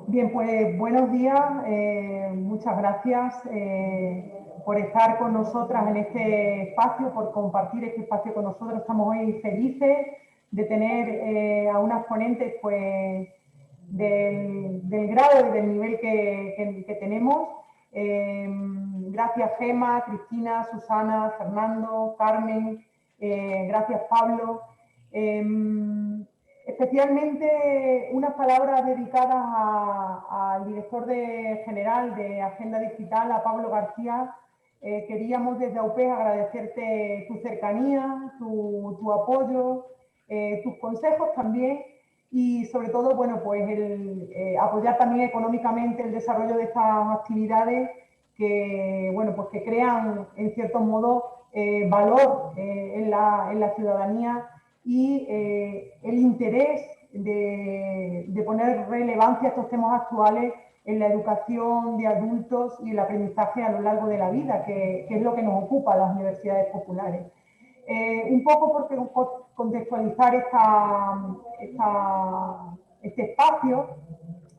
Bien, pues buenos días, muchas gracias por estar con nosotras en este espacio, por compartir este espacio con nosotros. Estamos hoy felices de tener a unas ponentes pues, del grado y del nivel que tenemos. Gracias Gema, Cristina, Susana, Fernando, Carmen, gracias Pablo. Especialmente unas palabras dedicadas al director general de Agenda Digital, a Pablo García. Queríamos desde AUPES agradecerte tu cercanía, tu apoyo, tus consejos también y sobre todo, bueno, pues apoyar también económicamente el desarrollo de estas actividades que, bueno, pues que crean en cierto modo valor en la ciudadanía y el interés de poner relevancia a estos temas actuales en la educación de adultos y el aprendizaje a lo largo de la vida, que es lo que nos ocupa a las universidades populares. Un poco por contextualizar este espacio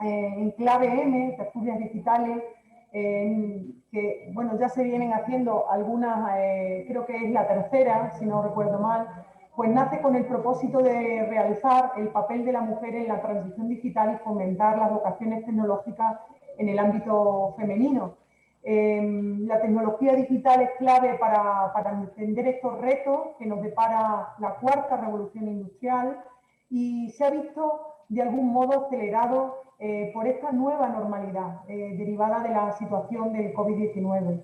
en clave M, tertulias digitales, que bueno, ya se vienen haciendo algunas, creo que es la tercera, si no recuerdo mal, pues nace con el propósito de realizar el papel de la mujer en la transición digital y fomentar las vocaciones tecnológicas en el ámbito femenino. La tecnología digital es clave para entender estos retos que nos depara la cuarta revolución industrial y se ha visto de algún modo acelerado por esta nueva normalidad derivada de la situación del COVID-19.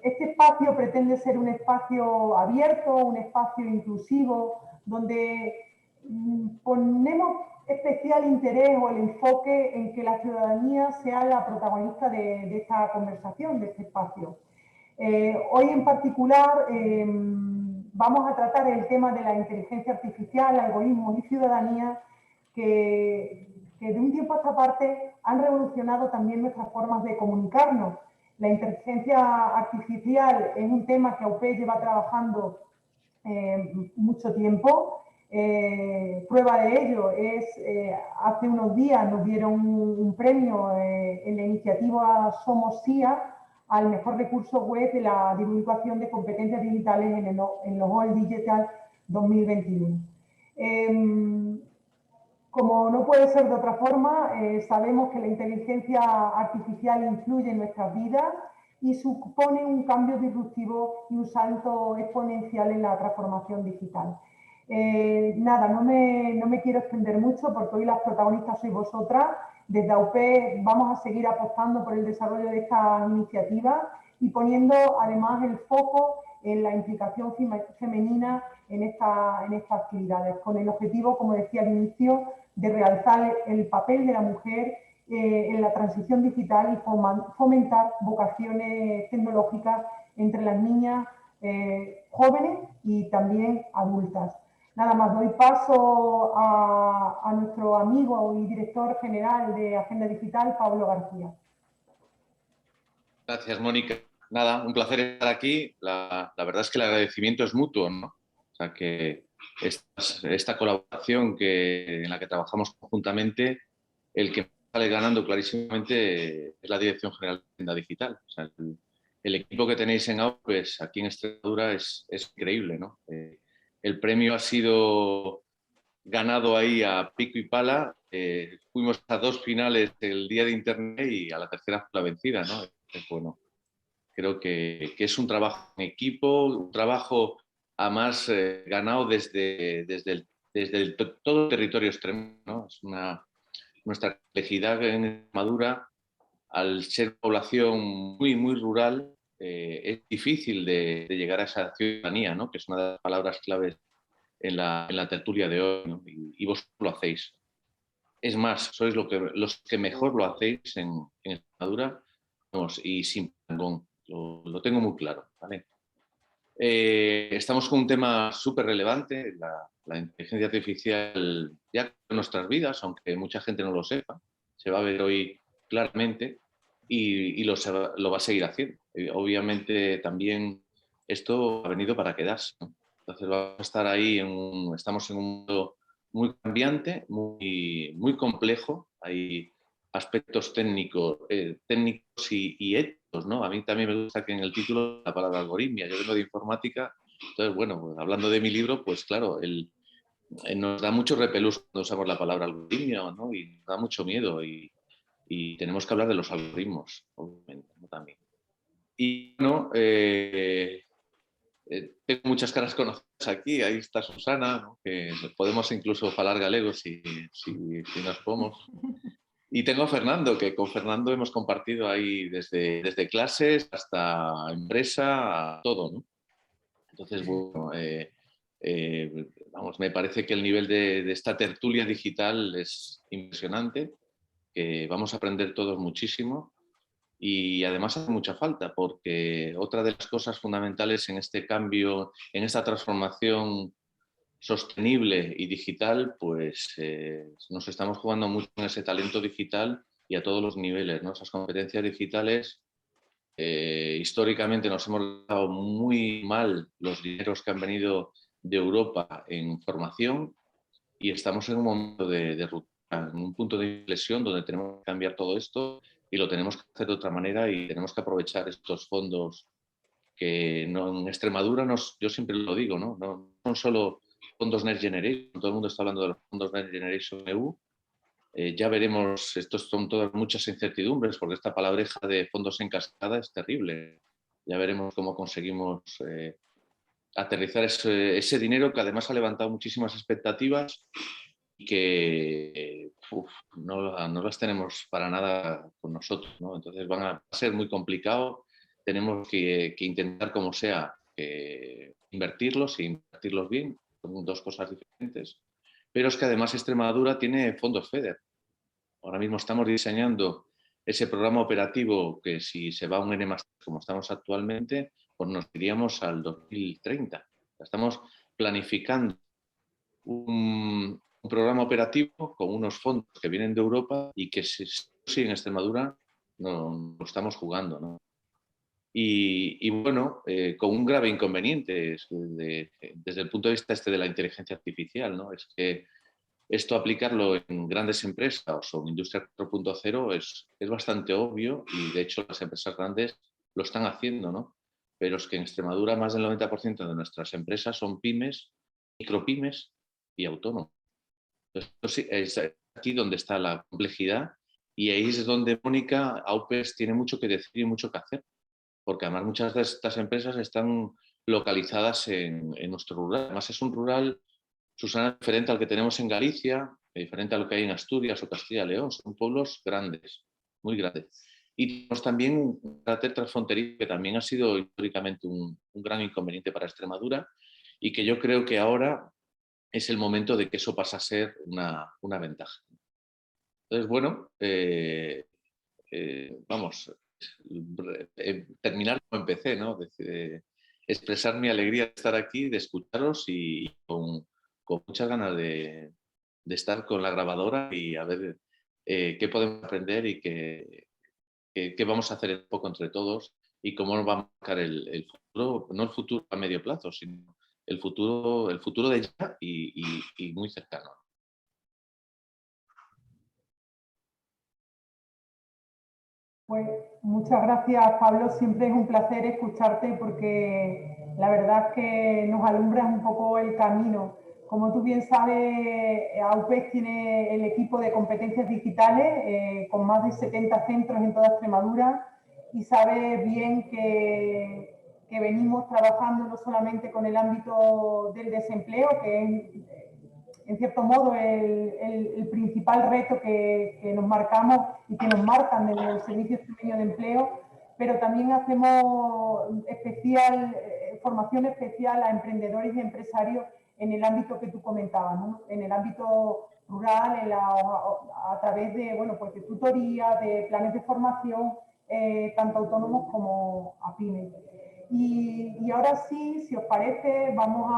Este espacio pretende ser un espacio abierto, un espacio inclusivo, donde ponemos especial interés o el enfoque en que la ciudadanía sea la protagonista de esta conversación, de este espacio. Hoy en particular vamos a tratar el tema de la inteligencia artificial, algoritmos y ciudadanía, que de un tiempo a esta parte han revolucionado también nuestras formas de comunicarnos. La inteligencia artificial es un tema que AUPE lleva trabajando mucho tiempo. Prueba de ello es, hace unos días nos dieron un premio en la iniciativa Somos CIA al mejor recurso web de la divulgación de competencias digitales en los All Digital 2021. Como no puede ser de otra forma, sabemos que la inteligencia artificial influye en nuestras vidas y supone un cambio disruptivo y un salto exponencial en la transformación digital. Nada, no me quiero extender mucho porque hoy las protagonistas sois vosotras. Desde AUPE vamos a seguir apostando por el desarrollo de esta iniciativa y poniendo además el foco en la implicación femenina en estas actividades, con el objetivo, como decía al inicio, de realzar el papel de la mujer en la transición digital y fomentar vocaciones tecnológicas entre las niñas jóvenes y también adultas. Nada más, doy paso a nuestro amigo y director general de Agenda Digital, Pablo García. Gracias, Mónica. Nada, un placer estar aquí. La verdad es que el agradecimiento es mutuo, ¿no? O sea, que esta colaboración en la que trabajamos conjuntamente, el que sale ganando clarísimamente es la Dirección General de Agenda Digital. O sea, el equipo que tenéis en AUPES aquí en Extremadura es increíble, ¿no? El premio ha sido ganado ahí a pico y pala. Fuimos a 2 finales el día de Internet y a la tercera fue la vencida, ¿no? Bueno, creo que es un trabajo en equipo, un trabajo además ganado desde todo el territorio extremo, ¿no? Es nuestra complejidad en Extremadura, al ser población muy, muy rural, es difícil de llegar a esa ciudadanía, ¿no? Que es una de las palabras claves en la tertulia de hoy, ¿no? Y vosotros lo hacéis. Es más, sois los que mejor lo hacéis en Extremadura, y sin parangón. Lo tengo muy claro, ¿vale? Estamos con un tema súper relevante, la inteligencia artificial ya en nuestras vidas, aunque mucha gente no lo sepa, se va a ver hoy claramente y lo va a seguir haciendo. Obviamente también esto ha venido para quedarse, ¿no? Entonces vamos a estar ahí, estamos en un mundo muy cambiante, muy, muy complejo. Hay aspectos técnicos y éticos, ¿no? A mí también me gusta que en el título la palabra algoritmia, yo vengo de informática, entonces, bueno, pues hablando de mi libro, pues claro, nos da mucho repelús cuando usamos la palabra algoritmia, ¿no? Y nos da mucho miedo y tenemos que hablar de los algoritmos, obviamente, ¿no? También. Y bueno, tengo muchas caras conocidas aquí, ahí está Susana, ¿no? Que podemos incluso hablar galego si nos podemos. Y tengo a Fernando, que con Fernando hemos compartido ahí desde clases hasta empresa, todo, ¿no? Entonces, bueno, vamos, me parece que el nivel de esta tertulia digital es impresionante, que vamos a aprender todos muchísimo y además hace mucha falta porque otra de las cosas fundamentales en este cambio, en esta transformación sostenible y digital, pues nos estamos jugando mucho en ese talento digital y a todos los niveles, ¿no? Esas competencias digitales, históricamente nos hemos dado muy mal los dineros que han venido de Europa en formación y estamos en un momento de ruptura, en un punto de inflexión donde tenemos que cambiar todo esto y lo tenemos que hacer de otra manera y tenemos que aprovechar estos fondos que no, en Extremadura, yo siempre lo digo, no son solo fondos Next Generation, todo el mundo está hablando de los fondos Next Generation EU. Ya veremos, estos son todas muchas incertidumbres, porque esta palabreja de fondos en cascada es terrible. Ya veremos cómo conseguimos aterrizar ese dinero que además ha levantado muchísimas expectativas y que no las tenemos para nada con nosotros, ¿no? Entonces van a ser muy complicado. Tenemos que intentar, como sea, invertirlos e invertirlos bien. Son dos cosas diferentes. Pero es que además Extremadura tiene fondos FEDER. Ahora mismo estamos diseñando ese programa operativo que si se va a un N+, como estamos actualmente, pues nos iríamos al 2030. Estamos planificando un programa operativo con unos fondos que vienen de Europa y que si en Extremadura no lo estamos jugando, ¿no? Y bueno, con un grave inconveniente desde el punto de vista de la inteligencia artificial, ¿no? Es que esto aplicarlo en grandes empresas o en industria 4.0 es bastante obvio y de hecho las empresas grandes lo están haciendo, ¿no? Pero es que en Extremadura más del 90% de nuestras empresas son pymes, micropymes y autónomos. Entonces, es aquí donde está la complejidad y ahí es donde Mónica Aupers tiene mucho que decir y mucho que hacer, porque además muchas de estas empresas están localizadas en nuestro rural. Además es un rural, Susana, diferente al que tenemos en Galicia, diferente a lo que hay en Asturias o Castilla y León. Son pueblos grandes, muy grandes. Y tenemos también un carácter transfronterizo que también ha sido históricamente un gran inconveniente para Extremadura y que yo creo que ahora es el momento de que eso pase a ser una ventaja. Entonces, bueno, vamos, terminar como empecé, ¿no? Expresar mi alegría de estar aquí, de escucharos y con muchas ganas de estar con la grabadora y a ver qué podemos aprender y qué vamos a hacer un poco entre todos y cómo nos va a marcar el futuro, no el futuro a medio plazo, sino el futuro de ya y muy cercano. Pues muchas gracias, Pablo. Siempre es un placer escucharte porque la verdad es que nos alumbras un poco el camino. Como tú bien sabes, AUPES tiene el equipo de competencias digitales con más de 70 centros en toda Extremadura y sabes bien que venimos trabajando no solamente con el ámbito del desempleo, que es en cierto modo, el principal reto que nos marcamos y que nos marcan desde el Servicio Extremeño de Empleo, pero también hacemos formación especial a emprendedores y empresarios en el ámbito que tú comentabas, ¿no? En el ámbito rural, a través de, bueno, pues de tutorías, de planes de formación, tanto autónomos como a pymes. Y ahora sí, si os parece, vamos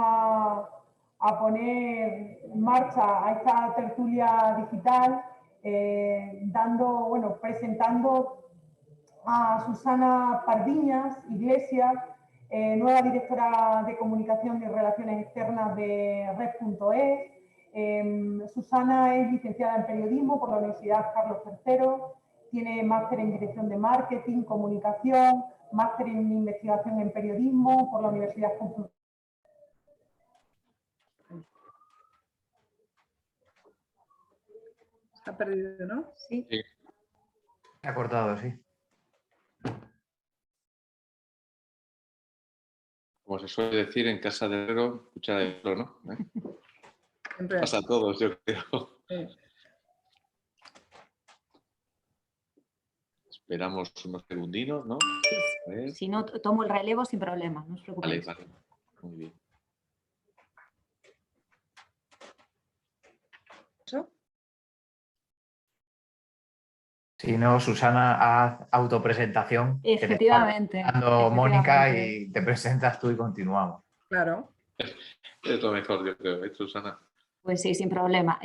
a poner en marcha a esta tertulia digital, presentando a Susana Pardiñas Iglesias, nueva directora de comunicación y relaciones externas de Red.es. Susana es licenciada en periodismo por la Universidad Carlos III, tiene máster en dirección de marketing, comunicación, máster en investigación en periodismo por la Universidad Complutense. Se ha perdido, ¿no? Sí. Se ha cortado, sí. Como se suele decir, en casa de herrero, cuchara de oro, ¿no? Siempre Pasa a todos, yo creo. sí. Esperamos unos segundinos, ¿no? A ver. Si no, tomo el relevo sin problema, no os Vale, preocupéis. vale. Muy bien. ¿Eso? Si no, Susana, haz autopresentación. que te está Efectivamente. dando Mónica efectivamente. y te presentas tú y continuamos. Claro. Es lo mejor, yo creo, ¿eh, Susana? Pues sí, sin problema.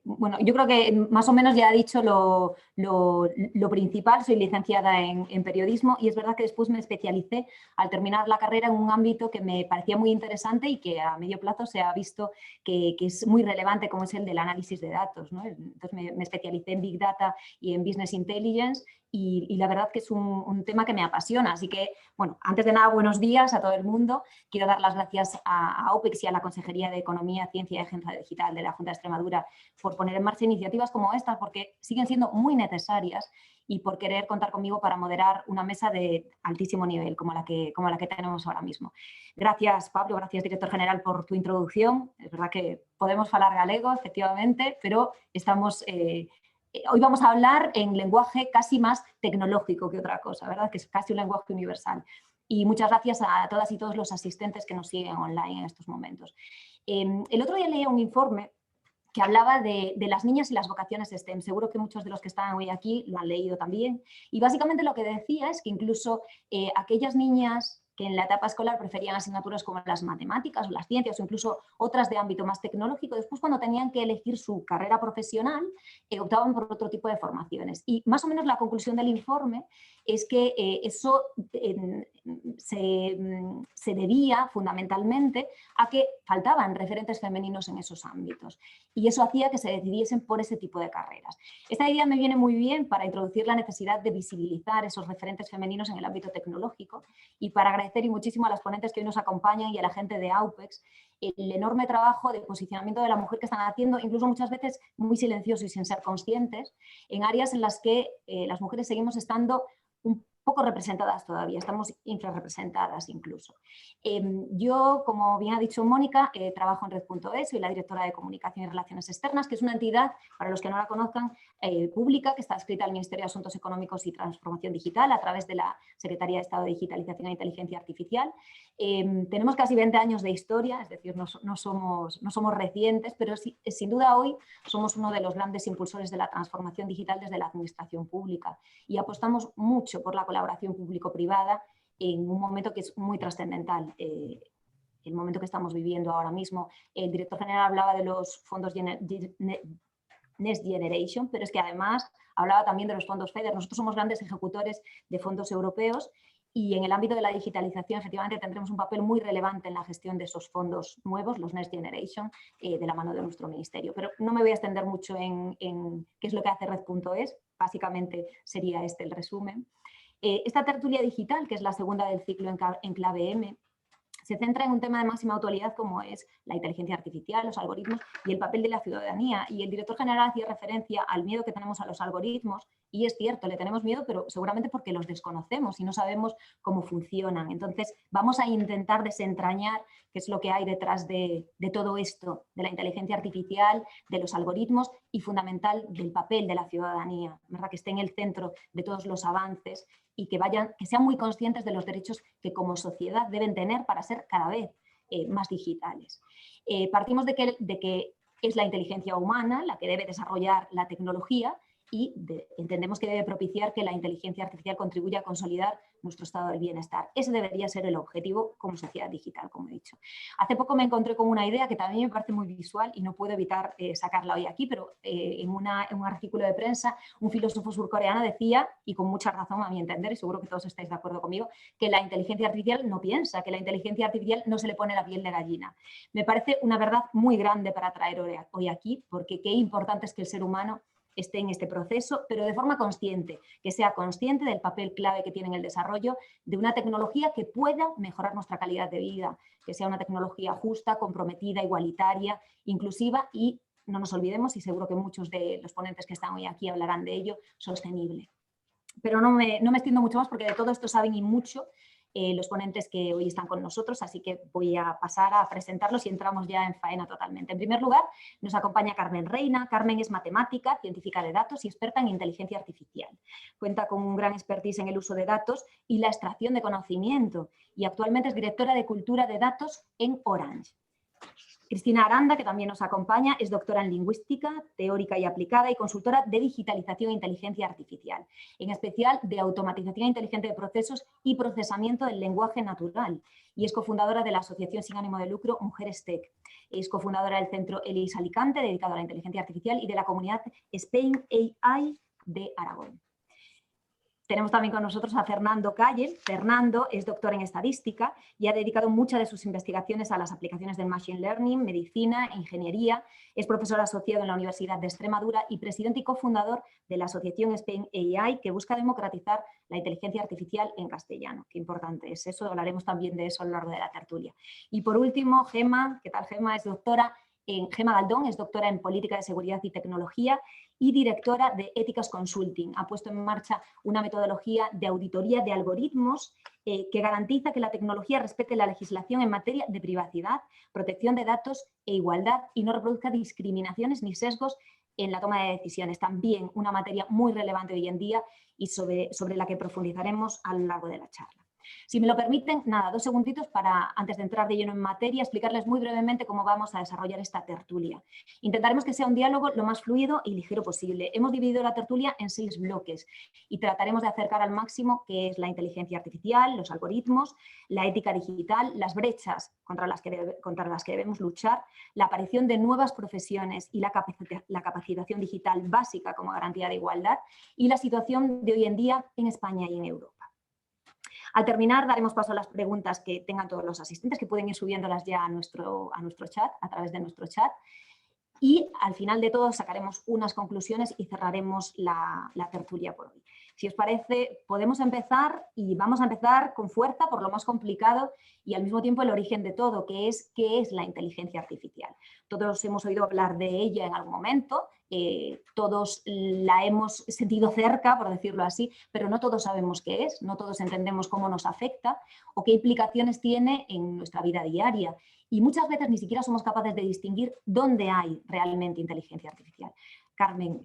Bueno, yo creo que más o menos ya he dicho lo principal. Soy licenciada en periodismo y es verdad que después me especialicé al terminar la carrera en un ámbito que me parecía muy interesante y que a medio plazo se ha visto que es muy relevante, como es el del análisis de datos, ¿no? Entonces me especialicé en Big Data y en Business Intelligence y la verdad que es un tema que me apasiona. Así que, bueno, antes de nada, buenos días a todo el mundo. Quiero dar las gracias a AUPEX y a la Consejería de Economía, Ciencia y Agencia Digital de la Junta de Extremadura por poner en marcha iniciativas como estas, porque siguen siendo muy necesarias y por querer contar conmigo para moderar una mesa de altísimo nivel como la que tenemos ahora mismo. Gracias, Pablo, gracias, director general, por tu introducción. Es verdad que podemos falar galego, efectivamente, pero estamos... hoy vamos a hablar en lenguaje casi más tecnológico que otra cosa, ¿verdad? Que es casi un lenguaje universal. Y muchas gracias a todas y todos los asistentes que nos siguen online en estos momentos. El otro día leía un informe que hablaba de las niñas y las vocaciones STEM. Seguro que muchos de los que están hoy aquí lo han leído también. Y básicamente lo que decía es que incluso aquellas niñas que en la etapa escolar preferían asignaturas como las matemáticas o las ciencias o incluso otras de ámbito más tecnológico, después cuando tenían que elegir su carrera profesional optaban por otro tipo de formaciones. Y más o menos la conclusión del informe es que eso se debía fundamentalmente a que faltaban referentes femeninos en esos ámbitos y eso hacía que se decidiesen por ese tipo de carreras. Esta idea me viene muy bien para introducir la necesidad de visibilizar esos referentes femeninos en el ámbito tecnológico y para agradecer y muchísimo a las ponentes que hoy nos acompañan y a la gente de AUPEX el enorme trabajo de posicionamiento de la mujer que están haciendo, incluso muchas veces muy silencioso y sin ser conscientes, en áreas en las que las mujeres seguimos estando un poco representadas todavía, estamos infrarrepresentadas incluso. Yo, como bien ha dicho Mónica, trabajo en Red.es, soy la directora de Comunicación y Relaciones Externas, que es una entidad, para los que no la conozcan, pública, que está adscrita al Ministerio de Asuntos Económicos y Transformación Digital a través de la Secretaría de Estado de Digitalización e Inteligencia Artificial. Tenemos casi 20 años de historia, es decir, no somos recientes, pero sí, sin duda hoy somos uno de los grandes impulsores de la transformación digital desde la administración pública y apostamos mucho por la colaboración público-privada en un momento que es muy trascendental, el momento que estamos viviendo ahora mismo. El director general hablaba de los fondos Next Generation, pero es que además hablaba también de los fondos FEDER. Nosotros somos grandes ejecutores de fondos europeos y en el ámbito de la digitalización efectivamente tendremos un papel muy relevante en la gestión de esos fondos nuevos, los Next Generation, de la mano de nuestro ministerio. Pero no me voy a extender mucho en qué es lo que hace Red.es, básicamente sería este el resumen. Esta tertulia digital, que es la segunda del ciclo en clave M, se centra en un tema de máxima actualidad como es la inteligencia artificial, los algoritmos y el papel de la ciudadanía. Y el director general hacía referencia al miedo que tenemos a los algoritmos y es cierto, le tenemos miedo, pero seguramente porque los desconocemos y no sabemos cómo funcionan. Entonces vamos a intentar desentrañar qué es lo que hay detrás de todo esto, de la inteligencia artificial, de los algoritmos y fundamental del papel de la ciudadanía, ¿verdad? Que esté en el centro de todos los avances y que sean muy conscientes de los derechos que como sociedad deben tener para ser cada vez más digitales. Partimos de que es la inteligencia humana la que debe desarrollar la tecnología y entendemos que debe propiciar que la inteligencia artificial contribuya a consolidar nuestro estado del bienestar. Ese debería ser el objetivo como sociedad digital, como he dicho. Hace poco me encontré con una idea que también me parece muy visual y no puedo evitar sacarla hoy aquí, pero en un artículo de prensa un filósofo surcoreano decía, y con mucha razón a mi entender, y seguro que todos estáis de acuerdo conmigo, que la inteligencia artificial no piensa, que la inteligencia artificial no se le pone la piel de gallina. Me parece una verdad muy grande para traer hoy aquí, porque qué importante es que el ser humano esté en este proceso, pero de forma consciente, que sea consciente del papel clave que tiene en el desarrollo de una tecnología que pueda mejorar nuestra calidad de vida, que sea una tecnología justa, comprometida, igualitaria, inclusiva y, no nos olvidemos, y seguro que muchos de los ponentes que están hoy aquí hablarán de ello, sostenible. Pero no me extiendo mucho más porque de todo esto saben y mucho los ponentes que hoy están con nosotros, así que voy a pasar a presentarlos y entramos ya en faena totalmente. En primer lugar, nos acompaña Carmen Reina. Carmen es matemática, científica de datos y experta en inteligencia artificial. Cuenta con un gran expertise en el uso de datos y la extracción de conocimiento y actualmente es directora de cultura de datos en Orange. Cristina Aranda, que también nos acompaña, es doctora en lingüística, teórica y aplicada y consultora de digitalización e inteligencia artificial, en especial de automatización inteligente de procesos y procesamiento del lenguaje natural, y es cofundadora de la asociación sin ánimo de lucro Mujeres Tech. Es cofundadora del centro ELIS Alicante, dedicado a la inteligencia artificial, y de la comunidad Spain AI de Aragón. Tenemos también con nosotros a Fernando Calle. Fernando es doctor en estadística y ha dedicado muchas de sus investigaciones a las aplicaciones del Machine Learning, medicina, ingeniería. Es profesor asociado en la Universidad de Extremadura y presidente y cofundador de la asociación Spain AI, que busca democratizar la inteligencia artificial en castellano. Qué importante es eso, hablaremos también de eso a lo largo de la tertulia. Y por último, Gema, ¿qué tal Gema? Gema Galdón es doctora en Política de Seguridad y Tecnología y directora de Éticas Consulting. Ha puesto en marcha una metodología de auditoría de algoritmos que garantiza que la tecnología respete la legislación en materia de privacidad, protección de datos e igualdad y no reproduzca discriminaciones ni sesgos en la toma de decisiones. También una materia muy relevante hoy en día y sobre la que profundizaremos a lo largo de la charla. Si me lo permiten, nada, 2 segunditos para, antes de entrar de lleno en materia, explicarles muy brevemente cómo vamos a desarrollar esta tertulia. Intentaremos que sea un diálogo lo más fluido y ligero posible. Hemos dividido la tertulia en 6 bloques y trataremos de acercar al máximo qué es la inteligencia artificial, los algoritmos, la ética digital, las brechas contra las que debemos luchar, la aparición de nuevas profesiones y la capacitación digital básica como garantía de igualdad y la situación de hoy en día en España y en Europa. Al terminar, daremos paso a las preguntas que tengan todos los asistentes, que pueden ir subiéndolas ya a nuestro chat, a través de nuestro chat. Y al final de todo sacaremos unas conclusiones y cerraremos la tertulia por hoy. Si os parece, podemos empezar y vamos a empezar con fuerza por lo más complicado y al mismo tiempo el origen de todo, que es qué es la inteligencia artificial. Todos hemos oído hablar de ella en algún momento, todos la hemos sentido cerca, por decirlo así, pero no todos sabemos qué es, no todos entendemos cómo nos afecta o qué implicaciones tiene en nuestra vida diaria. Y muchas veces ni siquiera somos capaces de distinguir dónde hay realmente inteligencia artificial. Carmen,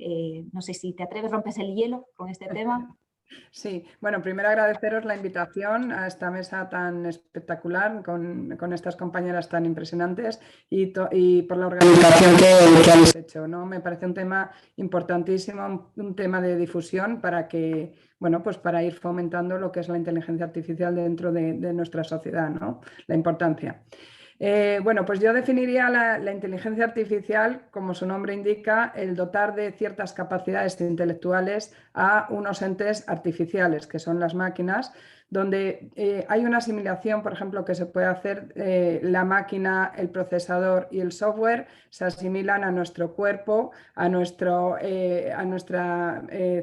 no sé si te atreves, rompes el hielo con este tema. Sí, bueno, primero agradeceros la invitación a esta mesa tan espectacular con estas compañeras tan impresionantes y por la organización que habéis hecho, ¿no? Me parece un tema importantísimo, un tema de difusión para que, bueno, pues para ir fomentando lo que es la inteligencia artificial dentro de nuestra sociedad, ¿no? La importancia. Bueno, pues yo definiría la inteligencia artificial, como su nombre indica, el dotar de ciertas capacidades intelectuales a unos entes artificiales, que son las máquinas, donde hay una asimilación, por ejemplo, que se puede hacer, la máquina, el procesador y el software se asimilan a nuestro cuerpo, a nuestro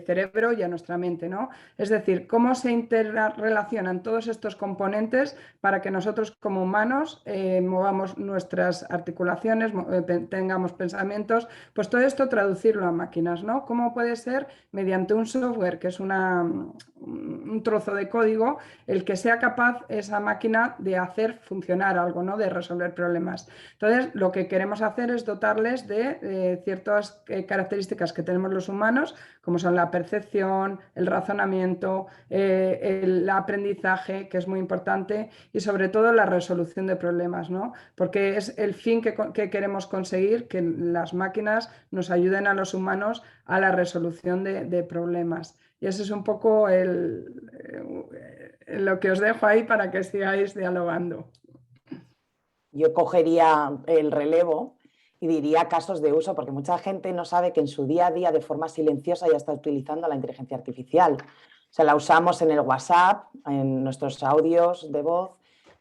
cerebro y a nuestra mente, ¿no? Es decir, cómo se interrelacionan todos estos componentes para que nosotros como humanos movamos nuestras articulaciones, tengamos pensamientos, pues todo esto traducirlo a máquinas, ¿no? ¿Cómo puede ser? Mediante un software, que es un trozo de código, el que sea capaz esa máquina de hacer funcionar algo, ¿no? De resolver problemas. Entonces, lo que queremos hacer es dotarles de ciertas características que tenemos los humanos, como son la percepción, el razonamiento, el aprendizaje, que es muy importante, y sobre todo la resolución de problemas, ¿no? Porque es el fin que queremos conseguir, que las máquinas nos ayuden a los humanos a la resolución de problemas. Y eso es un poco lo que os dejo ahí para que sigáis dialogando. Yo cogería el relevo y diría casos de uso, porque mucha gente no sabe que en su día a día, de forma silenciosa, ya está utilizando la inteligencia artificial. O sea, la usamos en el WhatsApp, en nuestros audios de voz,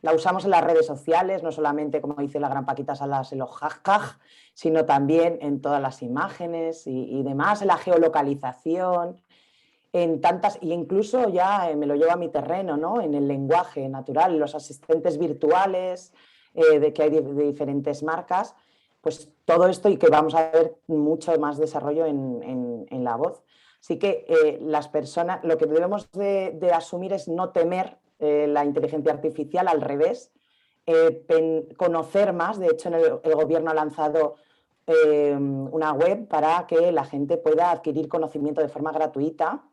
la usamos en las redes sociales, no solamente, como dice la gran Paquita Salas, en los hashtag, sino también en todas las imágenes y demás, en la geolocalización, en tantas, e incluso ya me lo llevo a mi terreno, ¿no? En el lenguaje natural, los asistentes virtuales que hay de diferentes marcas, pues todo esto, y que vamos a ver mucho más desarrollo en la voz. Así que las personas, lo que debemos de asumir es no temer la inteligencia artificial, al revés, conocer más. De hecho, el gobierno ha lanzado una web para que la gente pueda adquirir conocimiento de forma gratuita.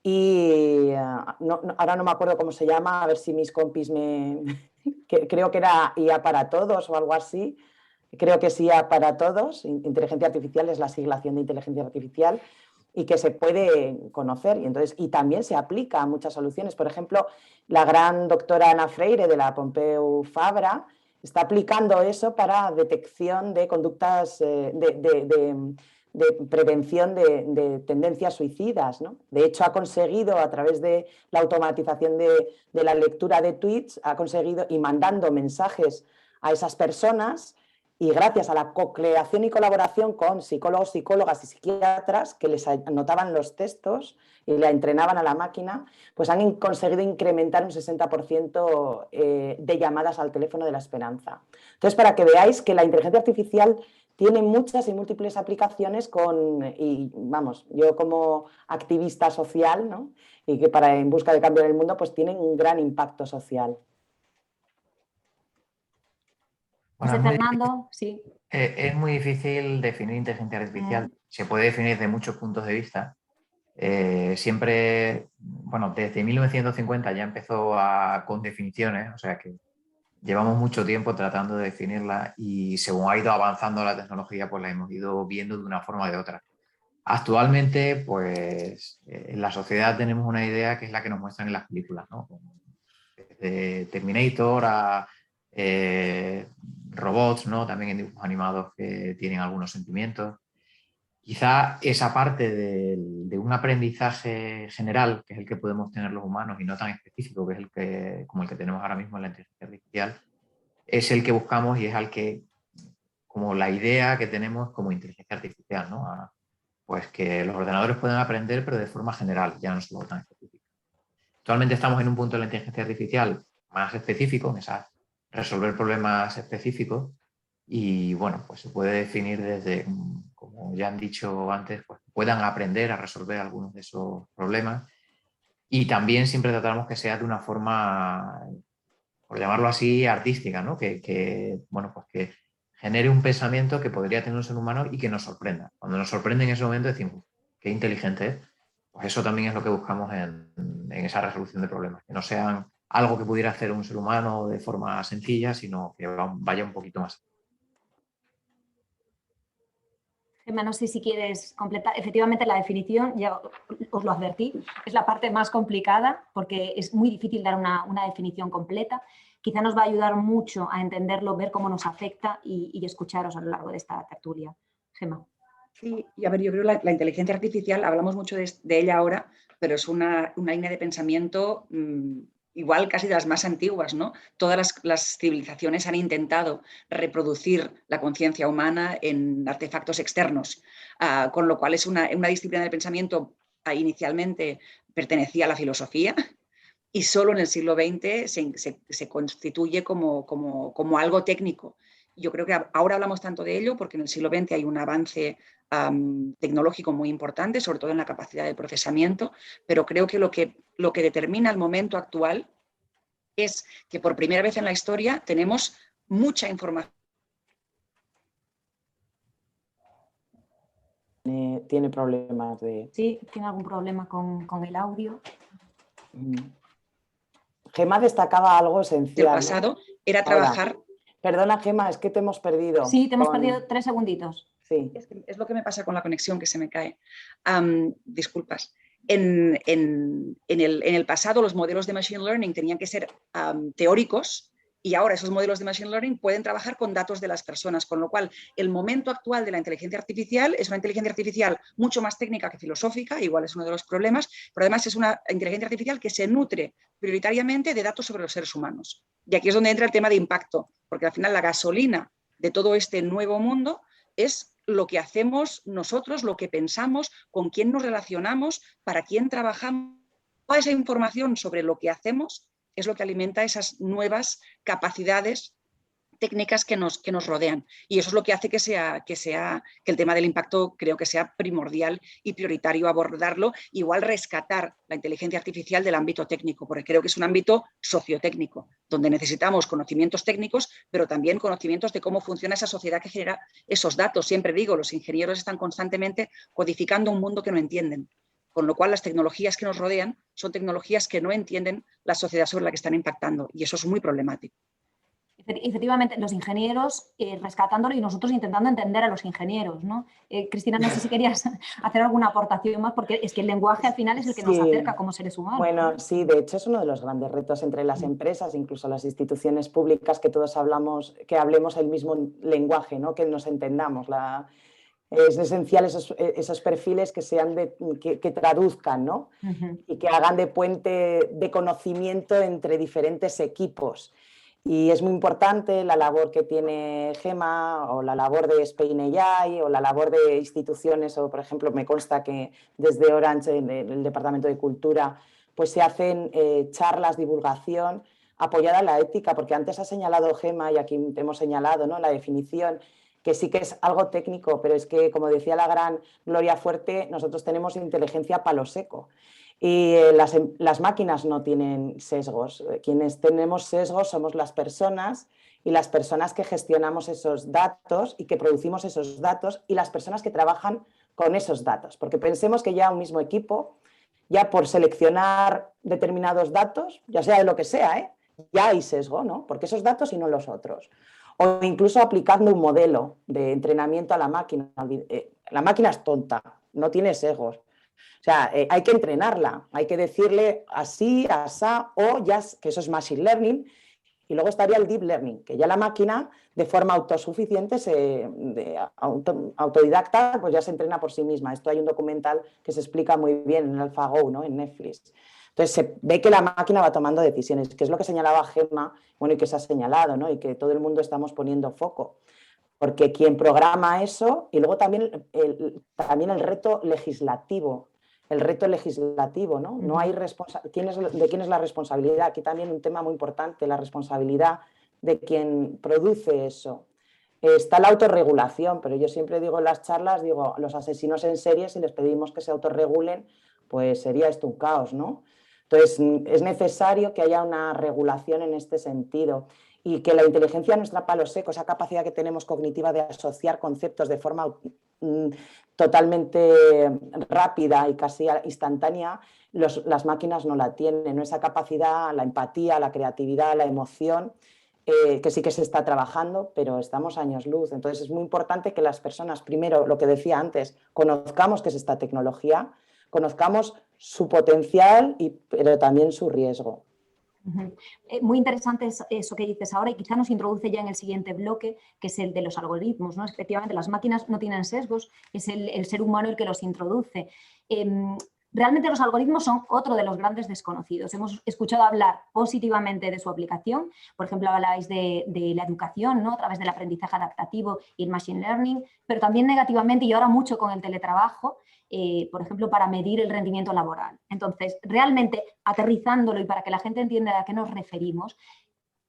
Y ahora no me acuerdo cómo se llama, a ver si mis compis creo que era IA para todos o algo así. Creo que es IA para todos. Inteligencia artificial es la siglación de inteligencia artificial, y que se puede conocer. Y también se aplica a muchas soluciones. Por ejemplo, la gran doctora Ana Freire de la Pompeu Fabra está aplicando eso para detección de conductas de prevención de tendencias suicidas, ¿no? De hecho, ha conseguido, a través de la automatización de la lectura de tweets, ha conseguido, y mandando mensajes a esas personas, y gracias a la co-creación y colaboración con psicólogos, psicólogas y psiquiatras que les anotaban los textos y la entrenaban a la máquina, pues han conseguido incrementar un 60% de llamadas al teléfono de la esperanza. Entonces, para que veáis que la inteligencia artificial tiene muchas y múltiples aplicaciones y vamos, yo como activista social, ¿no? Y que en busca de cambio en el mundo, pues tienen un gran impacto social. Bueno, Fernando, sí. Es muy difícil definir inteligencia artificial. Se puede definir desde muchos puntos de vista. Siempre, bueno, desde 1950 ya empezó con definiciones, o sea que llevamos mucho tiempo tratando de definirla, y según ha ido avanzando la tecnología, pues la hemos ido viendo de una forma o de otra. Actualmente, pues en la sociedad tenemos una idea que es la que nos muestran en las películas, ¿no? Desde Terminator a robots, ¿no? También en dibujos animados que tienen algunos sentimientos. Quizá esa parte de un aprendizaje general, que es el que podemos tener los humanos, y no tan específico, que es como el que tenemos ahora mismo en la inteligencia artificial, es el que buscamos, y es como la idea que tenemos como inteligencia artificial, ¿no? Pues que los ordenadores pueden aprender, pero de forma general, ya no solo tan específica. Actualmente estamos en un punto de la inteligencia artificial más específico, en resolver problemas específicos, y bueno, pues se puede definir desde, como ya han dicho antes, pues puedan aprender a resolver algunos de esos problemas, y también siempre tratamos que sea de una forma, por llamarlo así, artística, ¿no? Bueno, pues que genere un pensamiento que podría tener un ser humano y que nos sorprenda. Cuando nos sorprende en ese momento decimos, qué inteligente es. Pues eso también es lo que buscamos en esa resolución de problemas, que no sean algo que pudiera hacer un ser humano de forma sencilla, sino que vaya un poquito más. Gemma, no sé si quieres completar. Efectivamente, la definición, ya os lo advertí, es la parte más complicada, porque es muy difícil dar una definición completa. Quizá nos va a ayudar mucho a entenderlo, ver cómo nos afecta y escucharos a lo largo de esta tertulia. Gemma. Sí, y a ver, yo creo que la inteligencia artificial, hablamos mucho de ella ahora, pero es una línea de pensamiento igual casi de las más antiguas, ¿no? Todas las civilizaciones han intentado reproducir la conciencia humana en artefactos externos, con lo cual es una disciplina del pensamiento inicialmente pertenecía a la filosofía, y solo en el siglo XX se constituye como algo técnico. Yo creo que ahora hablamos tanto de ello porque en el siglo XX hay un avance tecnológico muy importante, sobre todo en la capacidad de procesamiento, pero creo que lo que determina el momento actual es que por primera vez en la historia tenemos mucha información. Tiene problemas de... Sí, tiene algún problema con el audio. Gemma destacaba algo esencial. Del pasado era trabajar... Ahora, perdona, Gemma, es que te hemos perdido. Sí, te hemos perdido 3 segunditos. Sí. Es lo que me pasa con la conexión, que se me cae. Disculpas. En el pasado los modelos de Machine Learning tenían que ser teóricos, y ahora esos modelos de Machine Learning pueden trabajar con datos de las personas, con lo cual el momento actual de la inteligencia artificial es una inteligencia artificial mucho más técnica que filosófica, igual es uno de los problemas, pero además es una inteligencia artificial que se nutre prioritariamente de datos sobre los seres humanos. Y aquí es donde entra el tema de impacto, porque al final la gasolina de todo este nuevo mundo es lo que hacemos nosotros, lo que pensamos, con quién nos relacionamos, para quién trabajamos. Toda esa información sobre lo que hacemos es lo que alimenta esas nuevas capacidades técnicas que nos rodean. Y eso es lo que hace que el tema del impacto creo que sea primordial y prioritario abordarlo, igual rescatar la inteligencia artificial del ámbito técnico, porque creo que es un ámbito sociotécnico, donde necesitamos conocimientos técnicos, pero también conocimientos de cómo funciona esa sociedad que genera esos datos. Siempre digo, los ingenieros están constantemente codificando un mundo que no entienden, con lo cual las tecnologías que nos rodean son tecnologías que no entienden la sociedad sobre la que están impactando, y eso es muy problemático. Efectivamente, los ingenieros rescatándolo y nosotros intentando entender a los ingenieros, ¿no? Cristina, no sé si querías hacer alguna aportación más, porque es que el lenguaje al final es el que nos acerca como seres humanos. Bueno, sí, de hecho es uno de los grandes retos entre las empresas, incluso las instituciones públicas, que todos que hablemos el mismo lenguaje, ¿no? Que nos entendamos. Es esencial esos perfiles que que traduzcan, ¿no? Y que hagan de puente de conocimiento entre diferentes equipos. Y es muy importante la labor que tiene GEMA, o la labor de Spain AI, o la labor de instituciones, o por ejemplo me consta que desde Orange, en el Departamento de Cultura, pues se hacen charlas, divulgación apoyada en la ética, porque antes ha señalado GEMA, y aquí hemos señalado, ¿no?, la definición, que sí que es algo técnico, pero es que, como decía la gran Gloria Fuerte, nosotros tenemos inteligencia palo seco. Y las máquinas no tienen sesgos. Quienes tenemos sesgos somos las personas, y las personas que gestionamos esos datos y que producimos esos datos, y las personas que trabajan con esos datos. Porque pensemos que ya un mismo equipo, ya por seleccionar determinados datos, ya sea de lo que sea, ya hay sesgo, ¿no? Porque esos datos y no los otros. O incluso aplicando un modelo de entrenamiento a la máquina. La máquina es tonta, no tiene sesgos. O sea, hay que entrenarla, hay que decirle así, asá, o ya, que eso es Machine Learning. Y luego estaría el Deep Learning, que ya la máquina, de forma autosuficiente, autodidacta, pues ya se entrena por sí misma. Esto hay un documental que se explica muy bien en AlphaGo, ¿no?, en Netflix. Entonces se ve que la máquina va tomando decisiones, que es lo que señalaba Gemma, bueno, y que se ha señalado, ¿no?, y que todo el mundo estamos poniendo foco. Porque quien programa eso, y luego también el reto legislativo. ¿No? No hay ¿de quién es la responsabilidad? Aquí también un tema muy importante, la responsabilidad de quien produce eso. Está la autorregulación, pero yo siempre digo en las charlas, digo, los asesinos en serie, si les pedimos que se autorregulen, pues sería esto un caos, ¿no? Entonces, es necesario que haya una regulación en este sentido, y que la inteligencia nuestra palo seco, esa capacidad que tenemos cognitiva de asociar conceptos de forma totalmente rápida y casi instantánea, las máquinas no la tienen, ¿no? Esa capacidad, la empatía, la creatividad, la emoción, que sí que se está trabajando, pero estamos años luz. Entonces es muy importante que las personas, primero, lo que decía antes, conozcamos qué es esta tecnología, conozcamos su potencial, pero también su riesgo. Muy interesante eso que dices ahora, y quizá nos introduce ya en el siguiente bloque, que es el de los algoritmos, ¿no? Efectivamente, las máquinas no tienen sesgos, es el ser humano el que los introduce. Realmente los algoritmos son otro de los grandes desconocidos. Hemos escuchado hablar positivamente de su aplicación, por ejemplo, habláis de la educación, ¿no?, a través del aprendizaje adaptativo y el machine learning, pero también negativamente, y ahora mucho con el teletrabajo, por ejemplo, para medir el rendimiento laboral. Entonces, realmente aterrizándolo y para que la gente entienda a qué nos referimos,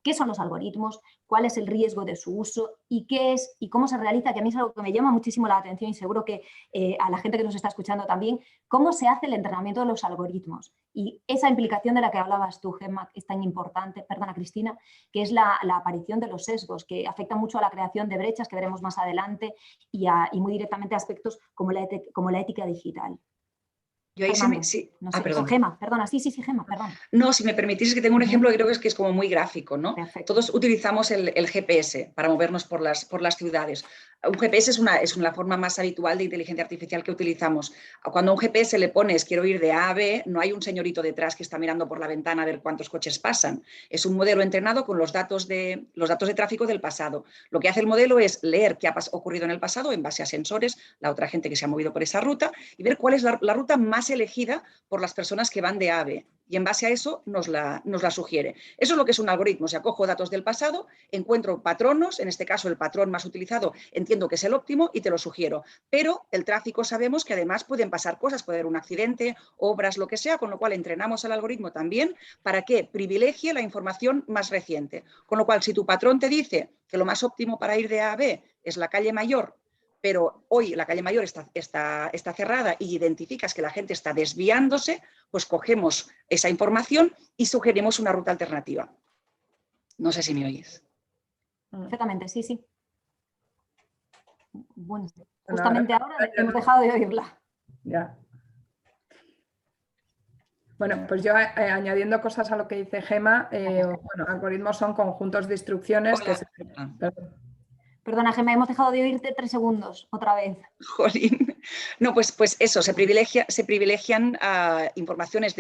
¿qué son los algoritmos? ¿Cuál es el riesgo de su uso? ¿Y qué es? ¿Y cómo se realiza? Que a mí es algo que me llama muchísimo la atención, y seguro que a la gente que nos está escuchando también. ¿Cómo se hace el entrenamiento de los algoritmos? Y esa implicación de la que hablabas tú, Gemma, es tan importante, perdona Cristina, que es la aparición de los sesgos, que afecta mucho a la creación de brechas que veremos más adelante, y muy directamente a aspectos como la ética digital. Yo ahí Fernando, sí. no sé, Perdón. Gema, perdona, sí, Gema, perdón. No, si me permitís, que tengo un ejemplo que creo que es como muy gráfico, ¿no? Perfecto. Todos utilizamos el GPS para movernos por las ciudades. Un GPS es una forma más habitual de inteligencia artificial que utilizamos. Cuando a un GPS le pones quiero ir de A a B, no hay un señorito detrás que está mirando por la ventana a ver cuántos coches pasan. Es un modelo entrenado con los datos de tráfico del pasado. Lo que hace el modelo es leer qué ha ocurrido en el pasado en base a sensores, la otra gente que se ha movido por esa ruta, y ver cuál es la ruta más elegida por las personas que van de A a B. Y en base a eso nos la sugiere. Eso es lo que es un algoritmo. O sea, cojo datos del pasado, encuentro patronos, en este caso el patrón más utilizado entiendo que es el óptimo y te lo sugiero. Pero el tráfico sabemos que además pueden pasar cosas, puede haber un accidente, obras, lo que sea, con lo cual entrenamos al algoritmo también para que privilegie la información más reciente. Con lo cual, si tu patrón te dice que lo más óptimo para ir de A a B es la calle Mayor, pero hoy la calle Mayor está cerrada y identificas que la gente está desviándose, pues cogemos esa información y sugerimos una ruta alternativa. No sé si me oís. Perfectamente, sí. Bueno, Bueno, justamente ahora hemos dejado de oírla. Ya. Bueno, pues yo añadiendo cosas a lo que dice Gema, bueno, algoritmos son conjuntos de instrucciones que Hola. Perdona, Gema, hemos dejado de oírte 3 segundos, otra vez. Jolín. No, pues eso, se privilegian informaciones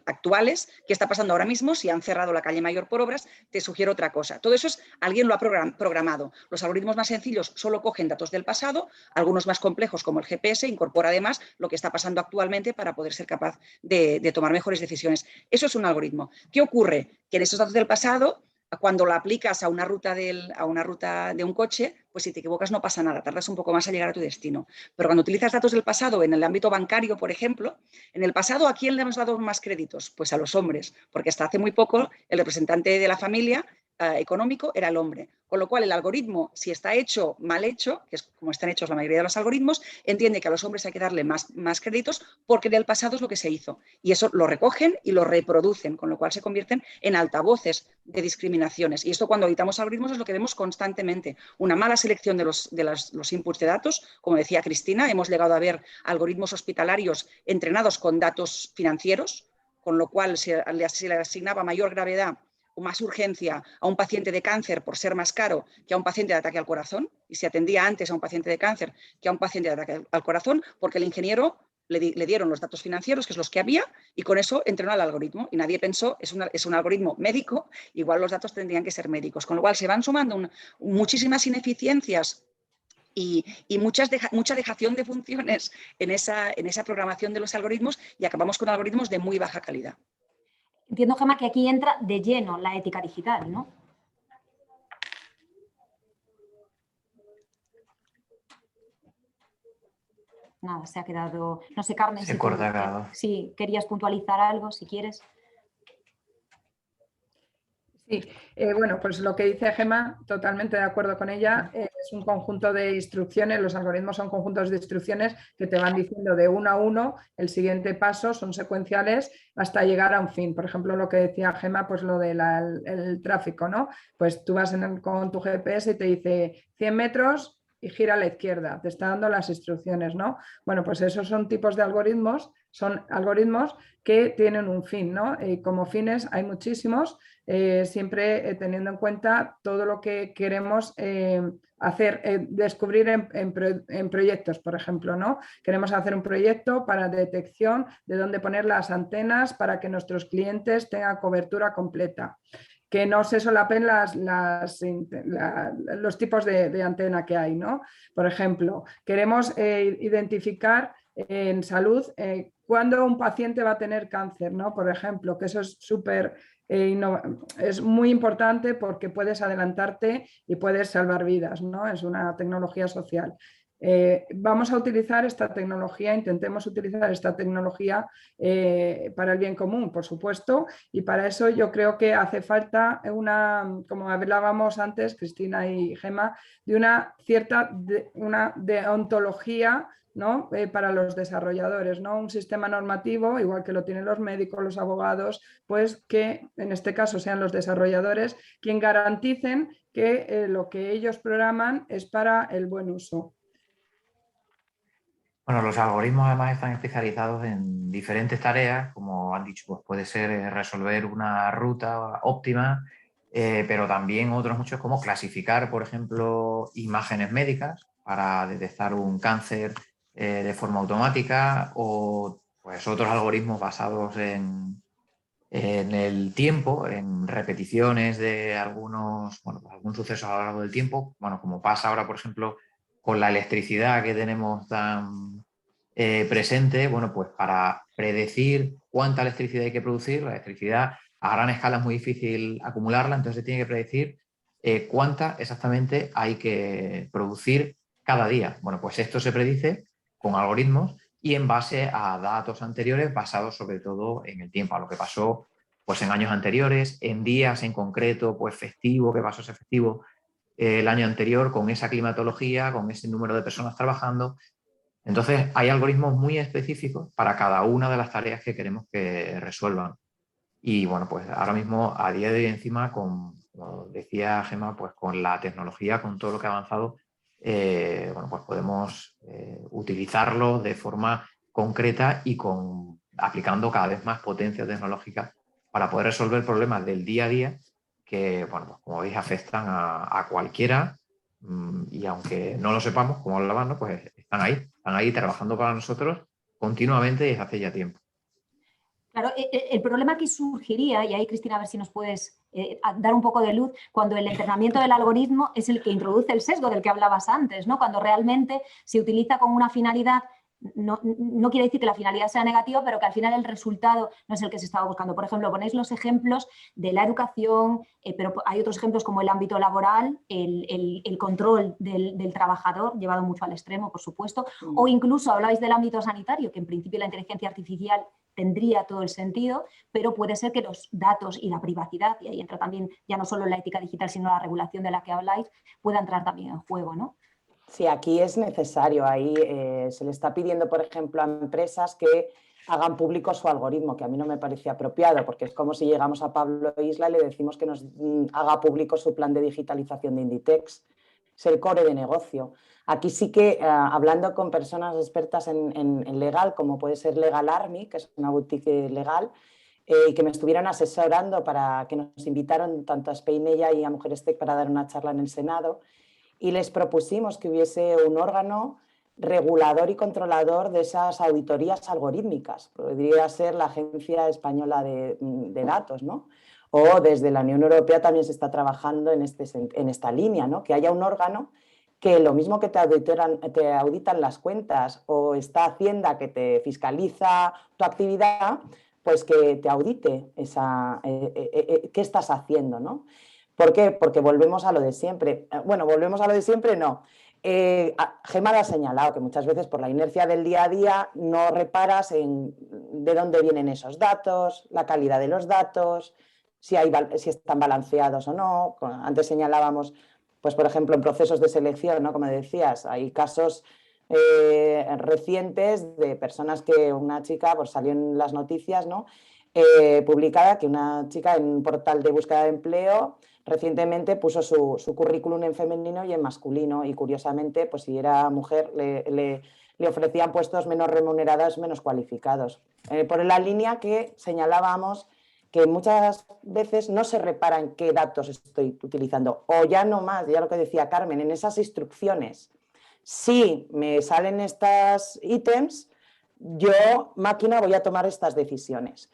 actuales, qué está pasando ahora mismo, si han cerrado la calle Mayor por obras, te sugiero otra cosa. Todo eso alguien lo ha programado. Los algoritmos más sencillos solo cogen datos del pasado, algunos más complejos como el GPS incorpora además lo que está pasando actualmente para poder ser capaz de tomar mejores decisiones. Eso es un algoritmo. ¿Qué ocurre? Que en esos datos del pasado, cuando lo aplicas a una ruta de un coche, pues si te equivocas no pasa nada, tardas un poco más a llegar a tu destino. Pero cuando utilizas datos del pasado en el ámbito bancario, por ejemplo, en el pasado, ¿a quién le hemos dado más créditos? Pues a los hombres, porque hasta hace muy poco el representante de la familia económico era el hombre. Con lo cual el algoritmo, si está hecho mal hecho, que es como están hechos la mayoría de los algoritmos, entiende que a los hombres hay que darle más créditos porque del pasado es lo que se hizo. Y eso lo recogen y lo reproducen, con lo cual se convierten en altavoces de discriminaciones. Y esto cuando editamos algoritmos es lo que vemos constantemente. Una mala selección de los inputs de datos. Como decía Cristina, hemos llegado a ver algoritmos hospitalarios entrenados con datos financieros, con lo cual se le asignaba mayor gravedad o más urgencia a un paciente de cáncer por ser más caro que a un paciente de ataque al corazón, y se atendía antes a un paciente de cáncer que a un paciente de ataque al corazón, porque el ingeniero le dieron los datos financieros, que es los que había, y con eso entrenó al algoritmo. Y nadie pensó, es un algoritmo médico, igual los datos tendrían que ser médicos. Con lo cual se van sumando muchísimas ineficiencias y mucha dejación de funciones en esa programación de los algoritmos, y acabamos con algoritmos de muy baja calidad. Entiendo, Gema, que aquí entra de lleno la ética digital, ¿no? Nada, se ha quedado... No sé, Carmen, si querías puntualizar algo, si quieres. Sí, bueno, pues lo que dice Gema, totalmente de acuerdo con ella, es un conjunto de instrucciones, los algoritmos son conjuntos de instrucciones que te van diciendo de uno a uno el siguiente paso, son secuenciales hasta llegar a un fin. Por ejemplo, lo que decía Gema, pues lo del tráfico, ¿no? Pues tú vas con tu GPS y te dice 100 metros y gira a la izquierda, te está dando las instrucciones, ¿no? Bueno, pues esos son tipos de algoritmos, son algoritmos que tienen un fin, ¿no? Y como fines hay muchísimos, siempre teniendo en cuenta todo lo que queremos hacer, descubrir en proyectos, por ejemplo, ¿no? Queremos hacer un proyecto para detección de dónde poner las antenas para que nuestros clientes tengan cobertura completa. Que no se solapen los tipos de antena que hay, ¿no? Por ejemplo, queremos identificar en salud cuándo un paciente va a tener cáncer, ¿no? Por ejemplo, que eso es es muy importante porque puedes adelantarte y puedes salvar vidas, ¿no? Es una tecnología social. Vamos a utilizar esta tecnología, intentemos utilizar esta tecnología para el bien común, por supuesto, y para eso yo creo que hace falta como hablábamos antes, Cristina y Gema, de una cierta una deontología, ¿no? Para los desarrolladores, ¿no? Un sistema normativo, igual que lo tienen los médicos, los abogados, pues que en este caso sean los desarrolladores quien garanticen que lo que ellos programan es para el buen uso. Bueno, los algoritmos además están especializados en diferentes tareas, como han dicho, pues puede ser resolver una ruta óptima, pero también otros muchos como clasificar, por ejemplo, imágenes médicas para detectar un cáncer de forma automática, o pues otros algoritmos basados en el tiempo, en repeticiones de algunos, bueno, pues algún suceso a lo largo del tiempo, bueno, como pasa ahora, por ejemplo, con la electricidad que tenemos tan presente, bueno, pues para predecir cuánta electricidad hay que producir, la electricidad a gran escala es muy difícil acumularla, entonces se tiene que predecir cuánta exactamente hay que producir cada día. Bueno, pues esto se predice con algoritmos y en base a datos anteriores basados sobre todo en el tiempo, a lo que pasó pues en años anteriores, en días en concreto, pues festivo, que pasó ese festivo el año anterior, con esa climatología, con ese número de personas trabajando. Entonces hay algoritmos muy específicos para cada una de las tareas que queremos que resuelvan. Y bueno, pues ahora mismo, a día de hoy encima, como decía Gemma, pues con la tecnología, con todo lo que ha avanzado, bueno, pues podemos utilizarlo de forma concreta y aplicando cada vez más potencia tecnológica para poder resolver problemas del día a día que, bueno, pues como veis, afectan a cualquiera, y aunque no lo sepamos, como hablaban, ¿no? Pues están ahí trabajando para nosotros continuamente desde hace ya tiempo. Claro, el problema que surgiría, y ahí Cristina, a ver si nos puedes dar un poco de luz, cuando el entrenamiento del algoritmo es el que introduce el sesgo del que hablabas antes, ¿no? Cuando realmente se utiliza con una finalidad, no quiere decir que la finalidad sea negativa, pero que al final el resultado no es el que se estaba buscando. Por ejemplo, ponéis los ejemplos de la educación, pero hay otros ejemplos como el ámbito laboral, el control del trabajador, llevado mucho al extremo, por supuesto, o incluso hablabais del ámbito sanitario, que en principio la inteligencia artificial tendría todo el sentido, pero puede ser que los datos y la privacidad, y ahí entra también ya no solo la ética digital, sino la regulación de la que habláis, pueda entrar también en juego, ¿no? Sí, aquí es necesario. Ahí se le está pidiendo, por ejemplo, a empresas que hagan público su algoritmo, que a mí no me parece apropiado, porque es como si llegamos a Pablo Isla y le decimos que nos haga público su plan de digitalización de Inditex. Es el core de negocio. Aquí sí que, hablando con personas expertas en legal, como puede ser Legal Army, que es una boutique legal, y que me estuvieron asesorando para que nos invitaron tanto a Spainella y a Mujeres Tech para dar una charla en el Senado, y les propusimos que hubiese un órgano regulador y controlador de esas auditorías algorítmicas. Podría ser la Agencia Española de Datos, ¿no? O desde la Unión Europea también se está trabajando en esta línea, ¿no? Que haya un órgano que lo mismo que te auditan las cuentas, o está Hacienda que te fiscaliza tu actividad, pues que te audite qué estás haciendo, ¿no? ¿Por qué? Porque volvemos a lo de siempre. Bueno, volvemos a lo de siempre, no. Gemma lo ha señalado, que muchas veces por la inercia del día a día no reparas en de dónde vienen esos datos, la calidad de los datos, si están balanceados o no. Antes señalábamos, pues por ejemplo, en procesos de selección, ¿no? Como decías, hay casos recientes de personas que una chica, pues salió en las noticias, ¿no? Publicada, que una chica en un portal de búsqueda de empleo recientemente puso su currículum en femenino y en masculino, y curiosamente, pues si era mujer, le ofrecían puestos menos remunerados, menos cualificados. Por la línea que señalábamos, que muchas veces no se repara en qué datos estoy utilizando, o ya no más, ya lo que decía Carmen, en esas instrucciones. Si me salen estos ítems, yo, máquina, voy a tomar estas decisiones.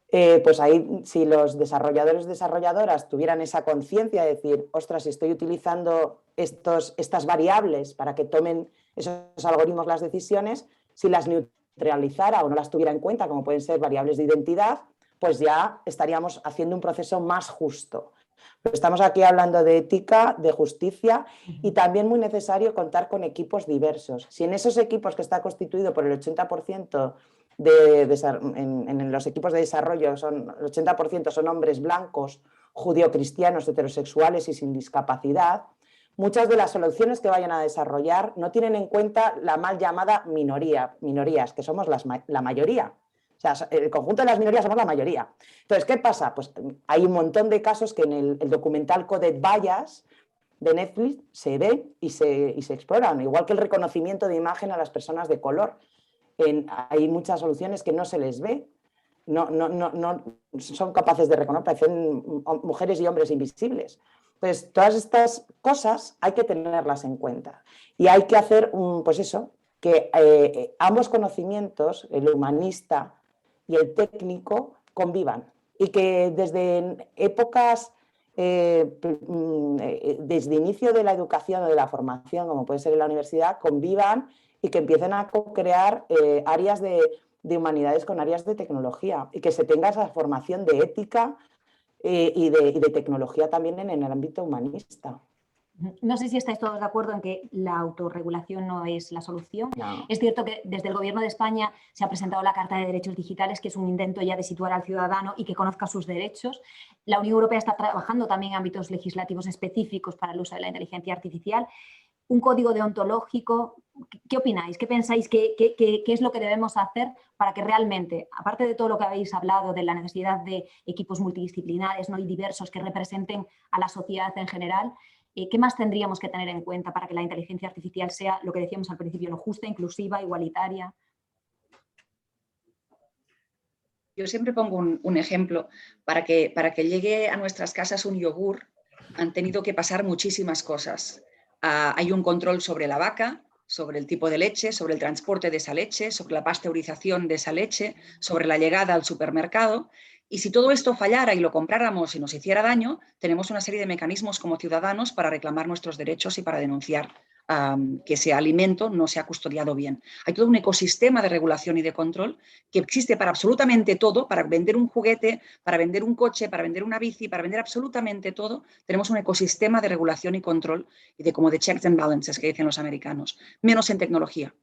Pues ahí, si los desarrolladores y desarrolladoras tuvieran esa conciencia de decir, ostras, si estoy utilizando estas variables para que tomen esos algoritmos las decisiones, si las neutralizara o no las tuviera en cuenta, como pueden ser variables de identidad, pues ya estaríamos haciendo un proceso más justo. Pero estamos aquí hablando de ética, de justicia, y también muy necesario contar con equipos diversos. Si en esos equipos, que está constituido por el 80%, en los equipos de desarrollo el 80% son hombres blancos, judio-cristianos, heterosexuales y sin discapacidad, muchas de las soluciones que vayan a desarrollar no tienen en cuenta la mal llamada minorías, que somos la mayoría. O sea, el conjunto de las minorías somos la mayoría. Entonces, ¿qué pasa? Pues hay un montón de casos que en el documental Coded Bias de Netflix se ve y se exploran, igual que el reconocimiento de imagen a las personas de color. Hay muchas soluciones que no se les ve, no son capaces de reconocer, parecen mujeres y hombres invisibles. Entonces, todas estas cosas hay que tenerlas en cuenta y hay que hacer, pues eso, que ambos conocimientos, el humanista y el técnico, convivan y que desde épocas, desde inicio de la educación o de la formación, como puede ser en la universidad, convivan y que empiecen a co-crear áreas de humanidades con áreas de tecnología y que se tenga esa formación de ética y de tecnología también en el ámbito humanista. No sé si estáis todos de acuerdo en que la autorregulación no es la solución. No. Es cierto que desde el Gobierno de España se ha presentado la Carta de Derechos Digitales, que es un intento ya de situar al ciudadano y que conozca sus derechos. La Unión Europea está trabajando también en ámbitos legislativos específicos para el uso de la inteligencia artificial. Un código deontológico. ¿Qué opináis? ¿Qué pensáis qué es lo que debemos hacer para que realmente, aparte de todo lo que habéis hablado de la necesidad de equipos multidisciplinares, ¿no?, y diversos que representen a la sociedad en general, qué más tendríamos que tener en cuenta para que la inteligencia artificial sea lo que decíamos al principio, no, justa, inclusiva, igualitaria? Yo siempre pongo un ejemplo. Para que llegue a nuestras casas un yogur, han tenido que pasar muchísimas cosas. Hay un control sobre la vaca, sobre el tipo de leche, sobre el transporte de esa leche, sobre la pasteurización de esa leche, sobre la llegada al supermercado. Y si todo esto fallara y lo compráramos y nos hiciera daño, tenemos una serie de mecanismos como ciudadanos para reclamar nuestros derechos y para denunciar que ese alimento no se ha custodiado bien. Hay todo un ecosistema de regulación y de control que existe para absolutamente todo, para vender un juguete, para vender un coche, para vender una bici, para vender absolutamente todo. Tenemos un ecosistema de regulación y control y de como de checks and balances que dicen los americanos, menos en tecnología.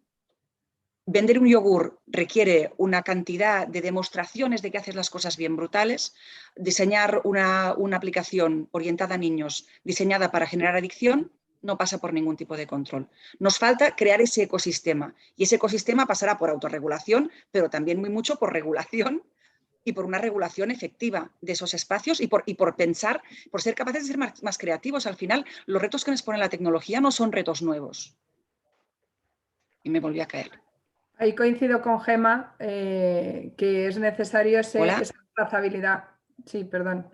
Vender un yogur requiere una cantidad de demostraciones de que haces las cosas bien brutales. Diseñar una aplicación orientada a niños, diseñada para generar adicción, no pasa por ningún tipo de control. Nos falta crear ese ecosistema y ese ecosistema pasará por autorregulación, pero también muy mucho por regulación y por una regulación efectiva de esos espacios y por pensar, por ser capaces de ser más creativos. Al final, los retos que nos pone la tecnología no son retos nuevos. Y me volví a caer. Ahí coincido con Gemma, que es necesario esa trazabilidad. Sí, perdón.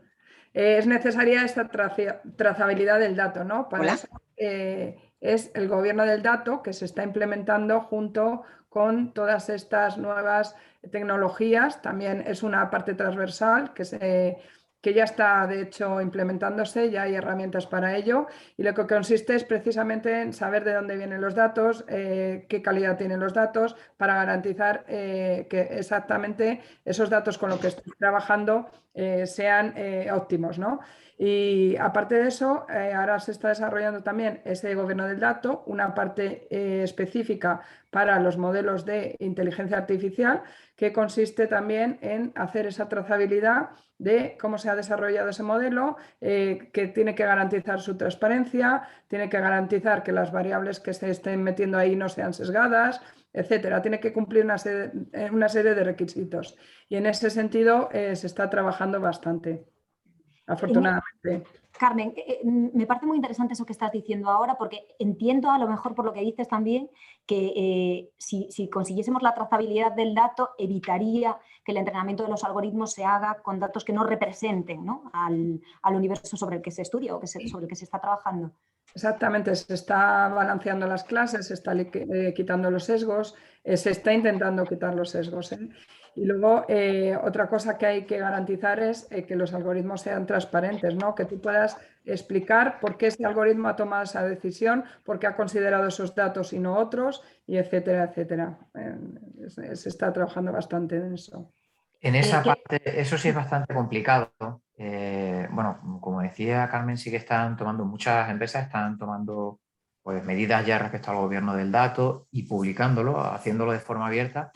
Es necesaria esta trazabilidad del dato, ¿no? Para eso es el gobierno del dato que se está implementando junto con todas estas nuevas tecnologías. También es una parte transversal que ya está, de hecho, implementándose, ya hay herramientas para ello, y lo que consiste es precisamente en saber de dónde vienen los datos, qué calidad tienen los datos, para garantizar que exactamente esos datos con los que estoy trabajando sean óptimos, ¿no? Y aparte de eso, ahora se está desarrollando también ese gobierno del dato, una parte específica para los modelos de inteligencia artificial, que consiste también en hacer esa trazabilidad de cómo se ha desarrollado ese modelo, que tiene que garantizar su transparencia, tiene que garantizar que las variables que se estén metiendo ahí no sean sesgadas, etcétera. Tiene que cumplir una serie de requisitos. Y en ese sentido se está trabajando bastante, afortunadamente. Carmen, me parece muy interesante eso que estás diciendo ahora, porque entiendo a lo mejor por lo que dices también que si consiguiésemos la trazabilidad del dato, evitaría que el entrenamiento de los algoritmos se haga con datos que no representen, ¿no?, al universo sobre el que se estudia o sobre el que se está trabajando. Exactamente, se está balanceando las clases, se está quitando los sesgos, se está intentando quitar los sesgos. Y luego otra cosa que hay que garantizar es que los algoritmos sean transparentes, ¿no? Que tú puedas explicar por qué ese algoritmo ha tomado esa decisión, por qué ha considerado esos datos y no otros, y etcétera, etcétera. Se está trabajando bastante en eso. En esa parte, eso sí es bastante complicado. Bueno, como decía Carmen, sí que están tomando, muchas empresas están tomando pues, medidas ya respecto al gobierno del dato y publicándolo, haciéndolo de forma abierta,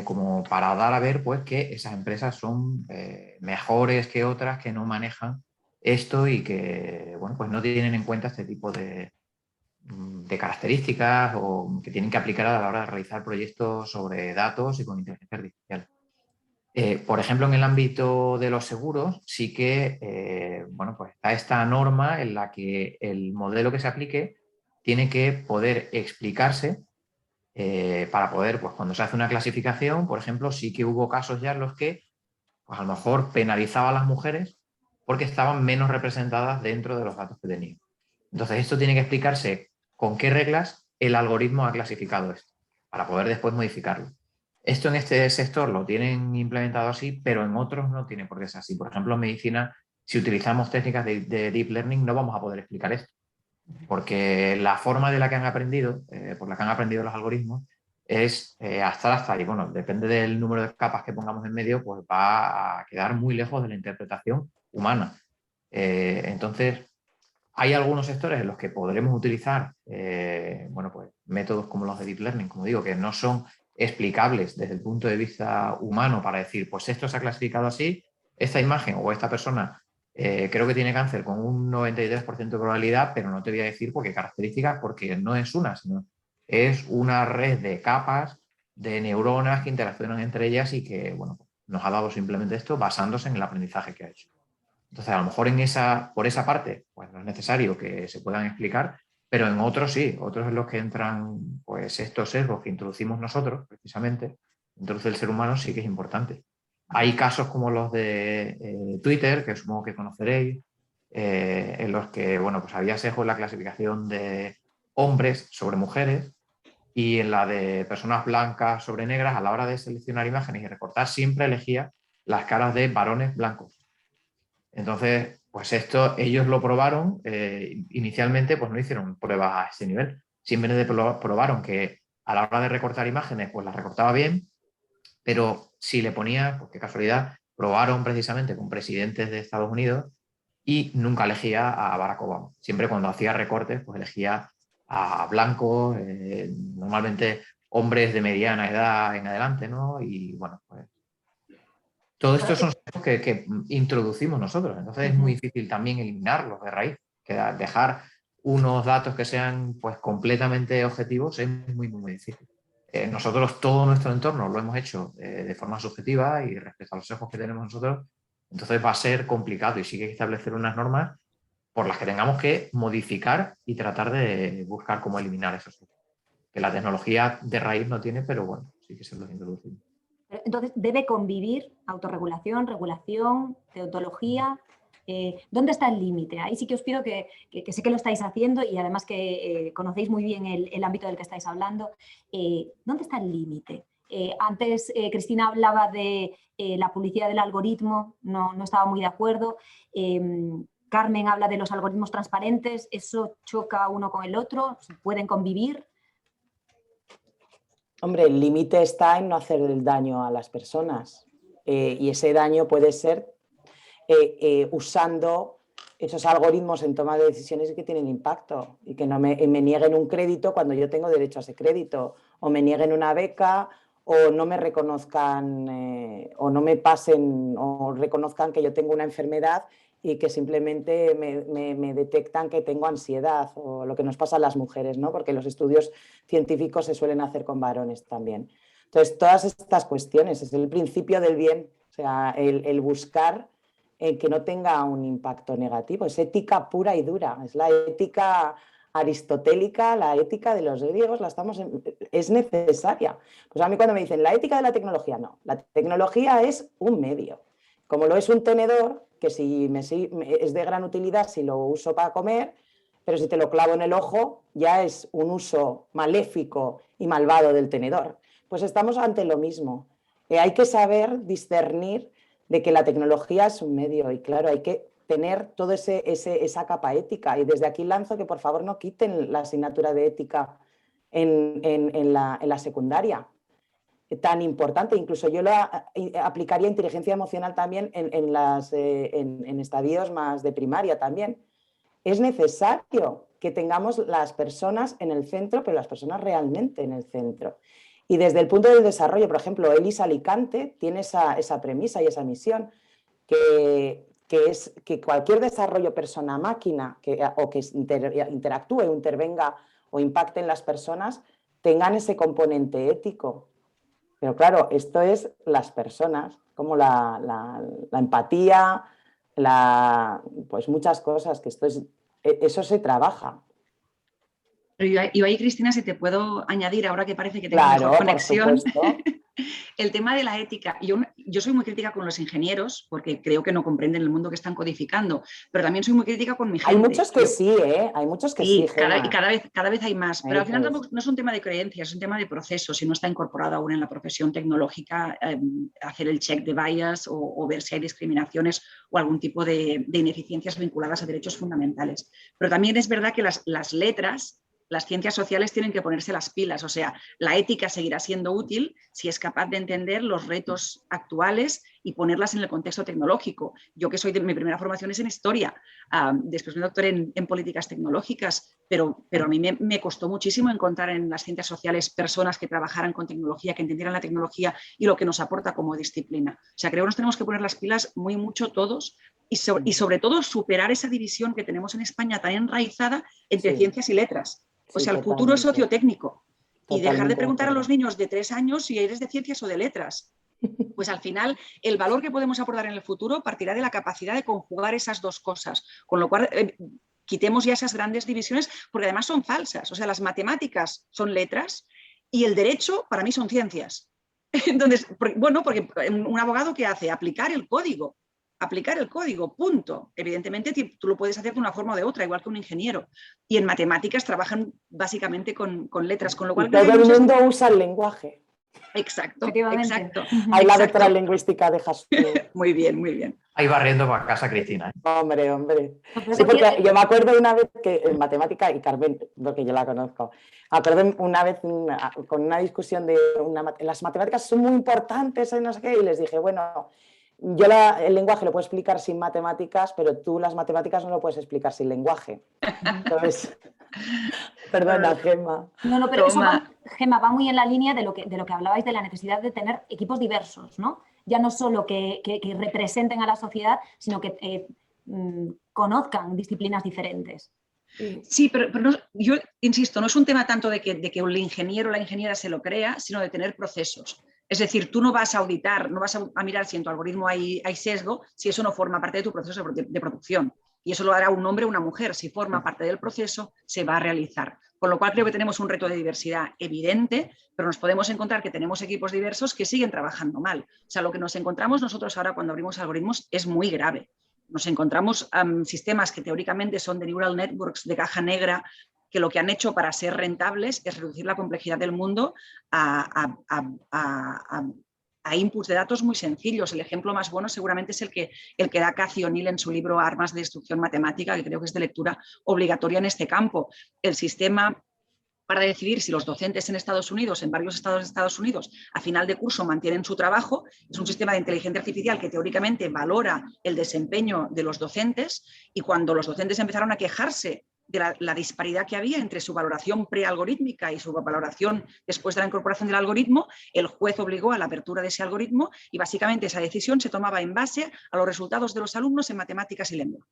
como para dar a ver pues, que esas empresas son mejores que otras que no manejan esto y que bueno, pues no tienen en cuenta este tipo de características o que tienen que aplicar a la hora de realizar proyectos sobre datos y con inteligencia artificial. Por ejemplo, en el ámbito de los seguros sí que bueno, pues está esta norma en la que el modelo que se aplique tiene que poder explicarse para poder, pues cuando se hace una clasificación, por ejemplo, sí que hubo casos ya en los que pues, a lo mejor penalizaba a las mujeres porque estaban menos representadas dentro de los datos que tenían. Entonces, esto tiene que explicarse con qué reglas el algoritmo ha clasificado esto, para poder después modificarlo. Esto en este sector lo tienen implementado así, pero en otros no tiene por qué ser así. Por ejemplo, en medicina, si utilizamos técnicas de deep learning, no vamos a poder explicar esto, porque la forma de la que han aprendido, por la que han aprendido los algoritmos, es hasta y bueno, depende del número de capas que pongamos en medio, pues va a quedar muy lejos de la interpretación humana. Entonces, hay algunos sectores en los que podremos utilizar bueno, pues, métodos como los de Deep Learning, como digo, que no son explicables desde el punto de vista humano para decir, pues esto se ha clasificado así, esta imagen o esta persona creo que tiene cáncer con un 93% de probabilidad, pero no te voy a decir por qué características, porque no es una, sino es una red de capas de neuronas que interaccionan entre ellas y que, bueno, nos ha dado simplemente esto basándose en el aprendizaje que ha hecho. Entonces, a lo mejor por esa parte, pues no es necesario que se puedan explicar, pero en otros sí, otros en los que entran pues estos sesgos que introducimos nosotros, precisamente, introduce el ser humano, sí que es importante. Hay casos como los de Twitter, que supongo que conoceréis, en los que, bueno, pues había sesgo en la clasificación de hombres sobre mujeres y en la de personas blancas sobre negras. A la hora de seleccionar imágenes y recortar, siempre elegía las caras de varones blancos. Entonces, pues esto ellos lo probaron, inicialmente pues no hicieron pruebas a ese nivel, simplemente probaron que a la hora de recortar imágenes pues las recortaba bien, pero si le ponía, pues qué casualidad, probaron precisamente con presidentes de Estados Unidos y nunca elegía a Barack Obama. Siempre cuando hacía recortes pues elegía a blancos, normalmente hombres de mediana edad en adelante, ¿no? Y bueno, pues todo esto son cosas que introducimos nosotros, entonces es muy difícil también eliminarlos de raíz, que dejar unos datos que sean pues completamente objetivos es muy difícil. Nosotros todo nuestro entorno lo hemos hecho de forma subjetiva y respecto a los sesgos que tenemos nosotros, entonces va a ser complicado y sí que hay que establecer unas normas por las que tengamos que modificar y tratar de buscar cómo eliminar esos sesgos. Que la tecnología de raíz no tiene, pero bueno, sí que se los introducimos. Entonces, debe convivir autorregulación, regulación, deontología. ¿Dónde está el límite? Ahí sí que os pido que sé que lo estáis haciendo y además que conocéis muy bien el ámbito del que estáis hablando. ¿Dónde está el límite? Antes Cristina hablaba de la publicidad del algoritmo, no estaba muy de acuerdo. Carmen habla de los algoritmos transparentes, ¿eso choca uno con el otro? ¿Pueden convivir? Hombre, el límite está en no hacer el daño a las personas y ese daño puede ser usando esos algoritmos en toma de decisiones que tienen impacto y que no me nieguen un crédito cuando yo tengo derecho a ese crédito, o me nieguen una beca, o no me reconozcan o no me pasen o reconozcan que yo tengo una enfermedad y que simplemente me detectan que tengo ansiedad, o lo que nos pasa a las mujeres, ¿no? Porque los estudios científicos se suelen hacer con varones también. Entonces, todas estas cuestiones, es el principio del bien, o sea, el buscar que no tenga un impacto negativo. Es ética pura y dura, es la ética aristotélica, la ética de los griegos, es necesaria. Pues a mí cuando me dicen la ética de la tecnología, no, la tecnología es un medio, como lo es un tenedor, que si es de gran utilidad si lo uso para comer, pero si te lo clavo en el ojo ya es un uso maléfico y malvado del tenedor. Pues estamos ante lo mismo. Hay que saber discernir de que la tecnología es un medio y claro, hay que tener toda esa capa ética, y desde aquí lanzo que por favor no quiten la asignatura de ética en la secundaria, tan importante. Incluso yo aplicaría inteligencia emocional también en estadios más de primaria también. Es necesario que tengamos las personas en el centro, pero las personas realmente en el centro. Y desde el punto del desarrollo, por ejemplo, ELIS Alicante tiene esa premisa y esa misión, que es que cualquier desarrollo persona-máquina o que interactúe o intervenga o impacte en las personas tengan ese componente ético. Pero claro, esto es las personas. como la empatía, pues muchas cosas, que eso se trabaja. Pero yo ahí, Cristina, si te puedo añadir, ahora que parece que tengo Claro, mejor conexión, por supuesto. el tema de la ética. Yo soy muy crítica con los ingenieros porque creo que no comprenden el mundo que están codificando, pero también soy muy crítica con mi gente. Hay muchos que sí, ¿eh? Hay muchos que sí, Gema. Gema. Cada vez hay más, pero al final no es un tema de creencias, es un tema de procesos. Si no está incorporado aún en la profesión tecnológica, hacer el check de bias o ver si hay discriminaciones o algún tipo de ineficiencias vinculadas a derechos fundamentales. Pero también es verdad que las letras, las ciencias sociales tienen que ponerse las pilas, o sea, la ética seguirá siendo útil si es capaz de entender los retos actuales y ponerlas en el contexto tecnológico. Yo que mi primera formación es en historia, después me doctoré en políticas tecnológicas, pero a mí me costó muchísimo encontrar en las ciencias sociales personas que trabajaran con tecnología, que entendieran la tecnología y lo que nos aporta como disciplina. O sea, creo que nos tenemos que poner las pilas mucho todos y sobre todo superar esa división que tenemos en España tan enraizada entre ciencias y letras. O sea, el futuro es sociotécnico. Y dejar de preguntar a los niños de 3 años si eres de ciencias o de letras. Pues al final el valor que podemos aportar en el futuro partirá de la capacidad de conjugar esas dos cosas. Con lo cual, quitemos ya esas grandes divisiones, porque además son falsas. O sea, las matemáticas son letras y el derecho para mí son ciencias. Entonces, porque un abogado, ¿qué hace? Aplicar el código, punto. Evidentemente tú lo puedes hacer de una forma o de otra, igual que un ingeniero. Y en matemáticas trabajan básicamente con letras, con lo cual... Y todo el mundo usa el lenguaje. Exacto. Ahí la doctora lingüística de Jesús. Muy bien. Ahí barriendo para casa, Cristina. Hombre. Sí, porque yo me acuerdo una vez que en matemática, y Carmen, porque yo la conozco, me acuerdo una vez con una discusión de las matemáticas son muy importantes, no sé qué, y les dije, bueno, yo el lenguaje lo puedo explicar sin matemáticas, pero tú las matemáticas no lo puedes explicar sin lenguaje. Entonces, perdona, Gema. No, pero eso Gema, va muy en la línea de lo que hablabais de la necesidad de tener equipos diversos, ¿no? Ya no solo que representen a la sociedad, sino que conozcan disciplinas diferentes. Sí, pero yo insisto, no es un tema tanto de que el ingeniero o la ingeniera se lo crea, sino de tener procesos. Es decir, tú no vas a auditar, no vas a mirar si en tu algoritmo hay sesgo, si eso no forma parte de tu proceso de producción. Y eso lo hará un hombre o una mujer. Si forma parte del proceso, se va a realizar. Con lo cual creo que tenemos un reto de diversidad evidente, pero nos podemos encontrar que tenemos equipos diversos que siguen trabajando mal. O sea, lo que nos encontramos nosotros ahora cuando abrimos algoritmos es muy grave. Nos encontramos sistemas que teóricamente son de neural networks de caja negra, que lo que han hecho para ser rentables es reducir la complejidad del mundo a inputs de datos muy sencillos. El ejemplo más bueno seguramente es el que da Cathy O'Neil en su libro Armas de destrucción matemática, que creo que es de lectura obligatoria en este campo. El sistema para decidir si los docentes en Estados Unidos, en varios estados de Estados Unidos, a final de curso mantienen su trabajo, es un sistema de inteligencia artificial que teóricamente valora el desempeño de los docentes, y cuando los docentes empezaron a quejarse de la disparidad que había entre su valoración prealgorítmica y su valoración después de la incorporación del algoritmo, el juez obligó a la apertura de ese algoritmo y básicamente esa decisión se tomaba en base a los resultados de los alumnos en matemáticas y lengua.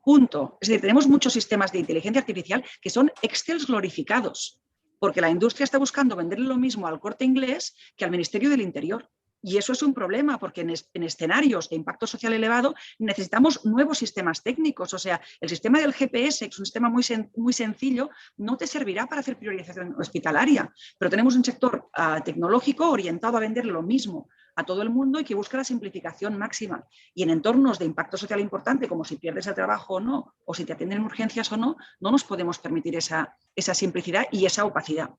Punto. Es decir, tenemos muchos sistemas de inteligencia artificial que son Excels glorificados, porque la industria está buscando venderle lo mismo al Corte Inglés que al Ministerio del Interior. Y eso es un problema, porque en escenarios de impacto social elevado necesitamos nuevos sistemas técnicos. O sea, el sistema del GPS, que es un sistema muy sencillo, no te servirá para hacer priorización hospitalaria. Pero tenemos un sector tecnológico orientado a vender lo mismo a todo el mundo y que busca la simplificación máxima. Y en entornos de impacto social importante, como si pierdes el trabajo o no, o si te atienden en urgencias o no, no nos podemos permitir esa simplicidad y esa opacidad.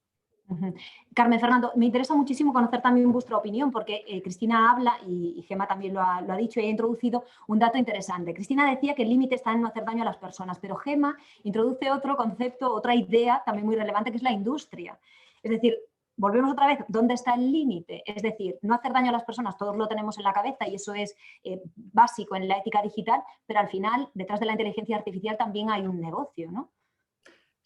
Carmen, Fernando, me interesa muchísimo conocer también vuestra opinión, porque Cristina habla, y Gema también lo ha dicho y ha introducido un dato interesante. Cristina decía que el límite está en no hacer daño a las personas, pero Gema introduce otro concepto, otra idea también muy relevante, que es la industria. Es decir, volvemos otra vez, ¿dónde está el límite? Es decir, no hacer daño a las personas, todos lo tenemos en la cabeza y eso es básico en la ética digital, pero al final, detrás de la inteligencia artificial también hay un negocio, ¿no?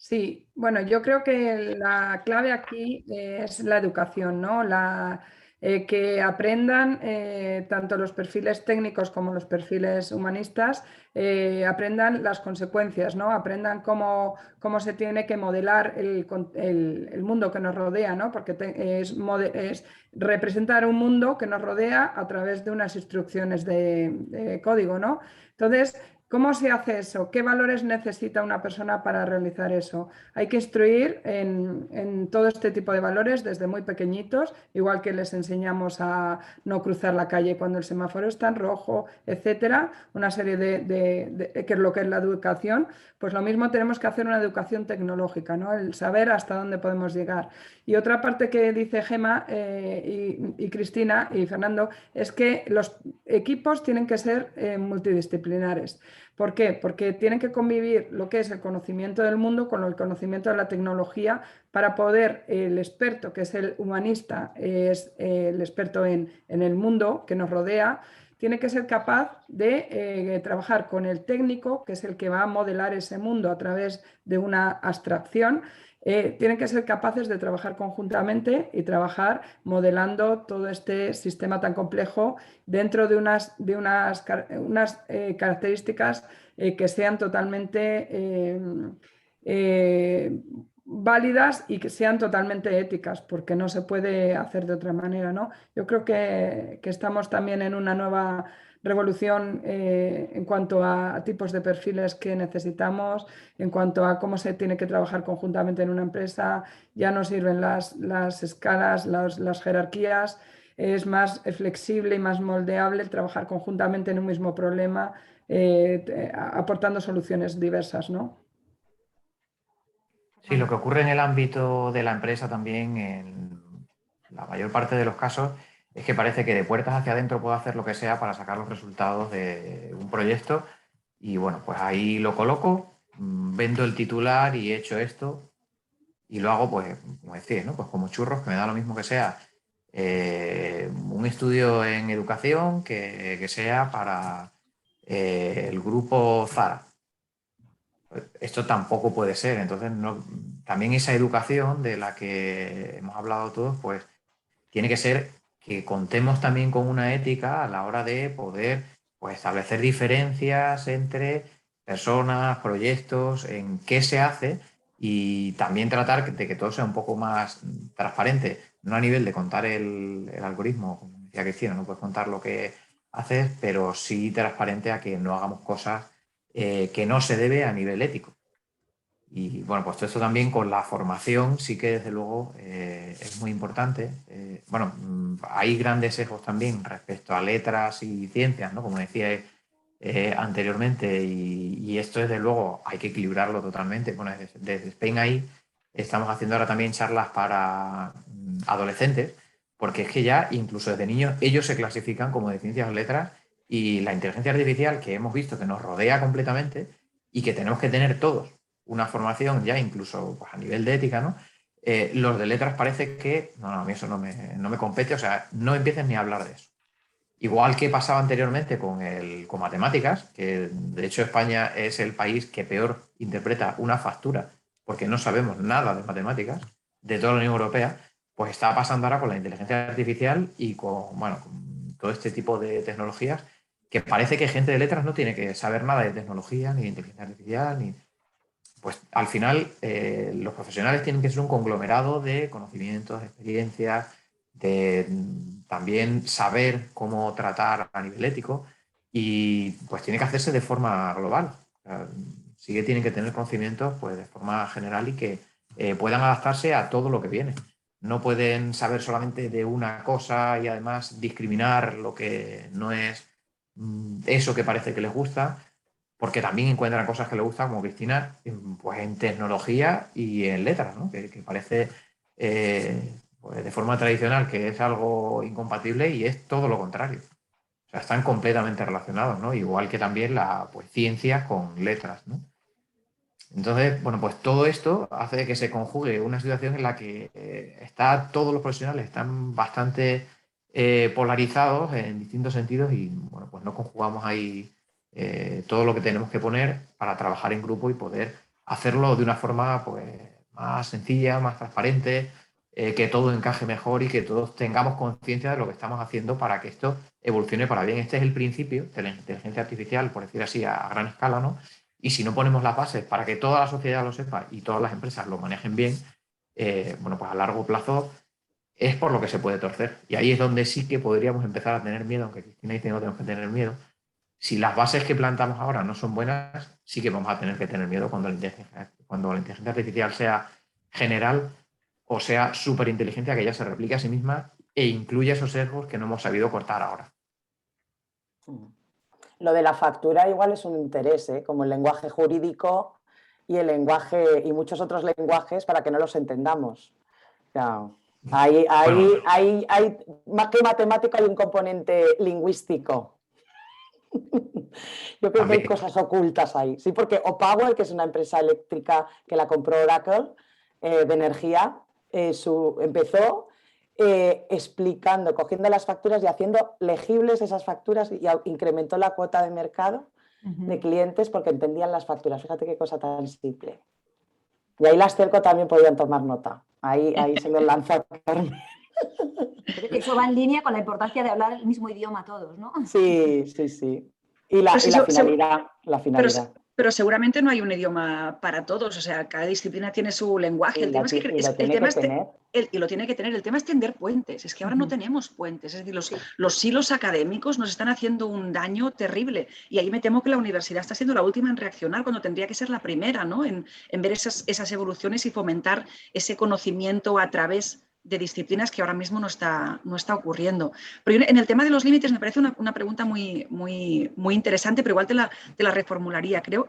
Sí, bueno, yo creo que la clave aquí es la educación, ¿no? que aprendan tanto los perfiles técnicos como los perfiles humanistas, aprendan las consecuencias, ¿no? Aprendan cómo se tiene que modelar el mundo que nos rodea, ¿no? Porque es representar un mundo que nos rodea a través de unas instrucciones de código, ¿no? Entonces, ¿cómo se hace eso? ¿Qué valores necesita una persona para realizar eso? Hay que instruir en todo este tipo de valores desde muy pequeñitos, igual que les enseñamos a no cruzar la calle cuando el semáforo está en rojo, etcétera, una serie que es lo que es la educación. Pues lo mismo tenemos que hacer una educación tecnológica, ¿no? El saber hasta dónde podemos llegar. Y otra parte que dice Gemma y Cristina y Fernando es que los equipos tienen que ser multidisciplinares. ¿Por qué? Porque tienen que convivir lo que es el conocimiento del mundo con el conocimiento de la tecnología para poder el experto, que es el humanista, es el experto en el mundo que nos rodea, tiene que ser capaz de trabajar con el técnico, que es el que va a modelar ese mundo a través de una abstracción. Tienen que ser capaces de trabajar conjuntamente y trabajar modelando todo este sistema tan complejo dentro de unas características que sean totalmente válidas y que sean totalmente éticas, porque no se puede hacer de otra manera, ¿no? Yo creo que estamos también en una nueva revolución en cuanto a tipos de perfiles que necesitamos, en cuanto a cómo se tiene que trabajar conjuntamente en una empresa. Ya no sirven las escalas, las jerarquías, es más flexible y más moldeable el trabajar conjuntamente en un mismo problema, aportando soluciones diversas, ¿no? Sí, lo que ocurre en el ámbito de la empresa también, en la mayor parte de los casos, es que parece que de puertas hacia adentro puedo hacer lo que sea para sacar los resultados de un proyecto y bueno, pues ahí lo coloco, vendo el titular y he hecho esto y lo hago, pues, como decís, ¿no? Pues como churros, que me da lo mismo que sea un estudio en educación que sea para el grupo Zara. Esto tampoco puede ser. Entonces, también esa educación de la que hemos hablado todos, pues tiene que ser que contemos también con una ética a la hora de poder pues, establecer diferencias entre personas, proyectos, en qué se hace y también tratar de que todo sea un poco más transparente, no a nivel de contar el algoritmo, como decía Cristina, no puedes contar lo que haces, pero sí transparente a que no hagamos cosas que no se debe a nivel ético. Y bueno, pues todo esto también con la formación sí que desde luego es muy importante. Bueno, hay grandes sesgos también respecto a letras y ciencias, ¿no? Como decía anteriormente, y esto desde luego hay que equilibrarlo totalmente. Bueno, desde Spain ahí estamos haciendo ahora también charlas para adolescentes, porque es que ya incluso desde niños ellos se clasifican como de ciencias o letras y la inteligencia artificial que hemos visto que nos rodea completamente y que tenemos que tener todos una formación ya incluso pues, a nivel de ética, ¿no? Los de letras parece que, no, a mí eso no me compete, o sea, no empiecen ni a hablar de eso. Igual que pasaba anteriormente con matemáticas, que de hecho España es el país que peor interpreta una factura porque no sabemos nada de matemáticas de toda la Unión Europea, pues está pasando ahora con la inteligencia artificial y con todo este tipo de tecnologías que parece que gente de letras no tiene que saber nada de tecnología, ni de inteligencia artificial, ni... Pues al final los profesionales tienen que ser un conglomerado de conocimientos, de experiencias, de también saber cómo tratar a nivel ético y pues tiene que hacerse de forma global. O sea, sí que tienen que tener conocimientos pues, de forma general y que puedan adaptarse a todo lo que viene. No pueden saber solamente de una cosa y además discriminar lo que no es eso que parece que les gusta, porque también encuentran cosas que les gustan, como Cristina, pues en tecnología y en letras, ¿no? que parece pues de forma tradicional que es algo incompatible y es todo lo contrario. O sea, están completamente relacionados, ¿no? Igual que también la pues, ciencia con letras, ¿no? Entonces, bueno, pues todo esto hace que se conjugue una situación en la que todos los profesionales están bastante polarizados en distintos sentidos y, bueno, pues no conjugamos ahí todo lo que tenemos que poner para trabajar en grupo y poder hacerlo de una forma pues, más sencilla, más transparente, que todo encaje mejor y que todos tengamos conciencia de lo que estamos haciendo para que esto evolucione para bien. Este es el principio de la inteligencia artificial, por decir así, a gran escala, ¿no? Y si no ponemos las bases para que toda la sociedad lo sepa y todas las empresas lo manejen bien, bueno, pues a largo plazo es por lo que se puede torcer. Y ahí es donde sí que podríamos empezar a tener miedo, aunque Cristina dice que no tenemos que tener miedo. Si las bases que plantamos ahora no son buenas, sí que vamos a tener que tener miedo cuando la inteligencia artificial sea general o sea súper inteligente, que ella se replique a sí misma e incluya esos sesgos que no hemos sabido cortar ahora. Lo de la factura igual es un interés, ¿eh? Como el lenguaje jurídico y el lenguaje y muchos otros lenguajes para que no los entendamos. O sea, hay más que matemático, hay un componente lingüístico. Yo creo que hay cosas ocultas ahí. Sí, porque Opower, que es una empresa eléctrica que la compró Oracle de energía, empezó explicando, cogiendo las facturas y haciendo legibles esas facturas y incrementó la cuota de mercado de clientes porque entendían las facturas. Fíjate qué cosa tan simple. Y ahí las Telco también podían tomar nota. Ahí se me lanza Carmen. Eso va en línea con la importancia de hablar el mismo idioma todos, ¿no? Sí, sí, sí. Y la finalidad. Pero seguramente no hay un idioma para todos, o sea, cada disciplina tiene su lenguaje. El tema es que lo tiene que tener. El tema es tender puentes. Es que ahora no tenemos puentes. Es decir, los silos académicos nos están haciendo un daño terrible. Y ahí me temo que la universidad está siendo la última en reaccionar cuando tendría que ser la primera, ¿no? En ver esas evoluciones y fomentar ese conocimiento a través de disciplinas que ahora mismo no está ocurriendo. Pero en el tema de los límites me parece una pregunta muy, muy, muy interesante, pero igual te la reformularía. Creo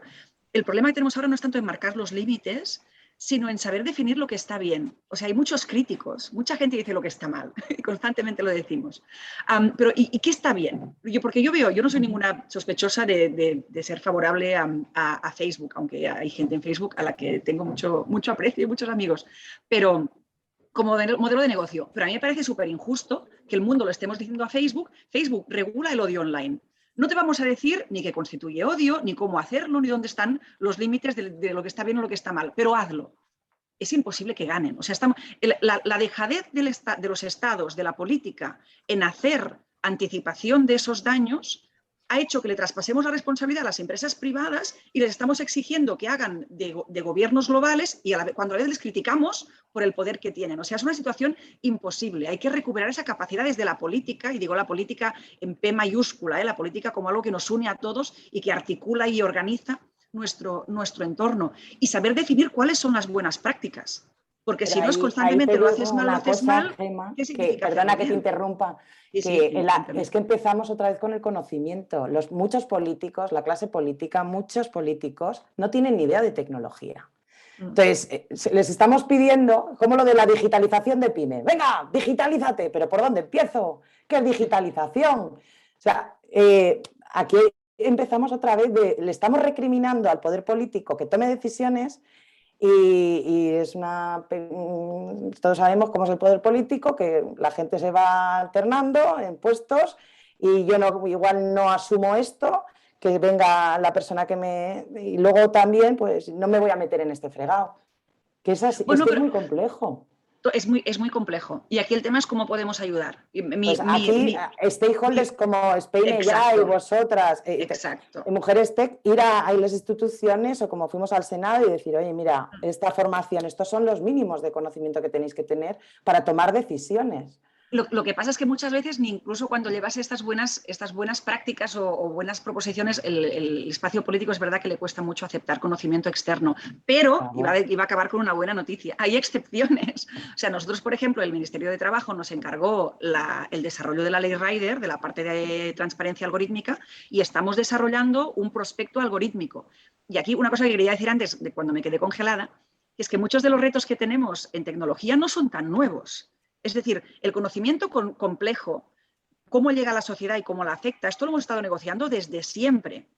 el problema que tenemos ahora no es tanto en marcar los límites, sino en saber definir lo que está bien. O sea, hay muchos críticos, mucha gente dice lo que está mal, y constantemente lo decimos. Pero ¿y qué está bien? Porque yo no soy ninguna sospechosa de ser favorable a Facebook, aunque hay gente en Facebook a la que tengo mucho aprecio y muchos amigos, pero como modelo de negocio. Pero a mí me parece súper injusto que el mundo lo estemos diciendo a Facebook. Facebook regula el odio online. No te vamos a decir ni qué constituye odio, ni cómo hacerlo, ni dónde están los límites de lo que está bien o lo que está mal, pero hazlo. Es imposible que ganen. O sea, la dejadez de los estados, de la política, en hacer anticipación de esos daños ha hecho que le traspasemos la responsabilidad a las empresas privadas y les estamos exigiendo que hagan de gobiernos globales y cuando a veces les criticamos por el poder que tienen. O sea, es una situación imposible. Hay que recuperar esa capacidad desde la política, y digo la política en P mayúscula, la política como algo que nos une a todos y que articula y organiza nuestro entorno. Y saber definir cuáles son las buenas prácticas. Porque si no es constantemente lo haces mal, Gemma, ¿qué significa? Perdona que te interrumpa. Es que empezamos otra vez con el conocimiento. Muchos políticos, la clase política, muchos políticos no tienen ni idea de tecnología. Entonces, les estamos pidiendo, como lo de la digitalización de pyme. Venga, digitalízate, pero ¿por dónde empiezo? ¿Qué es digitalización? O sea, aquí empezamos otra vez, le estamos recriminando al poder político que tome decisiones. Y todos sabemos cómo es el poder político, que la gente se va alternando en puestos y yo igual no asumo esto, que venga la persona y luego también pues no me voy a meter en este fregado. Que es así, es muy complejo. Es muy complejo. Y aquí el tema es cómo podemos ayudar. Stakeholders como Spain ya y vosotras, Mujeres Tech, ir a las instituciones o como fuimos al Senado y decir, oye, mira, esta formación, estos son los mínimos de conocimiento que tenéis que tener para tomar decisiones. Lo que pasa es que muchas veces, ni incluso cuando llevas estas buenas prácticas o buenas proposiciones, el espacio político es verdad que le cuesta mucho aceptar conocimiento externo, pero iba a acabar con una buena noticia. Hay excepciones. O sea, nosotros, por ejemplo, el Ministerio de Trabajo nos encargó el desarrollo de la ley Rider, de la parte de transparencia algorítmica, y estamos desarrollando un prospecto algorítmico. Y aquí una cosa que quería decir antes, de cuando me quedé congelada, es que muchos de los retos que tenemos en tecnología no son tan nuevos. Es decir, el conocimiento complejo, cómo llega a la sociedad y cómo la afecta, esto lo hemos estado negociando desde siempre.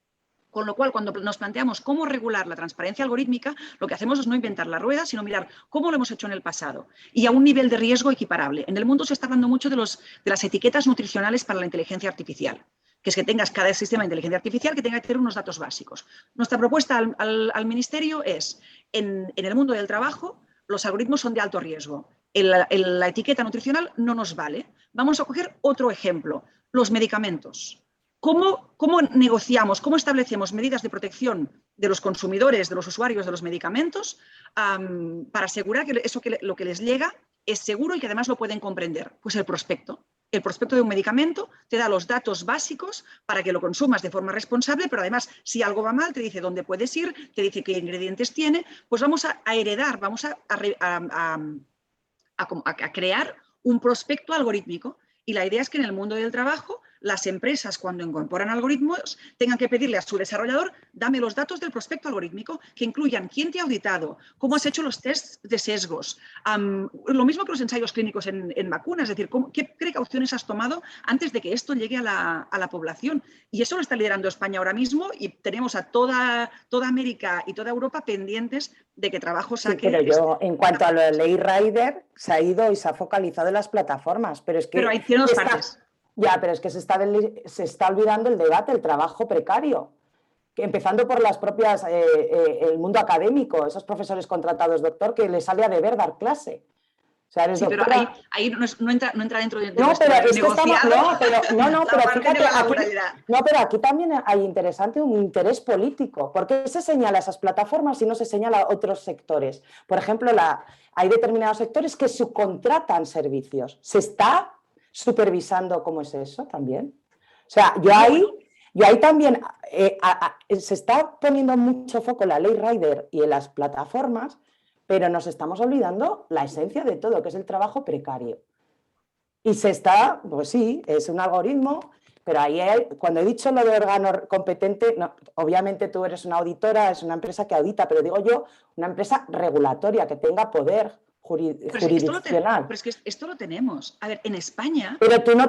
Con lo cual, cuando nos planteamos cómo regular la transparencia algorítmica, lo que hacemos es no inventar la rueda, sino mirar cómo lo hemos hecho en el pasado y a un nivel de riesgo equiparable. En el mundo se está hablando mucho de las etiquetas nutricionales para la inteligencia artificial, que es que tengas cada sistema de inteligencia artificial que tenga que tener unos datos básicos. Nuestra propuesta al Ministerio es, en el mundo del trabajo, los algoritmos son de alto riesgo. la etiqueta nutricional no nos vale. Vamos a coger otro ejemplo, los medicamentos. ¿Cómo negociamos, cómo establecemos medidas de protección de los consumidores, de los usuarios de los medicamentos para asegurar que lo que les llega es seguro y que además lo pueden comprender? Pues el prospecto. El prospecto de un medicamento te da los datos básicos para que lo consumas de forma responsable, pero además si algo va mal te dice dónde puedes ir, te dice qué ingredientes tiene. Pues vamos a heredar, vamos a crear un prospecto algorítmico. Y la idea es que en el mundo del trabajo las empresas, cuando incorporan algoritmos, tengan que pedirle a su desarrollador: dame los datos del prospecto algorítmico, que incluyan quién te ha auditado, cómo has hecho los tests de sesgos, lo mismo que los ensayos clínicos en vacunas, es decir, qué precauciones has tomado antes de que esto llegue a la población. Y eso lo está liderando España ahora mismo y tenemos a toda América y toda Europa pendientes de que trabajo saque. Sí, pero en cuanto a la ley Rider, se ha ido y se ha focalizado en las plataformas, pero es que... Pero ahí tiene dos partes. Ya, pero es que se está olvidando el debate, el trabajo precario, que empezando por las propias, el mundo académico, esos profesores contratados, doctor, que les sale a deber dar clase. O sea, eres doctora... pero ahí no entra dentro de no, nuestro pero es que negociado. pero aquí también hay un interés político. ¿Por qué se señala esas plataformas y no se señala a otros sectores? Por ejemplo, hay determinados sectores que subcontratan servicios. ¿Se está supervisando cómo es eso también? O sea, yo ahí también se está poniendo mucho foco en la ley Rider y en las plataformas, pero nos estamos olvidando la esencia de todo, que es el trabajo precario. Y pues sí, es un algoritmo, pero ahí cuando he dicho lo de órgano competente, no, obviamente tú eres una auditora, es una empresa que audita, pero digo yo, una empresa regulatoria que tenga poder jurisdiccional. Pero es que esto lo tenemos. A ver, en España... Pero tú no...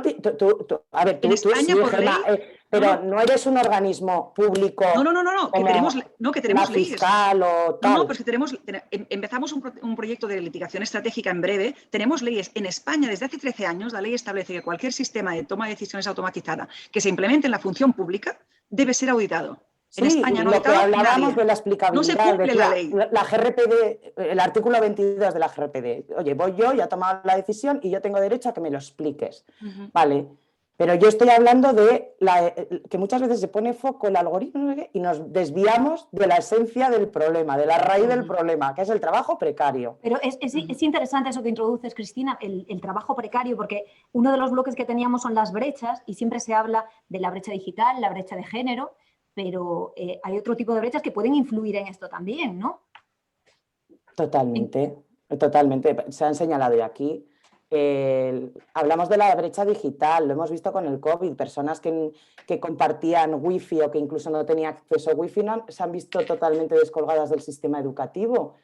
a ver, tú, en España, sí, por Gemma, ley... pero no eres un organismo público. No, que tenemos leyes. Fiscal o tal. No, pues que empezamos un proyecto de litigación estratégica en breve. Tenemos leyes en España desde hace 13 años. La ley establece que cualquier sistema de toma de decisiones automatizada que se implemente en la función pública debe ser auditado. Sí, en España no lo que hablábamos de la explicabilidad, no se cumple la ley. La GRPD, el artículo 22 de la GRPD. Oye, voy yo, ya he tomado la decisión y yo tengo derecho a que me lo expliques. Vale, pero yo estoy hablando de que muchas veces se pone foco el algoritmo y nos desviamos de la esencia del problema, de la raíz del problema, que es el trabajo precario. Pero es interesante eso que introduces, Cristina, el trabajo precario, porque uno de los bloques que teníamos son las brechas y siempre se habla de la brecha digital, la brecha de género, pero hay otro tipo de brechas que pueden influir en esto también, ¿no? Totalmente. Se han señalado ya aquí. Hablamos de la brecha digital, lo hemos visto con el COVID, personas que compartían wifi o que incluso no tenían acceso a wifi se han visto totalmente descolgadas del sistema educativo.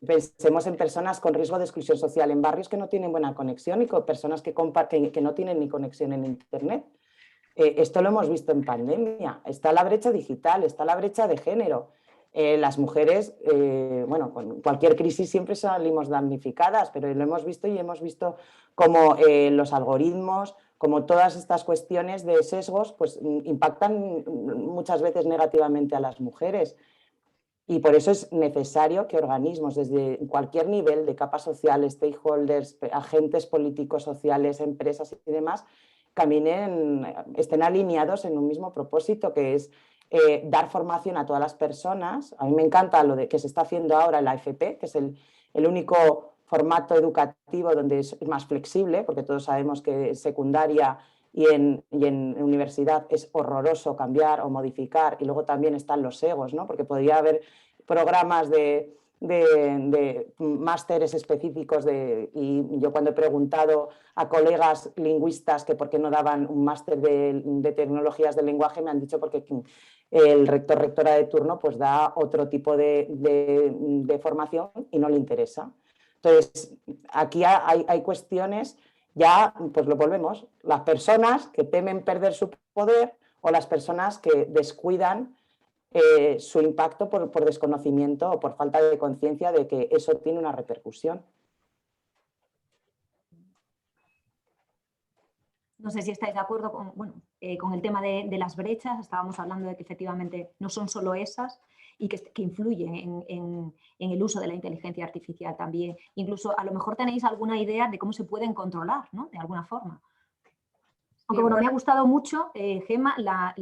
Pensemos en personas con riesgo de exclusión social en barrios que no tienen buena conexión y con personas que no tienen ni conexión en internet. Esto lo hemos visto en pandemia. Está la brecha digital, está la brecha de género. Las mujeres, bueno, con cualquier crisis siempre salimos damnificadas, pero lo hemos visto y hemos visto cómo los algoritmos, como todas estas cuestiones de sesgos, pues impactan muchas veces negativamente a las mujeres. Y por eso es necesario que organismos desde cualquier nivel de capa social, stakeholders, agentes políticos, sociales, empresas y demás, estén alineados en un mismo propósito, que es dar formación a todas las personas. A mí me encanta lo que se está haciendo ahora en la FP, que es el único formato educativo donde es más flexible, porque todos sabemos que en secundaria y en universidad es horroroso cambiar o modificar, y luego también están los egos, ¿no? Porque podría haber programas de másteres específicos y yo cuando he preguntado a colegas lingüistas que por qué no daban un máster de tecnologías del lenguaje, me han dicho porque el rectora de turno pues da otro tipo de formación y no le interesa. Entonces, aquí hay cuestiones, ya pues lo volvemos, las personas que temen perder su poder o las personas que descuidan su impacto por desconocimiento o por falta de conciencia de que eso tiene una repercusión. No sé si estáis de acuerdo con el tema de las brechas. Estábamos hablando de que efectivamente no son solo esas. y que influyen en el uso de la inteligencia artificial también. Incluso a lo mejor tenéis alguna idea de cómo se pueden controlar, ¿no? De alguna forma. Aunque bueno, me ha gustado mucho, Gemma, la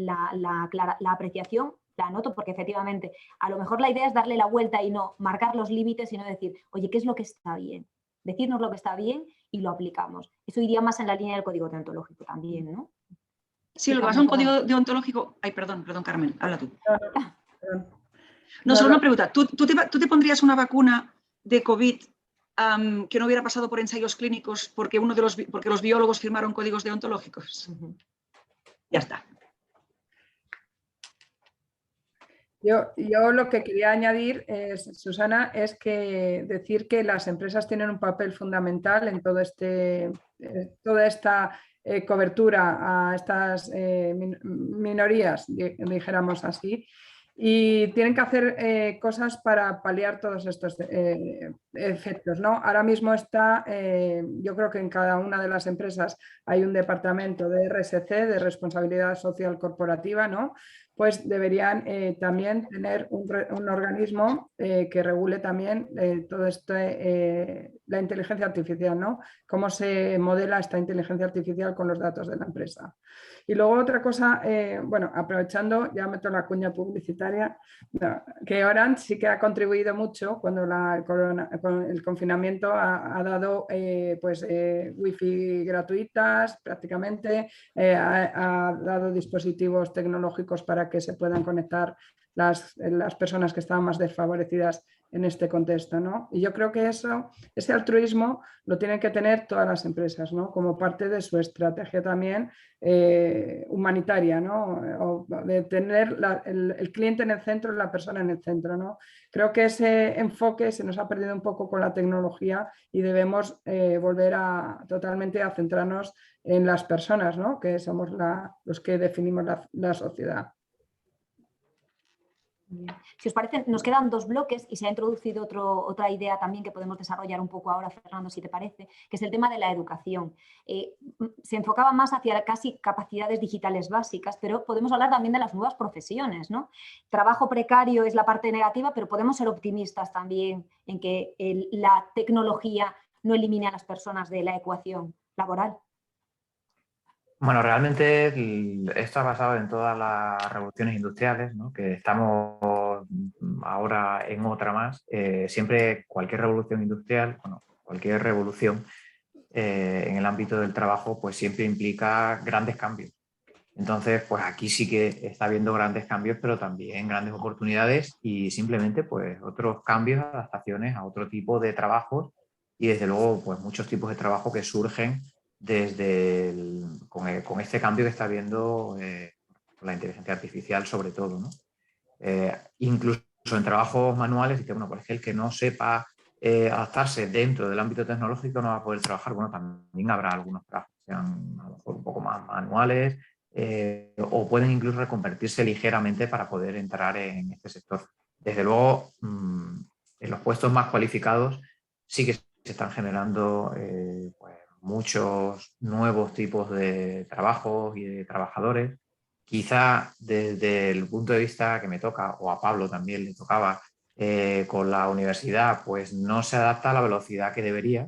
apreciación, la anoto porque efectivamente a lo mejor la idea es darle la vuelta y no marcar los límites, sino decir, oye, ¿qué es lo que está bien? Decirnos lo que está bien y lo aplicamos. Eso iría más en la línea del código deontológico también, ¿no? Sí, lo que pasa es un código deontológico... Ay, perdón, Carmen, habla tú. No, solo una pregunta. ¿Tú te pondrías una vacuna de COVID que no hubiera pasado por ensayos clínicos porque los biólogos firmaron códigos deontológicos? Ya está. Yo lo que quería añadir, Susana, es que decir que las empresas tienen un papel fundamental en toda esta cobertura a estas minorías, dijéramos así, y tienen que hacer cosas para paliar todos estos efectos, ¿no? Ahora mismo yo creo que en cada una de las empresas hay un departamento de RSC, de responsabilidad social corporativa, ¿no? Pues deberían también tener un organismo que regule también todo esto, la inteligencia artificial, ¿no? Cómo se modela esta inteligencia artificial con los datos de la empresa. Y luego otra cosa, bueno, aprovechando, ya meto la cuña publicitaria, no, que Orange sí que ha contribuido mucho cuando con el confinamiento ha dado wifi gratuitas prácticamente, ha dado dispositivos tecnológicos para que se puedan conectar las personas que estaban más desfavorecidas en este contexto, ¿no? Y yo creo que ese altruismo lo tienen que tener todas las empresas, ¿no? Como parte de su estrategia también humanitaria, ¿no? O de tener el cliente en el centro, la persona en el centro, ¿no? Creo que ese enfoque se nos ha perdido un poco con la tecnología y debemos volver totalmente a centrarnos en las personas, ¿no? Que somos los que definimos la sociedad. Si os parece, nos quedan 2 bloques y se ha introducido otra idea también que podemos desarrollar un poco ahora, Fernando, si te parece, que es el tema de la educación. Se enfocaba más hacia casi capacidades digitales básicas, pero podemos hablar también de las nuevas profesiones, ¿no? Trabajo precario es la parte negativa, pero podemos ser optimistas también en que la tecnología no elimine a las personas de la ecuación laboral. Bueno, realmente esto está basado en todas las revoluciones industriales, ¿no? Que estamos ahora en otra más. Siempre cualquier revolución industrial, bueno, cualquier revolución en el ámbito del trabajo, pues siempre implica grandes cambios. Entonces, pues aquí sí que está habiendo grandes cambios, pero también grandes oportunidades y simplemente pues otros cambios, adaptaciones a otro tipo de trabajos y desde luego pues muchos tipos de trabajo que surgen con este cambio que está habiendo la inteligencia artificial sobre todo, ¿no? Incluso en trabajos manuales, y que bueno, pues el que no sepa adaptarse dentro del ámbito tecnológico no va a poder trabajar. Bueno, también habrá algunos trabajos que sean a lo mejor un poco más manuales o pueden incluso reconvertirse ligeramente para poder entrar en este sector. Desde luego, en los puestos más cualificados sí que se están generando pues, muchos nuevos tipos de trabajos y de trabajadores. Quizá desde el punto de vista que me toca, o a Pablo también le tocaba, con la universidad, pues no se adapta a la velocidad que debería.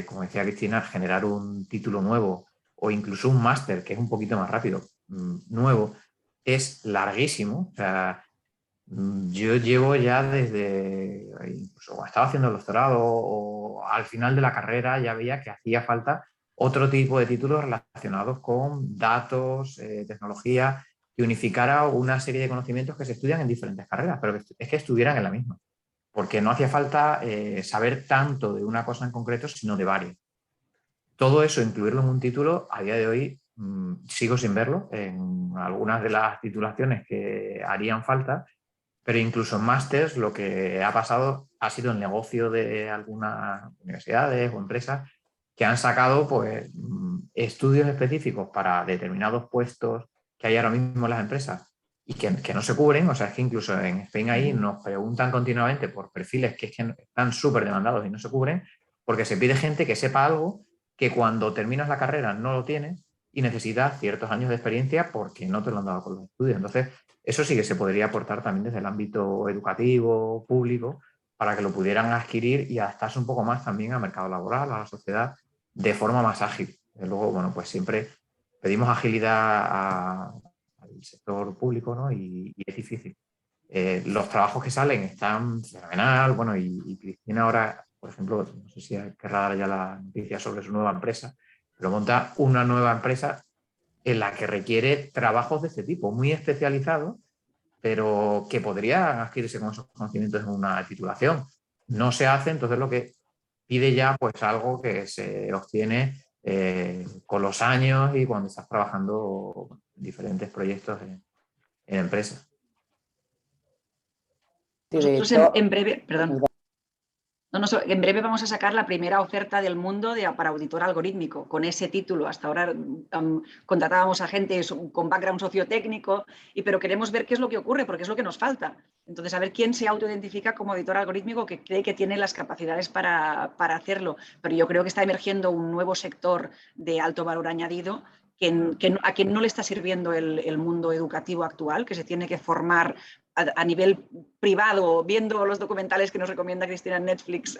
Como decía Cristina, generar un título nuevo o incluso un máster, que es un poquito más rápido, nuevo, es larguísimo. O sea, yo llevo ya incluso cuando estaba haciendo el doctorado o al final de la carrera ya veía que hacía falta otro tipo de títulos relacionados con datos, tecnología, que unificara una serie de conocimientos que se estudian en diferentes carreras, pero es que estuvieran en la misma. Porque no hacía falta saber tanto de una cosa en concreto, sino de varias. Todo eso, incluirlo en un título, a día de hoy sigo sin verlo en algunas de las titulaciones que harían falta, pero incluso en másters lo que ha pasado ha sido el negocio de algunas universidades o empresas que han sacado pues, estudios específicos para determinados puestos que hay ahora mismo en las empresas y que no se cubren. O sea, es que incluso en Spain ahí nos preguntan continuamente por perfiles que están súper demandados y no se cubren porque se pide gente que sepa algo que cuando terminas la carrera no lo tienes y necesitas ciertos años de experiencia porque no te lo han dado con los estudios. Entonces, eso sí que se podría aportar también desde el ámbito educativo, público, para que lo pudieran adquirir y adaptarse un poco más también al mercado laboral, a la sociedad, de forma más ágil. Desde luego, bueno, pues siempre pedimos agilidad al sector público, ¿no? Y es difícil. Los trabajos que salen están fenomenal, bueno, y Cristina ahora, por ejemplo, no sé si querrá dar ya la noticia sobre su nueva empresa, pero monta una nueva empresa en la que requiere trabajos de este tipo, muy especializados, pero que podrían adquirirse con esos conocimientos en una titulación. No se hace, entonces lo que pide ya pues algo que se obtiene con los años y cuando estás trabajando en diferentes proyectos en empresas. Nosotros en breve, perdón. En breve vamos a sacar la primera oferta del mundo para auditor algorítmico, con ese título. Hasta ahora contratábamos a gente con background sociotécnico, pero queremos ver qué es lo que ocurre, porque es lo que nos falta. Entonces, a ver quién se autoidentifica como auditor algorítmico que cree que tiene las capacidades para hacerlo. Pero yo creo que está emergiendo un nuevo sector de alto valor añadido a quien no le está sirviendo el mundo educativo actual, que se tiene que formar a nivel privado, viendo los documentales que nos recomienda Cristina en Netflix,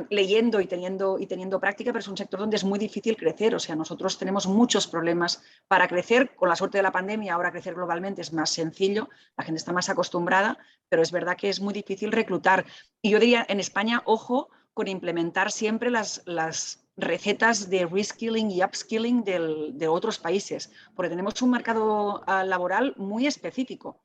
leyendo y teniendo práctica, pero es un sector donde es muy difícil crecer. O sea, nosotros tenemos muchos problemas para crecer. Con la suerte de la pandemia, ahora crecer globalmente es más sencillo, la gente está más acostumbrada, pero es verdad que es muy difícil reclutar. Y yo diría, en España, ojo con implementar siempre las recetas de reskilling y upskilling de otros países, porque tenemos un mercado laboral muy específico.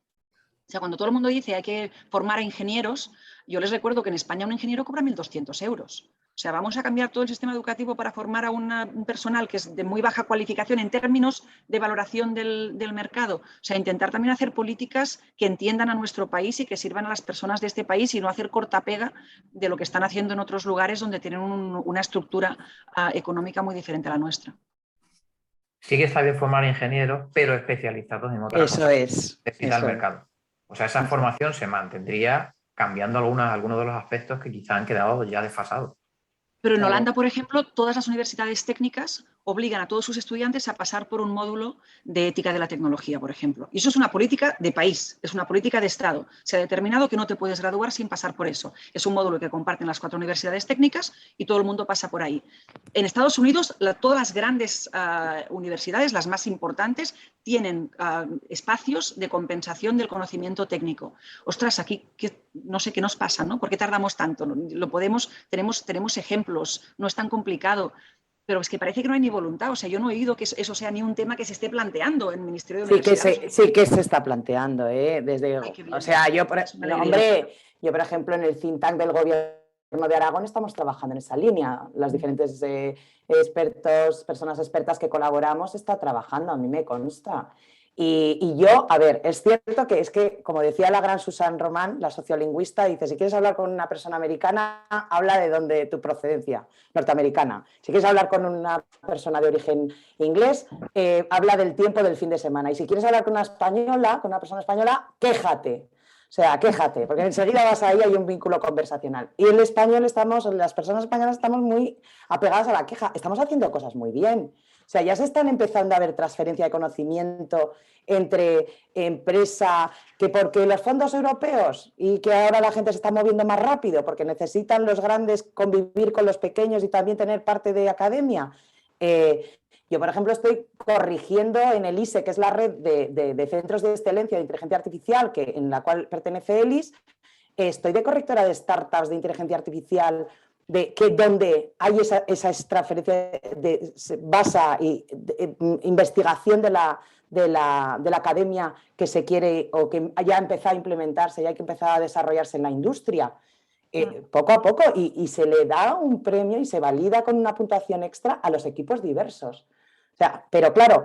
O sea, cuando todo el mundo dice hay que formar a ingenieros, yo les recuerdo que en España un ingeniero cobra 1.200 euros. O sea, vamos a cambiar todo el sistema educativo para formar a un personal que es de muy baja cualificación en términos de valoración del mercado. O sea, intentar también hacer políticas que entiendan a nuestro país y que sirvan a las personas de este país y no hacer cortapega de lo que están haciendo en otros lugares donde tienen una estructura económica muy diferente a la nuestra. Sí que está bien formar ingenieros, pero especializados en otras cosas. Necesita el mercado. O sea, esa formación se mantendría cambiando algunos de los aspectos que quizá han quedado ya desfasados. Pero en Holanda, por ejemplo, todas las universidades técnicas obligan a todos sus estudiantes a pasar por un módulo de ética de la tecnología, por ejemplo. Y eso es una política de país, es una política de Estado. Se ha determinado que no te puedes graduar sin pasar por eso. Es un módulo que comparten las 4 universidades técnicas y todo el mundo pasa por ahí. En Estados Unidos, todas las grandes universidades, las más importantes, tienen espacios de compensación del conocimiento técnico. Ostras, aquí no sé qué nos pasa, ¿no? ¿Por qué tardamos tanto? Tenemos ejemplos, no es tan complicado. Pero es que parece que no hay ni voluntad. O sea, yo no he oído que eso sea ni un tema que se esté planteando en el Ministerio de Universidades. Sí que se está planteando, ¿eh? O sea, yo, por ejemplo, en el think tank del Gobierno de Aragón estamos trabajando en esa línea. Las diferentes personas expertas que colaboramos están trabajando, a mí me consta. Y yo, a ver, es cierto que, como decía la gran Susan Román, la sociolingüista, dice, si quieres hablar con una persona americana, habla de tu procedencia norteamericana. Si quieres hablar con una persona de origen inglés, habla del tiempo del fin de semana. Y si quieres hablar con una persona española, quéjate. O sea, quéjate, porque enseguida vas ahí, hay un vínculo conversacional. Y en español las personas españolas estamos muy apegadas a la queja. Estamos haciendo cosas muy bien. O sea, ya se están empezando a ver transferencia de conocimiento entre empresa, que porque los fondos europeos y que ahora la gente se está moviendo más rápido porque necesitan los grandes convivir con los pequeños y también tener parte de academia. Yo, por ejemplo, estoy corrigiendo en el ISE, que es la red de centros de excelencia de inteligencia artificial en la cual pertenece ELIS, estoy de correctora de startups de inteligencia artificial donde hay esa transferencia de basa y investigación de la academia que se quiere o que ya ha empezado a implementarse y hay que empezar a desarrollarse en la industria. Poco a poco y se le da un premio y se valida con una puntuación extra a los equipos diversos. O sea, pero claro,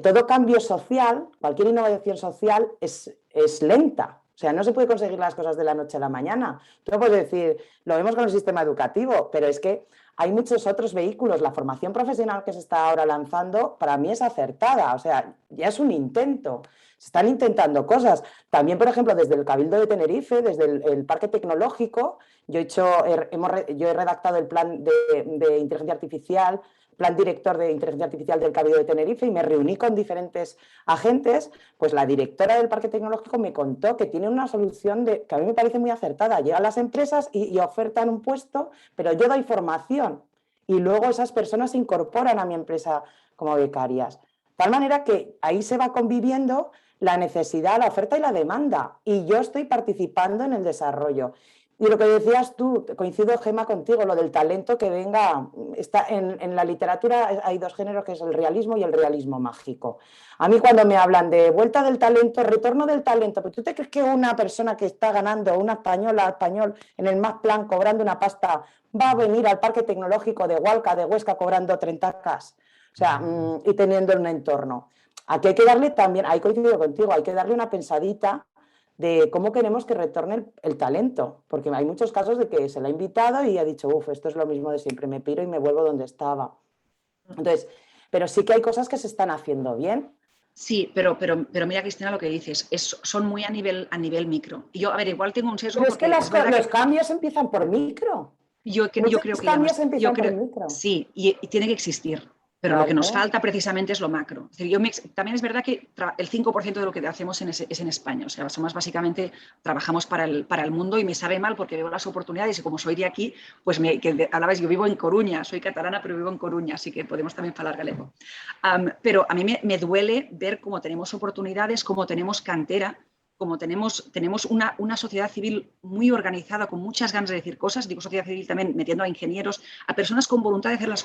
todo cambio social, cualquier innovación social es lenta. O sea, no se puede conseguir las cosas de la noche a la mañana. Tú no puedes decir, lo vemos con el sistema educativo, pero es que hay muchos otros vehículos. La formación profesional que se está ahora lanzando para mí es acertada, o sea, ya es un intento. Se están intentando cosas. También, por ejemplo, desde el Cabildo de Tenerife, desde el Parque Tecnológico, yo he redactado el plan de inteligencia artificial, plan director de inteligencia artificial del Cabildo de Tenerife, y me reuní con diferentes agentes. Pues la directora del Parque Tecnológico me contó que tiene una solución que a mí me parece muy acertada. Llegan las empresas y ofertan un puesto, pero yo doy formación y luego esas personas se incorporan a mi empresa como becarias. De tal manera que ahí se va conviviendo la necesidad, la oferta y la demanda, y yo estoy participando en el desarrollo. Y lo que decías tú, coincido, Gemma, contigo, lo del talento que venga. En la literatura hay dos géneros, que es el realismo y el realismo mágico. A mí cuando me hablan de vuelta del talento, retorno del talento, ¿pero tú te crees que una persona que está ganando, una española, español, en el Max Planck cobrando una pasta, va a venir al Parque Tecnológico de Hualca, de Huesca, cobrando 30K? O sea, y teniendo un entorno. Aquí hay que darle también, ahí coincido contigo, hay que darle una pensadita de cómo queremos que retorne el talento, porque hay muchos casos de que se le ha invitado y ha dicho, esto es lo mismo de siempre, me piro y me vuelvo donde estaba. Entonces, pero sí que hay cosas que se están haciendo bien. Sí, pero mira, Cristina, lo que dices, son muy a nivel micro. Y yo, a ver, igual tengo un sesgo. Pero es que los cambios empiezan por micro. Yo creo que cambios empiezan por micro. Sí, y tiene que existir. Pero claro, lo que nos falta precisamente es lo macro. Es decir, también es verdad que el 5% de lo que hacemos es en España. O sea, somos básicamente, trabajamos para el mundo, y me sabe mal porque veo las oportunidades, y como soy de aquí, pues hablabais, yo vivo en Coruña, soy catalana, pero vivo en Coruña, así que podemos también hablar galego. Pero a mí me duele ver cómo tenemos oportunidades, cómo tenemos cantera, como tenemos una sociedad civil muy organizada, con muchas ganas de decir cosas, digo sociedad civil también metiendo a ingenieros, a personas con voluntad de hacer las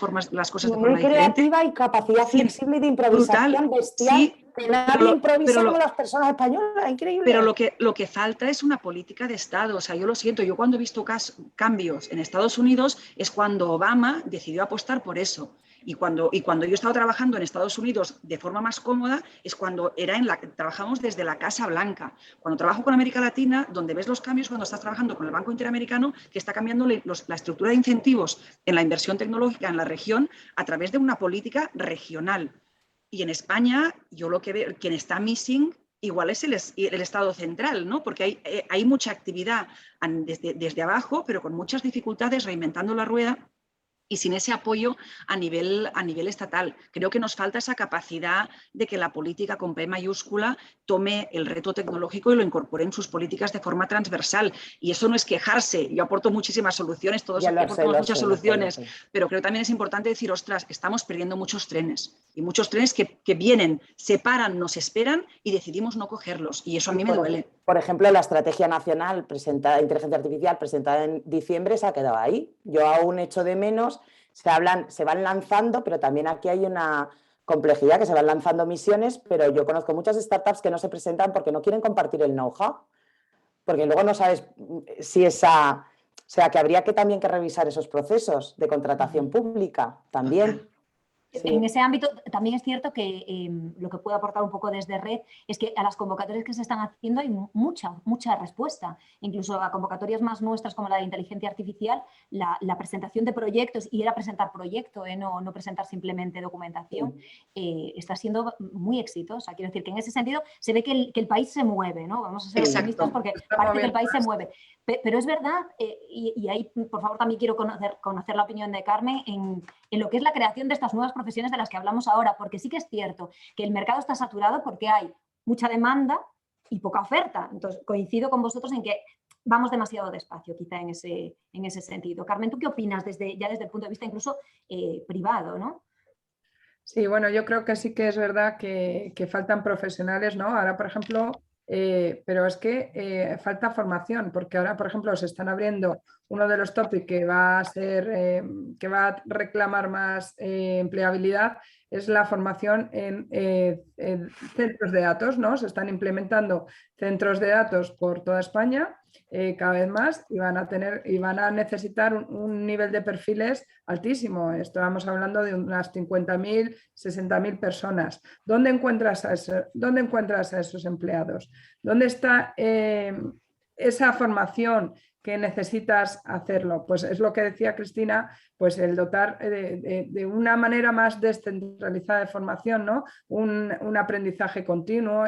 cosas de forma diferente. Muy creativa y capacidad flexible de improvisación bestial. Sí, que nadie improvisa como las personas españolas, increíble. Pero lo que falta es una política de Estado. O sea, yo lo siento, yo cuando he visto cambios en Estados Unidos es cuando Obama decidió apostar por eso. Y cuando yo he estado trabajando en Estados Unidos de forma más cómoda es cuando trabajamos desde la Casa Blanca. Cuando trabajo con América Latina, donde ves los cambios cuando estás trabajando con el Banco Interamericano, que está cambiando la estructura de incentivos en la inversión tecnológica en la región a través de una política regional. Y en España, yo lo que veo, quien está missing igual es el Estado central, ¿no? Porque hay mucha actividad desde abajo, pero con muchas dificultades, reinventando la rueda, y sin ese apoyo a nivel estatal. Creo que nos falta esa capacidad de que la política con P mayúscula tome el reto tecnológico y lo incorpore en sus políticas de forma transversal. Y eso no es quejarse. Yo aporto muchísimas soluciones, todos aquí aportamos muchas soluciones, pero creo que también es importante decir, ostras, estamos perdiendo muchos trenes. Y muchos trenes que vienen, se paran, nos esperan y decidimos no cogerlos. Y eso a mí me duele. Por ejemplo, la Estrategia Nacional presentada de Inteligencia Artificial, presentada en diciembre, se ha quedado ahí. Yo aún echo de menos, se van lanzando, pero también aquí hay una complejidad, que se van lanzando misiones, pero yo conozco muchas startups que no se presentan porque no quieren compartir el know-how, porque luego no sabes si esa... O sea, que habría también que revisar esos procesos de contratación pública también. Sí. En ese ámbito también es cierto que lo que puedo aportar un poco desde Red es que a las convocatorias que se están haciendo hay mucha respuesta. Incluso a convocatorias más nuestras como la de inteligencia artificial, la presentación de proyectos, y era presentar proyecto, no presentar simplemente documentación, está siendo muy exitosa. Quiero decir que en ese sentido se ve que el país se mueve, ¿no? Vamos a ser optimistas porque parece que el país se mueve. Pero es verdad, y ahí por favor también quiero conocer la opinión de Carmen en lo que es la creación de estas nuevas profesiones de las que hablamos ahora, porque sí que es cierto que el mercado está saturado porque hay mucha demanda y poca oferta. Entonces coincido con vosotros en que vamos demasiado despacio quizá en ese sentido. Carmen, ¿tú qué opinas desde el punto de vista incluso privado, ¿no? Sí, bueno, yo creo que sí que es verdad que faltan profesionales, ¿no? Ahora, por ejemplo, pero es que falta formación, porque ahora, por ejemplo, se están abriendo uno de los topics que va a reclamar más empleabilidad, es la formación en centros de datos, ¿no? Se están implementando centros de datos por toda España cada vez más, y van a necesitar un nivel de perfiles altísimo. Estamos hablando de unas 50.000, 60.000 personas. ¿Dónde encuentras a esos empleados? ¿Dónde está esa formación que necesitas hacerlo. Pues es lo que decía Cristina, pues el dotar de una manera más descentralizada de formación, ¿no? Un aprendizaje continuo,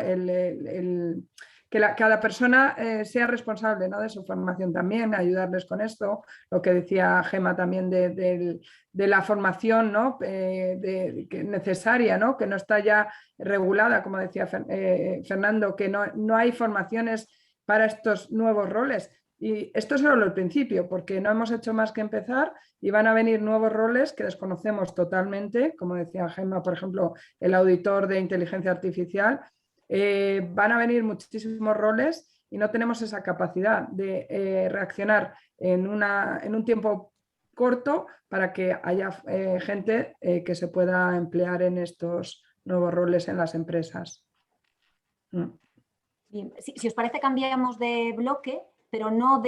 que cada persona sea responsable, ¿no?, de su formación también, ayudarles con esto, lo que decía Gemma también de la formación, ¿no?, necesaria, ¿no?, que no está ya regulada, como decía Fernando, que no hay formaciones para estos nuevos roles. Y esto es solo el principio, porque no hemos hecho más que empezar y van a venir nuevos roles que desconocemos totalmente, como decía Gemma, por ejemplo, el auditor de inteligencia artificial. Van a venir muchísimos roles y no tenemos esa capacidad de reaccionar en un tiempo corto para que haya gente que se pueda emplear en estos nuevos roles en las empresas. Bien, si os parece, cambiamos de bloque, pero no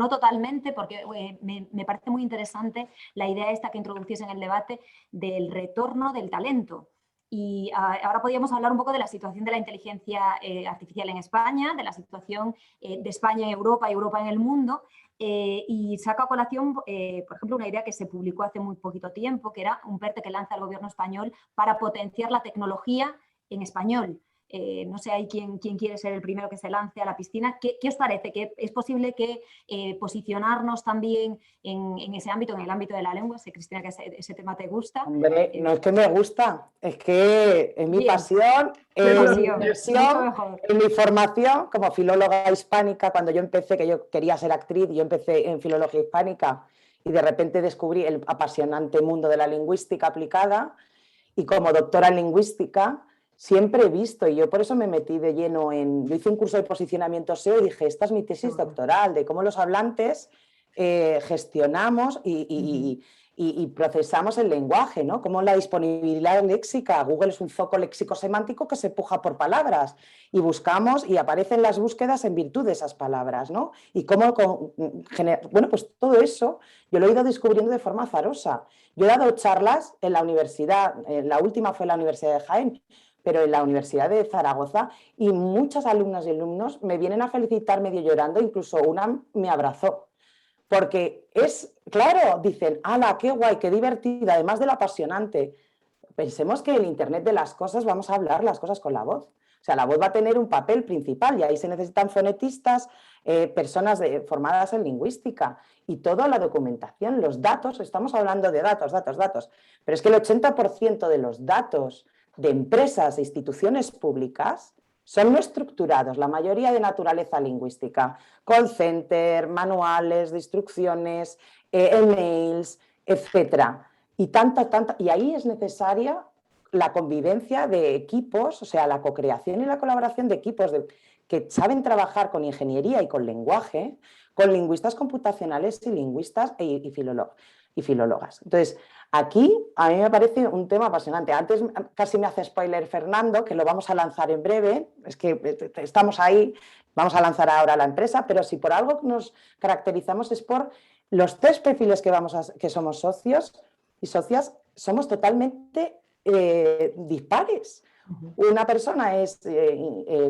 totalmente, porque me parece muy interesante la idea esta que introducís en el debate del retorno del talento. Y ahora podríamos hablar un poco de la situación de la inteligencia artificial en España, de la situación de España en Europa y Europa en el mundo, y saco a colación, por ejemplo, una idea que se publicó hace muy poquito tiempo, que era un PERTE que lanza el gobierno español para potenciar la tecnología en español. No sé, hay quien quiere ser el primero que se lance a la piscina. ¿Qué os parece? ¿Que es posible que posicionarnos también en ese ámbito, en el ámbito de la lengua? Sé, Cristina, que ese tema te gusta. Hombre, no es que me gusta, es que es mi pasión, es mi ilusión, es mi formación como filóloga hispánica. Cuando yo empecé, que yo quería ser actriz, yo empecé en filología hispánica y de repente descubrí el apasionante mundo de la lingüística aplicada, y como doctora en lingüística siempre he visto, y yo por eso me metí de lleno yo hice un curso de posicionamiento SEO y dije, esta es mi tesis doctoral, de cómo los hablantes gestionamos y procesamos el lenguaje, ¿no? Cómo la disponibilidad léxica, Google es un zoco léxico-semántico que se puja por palabras y buscamos y aparecen las búsquedas en virtud de esas palabras, ¿no? Y cómo, bueno, pues todo eso yo lo he ido descubriendo de forma azarosa. Yo he dado charlas en la universidad, la última fue en la Universidad de Jaén, pero en la Universidad de Zaragoza, y muchas alumnas y alumnos me vienen a felicitar medio llorando, incluso una me abrazó. Porque es, claro, dicen, ¡hala, qué guay, qué divertida, además de lo apasionante! Pensemos que en Internet de las cosas vamos a hablar las cosas con la voz. O sea, la voz va a tener un papel principal y ahí se necesitan fonetistas, personas formadas en lingüística y toda la documentación, los datos, estamos hablando de datos, pero es que el 80% de los datos de empresas e instituciones públicas son no estructurados, la mayoría de naturaleza lingüística, call center, manuales de instrucciones, emails, etc. Y ahí es necesaria la convivencia de equipos, o sea, la cocreación y la colaboración de equipos que saben trabajar con ingeniería y con lenguaje, con lingüistas computacionales y lingüistas y filólogas. Entonces, aquí a mí me parece un tema apasionante. Antes casi me hace spoiler Fernando, que lo vamos a lanzar en breve, es que estamos ahí, vamos a lanzar ahora la empresa, pero si por algo nos caracterizamos es por los tres perfiles que somos socios y socias, somos totalmente dispares. Una persona es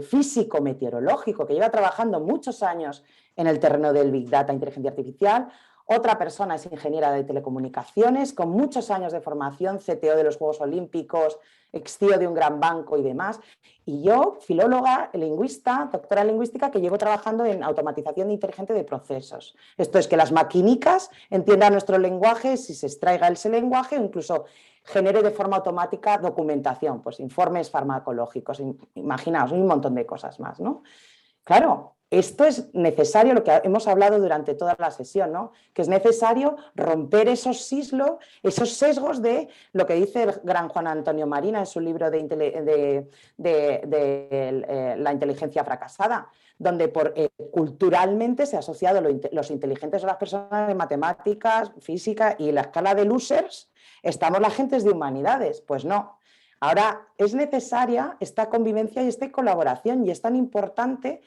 físico meteorológico, que lleva trabajando muchos años en el terreno del Big Data, inteligencia artificial. Otra persona es ingeniera de telecomunicaciones, con muchos años de formación, CTO de los Juegos Olímpicos, ex-CEO de un gran banco y demás. Y yo, filóloga, lingüista, doctora en lingüística, que llevo trabajando en automatización inteligente de procesos. Esto es que las maquínicas entiendan nuestro lenguaje, si se extraiga ese lenguaje, o incluso genere de forma automática documentación, pues informes farmacológicos, imaginaos, un montón de cosas más, ¿no? Claro, esto es necesario, lo que hemos hablado durante toda la sesión, ¿no? Que es necesario romper esos sesgos de lo que dice el gran Juan Antonio Marina en su libro de La inteligencia fracasada, donde culturalmente se ha asociado los inteligentes a las personas de matemáticas, física, y en la escala de losers estamos las gentes de humanidades. Pues no. Ahora es necesaria esta convivencia y esta colaboración, y es tan importante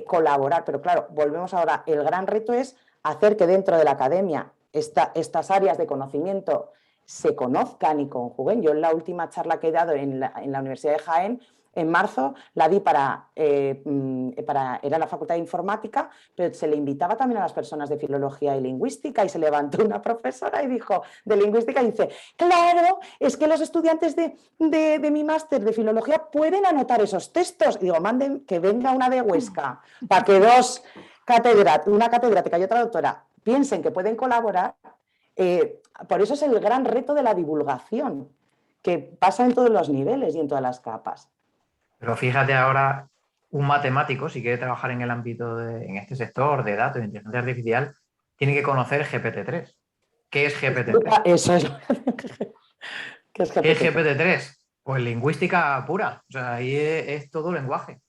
colaborar, pero claro, volvemos ahora, el gran reto es hacer que dentro de la academia estas áreas de conocimiento se conozcan y conjuguen. Yo en la última charla que he dado en la Universidad de Jaén en marzo, la di era la Facultad de Informática, pero se le invitaba también a las personas de Filología y Lingüística, y se levantó una profesora y dijo, de Lingüística, y dice, claro, es que los estudiantes de mi máster de Filología pueden anotar esos textos. Y digo, manden que venga una de Huesca, para que una catedrática y otra doctora piensen que pueden colaborar. Por eso es el gran reto de la divulgación, que pasa en todos los niveles y en todas las capas. Pero fíjate ahora, un matemático, si quiere trabajar en el ámbito, en este sector de datos, de inteligencia artificial, tiene que conocer GPT-3. ¿Qué es GPT-3? Eso es. ¿Qué es GPT-3? ¿Qué es GPT-3? Pues lingüística pura, o sea, ahí es todo lenguaje.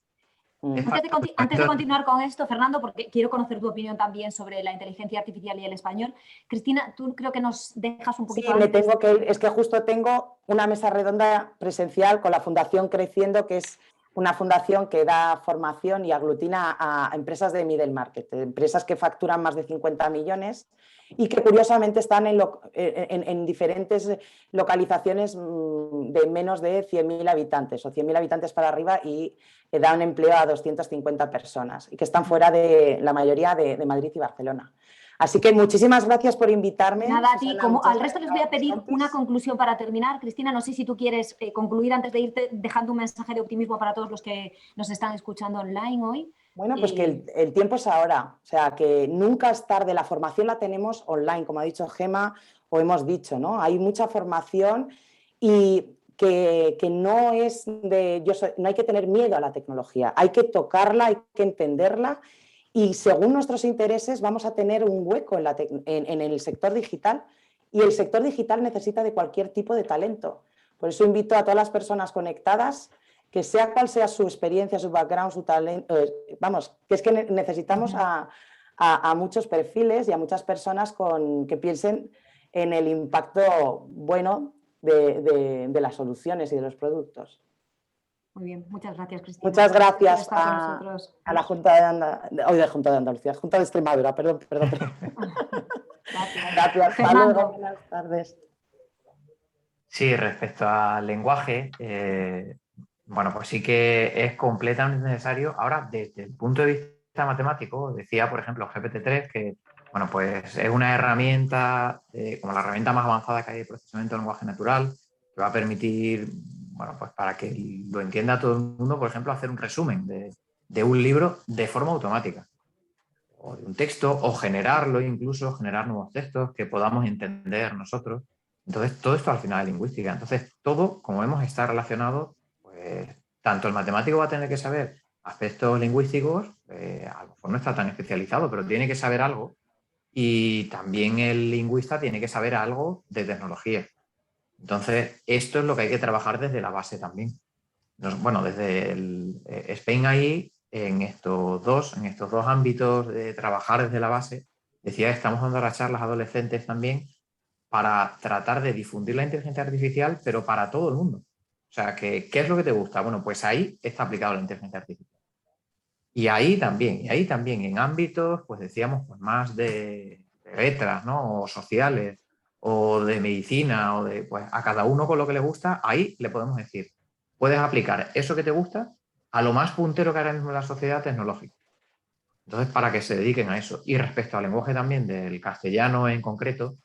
Antes de continuar con esto, Fernando, porque quiero conocer tu opinión también sobre la inteligencia artificial y el español. Cristina, tú creo que nos dejas un poquito. Sí, me tengo que ir. Es que justo tengo una mesa redonda presencial con la Fundación Creciendo, que es una fundación que da formación y aglutina a empresas de middle market, empresas que facturan más de 50 millones y que curiosamente están en diferentes localizaciones de menos de 100.000 habitantes o 100.000 habitantes para arriba, y dan empleo a 250 personas y que están fuera de la mayoría de Madrid y Barcelona. Así que muchísimas gracias por invitarme. Nada, a ti. Como al resto les voy a pedir una conclusión para terminar. Cristina, no sé si tú quieres concluir antes de irte dejando un mensaje de optimismo para todos los que nos están escuchando online hoy. Bueno, pues que el tiempo es ahora, o sea, que nunca es tarde. La formación la tenemos online, como ha dicho Gemma, o hemos dicho, ¿no? Hay mucha formación y que no es no hay que tener miedo a la tecnología, hay que tocarla, hay que entenderla, y según nuestros intereses vamos a tener un hueco en el sector digital, y el sector digital necesita de cualquier tipo de talento. Por eso invito a todas las personas conectadas, que sea cual sea su experiencia, su background, su talento, que es que necesitamos a muchos perfiles y a muchas personas que piensen en el impacto bueno de las soluciones y de los productos. Muy bien, muchas gracias, Cristina. Muchas gracias a la Junta de Andalucía, Junta de Extremadura, perdón. Gracias, hasta luego, buenas tardes. Sí, respecto al lenguaje, bueno, pues sí que es completamente necesario. Ahora, desde el punto de vista matemático, decía, por ejemplo, GPT-3, que bueno, pues es una herramienta, como la herramienta más avanzada que hay de procesamiento de lenguaje natural, que va a permitir, bueno, pues para que lo entienda todo el mundo, por ejemplo, hacer un resumen de un libro de forma automática, o de un texto, o generarlo incluso, generar nuevos textos que podamos entender nosotros. Entonces, todo esto al final es lingüística. Entonces, todo, como vemos, está relacionado, pues tanto el matemático va a tener que saber aspectos lingüísticos, a lo mejor no está tan especializado, pero tiene que saber algo, y también el lingüista tiene que saber algo de tecnología. Entonces, esto es lo que hay que trabajar desde la base también. Bueno, desde el Spain AI, en estos dos ámbitos de trabajar desde la base, decía que estamos dando las charlas a adolescentes también para tratar de difundir la inteligencia artificial, pero para todo el mundo. O sea, ¿qué es lo que te gusta? Bueno, pues ahí está aplicado la inteligencia artificial. Y ahí también, en ámbitos, pues decíamos, pues más de letras, ¿no? O sociales, o de medicina, o pues a cada uno con lo que le gusta, ahí le podemos decir, puedes aplicar eso que te gusta a lo más puntero que ahora mismo en la sociedad tecnológica. Entonces, para que se dediquen a eso. Y respecto al lenguaje también, del castellano en concreto,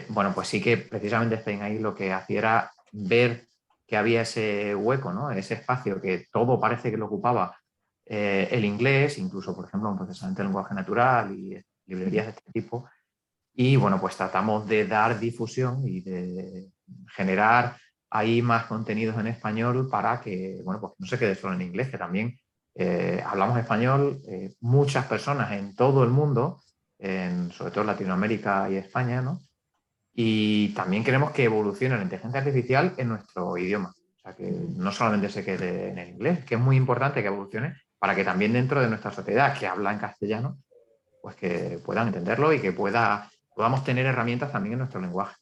bueno, pues sí que precisamente Spain ahí lo que hacía era ver que había ese hueco, ¿no? Ese espacio que todo parece que lo ocupaba el inglés, incluso, por ejemplo, un procesamiento de lenguaje natural y librerías de este tipo. Y bueno, pues tratamos de dar difusión y de generar ahí más contenidos en español para que, bueno, pues no se quede solo en inglés, que también hablamos español, muchas personas en todo el mundo, sobre todo en Latinoamérica y España, ¿no? Y también queremos que evolucione la inteligencia artificial en nuestro idioma. O sea, que no solamente se quede en el inglés, que es muy importante que evolucione para que también dentro de nuestra sociedad que habla en castellano, pues que puedan entenderlo y que podamos tener herramientas también en nuestro lenguaje.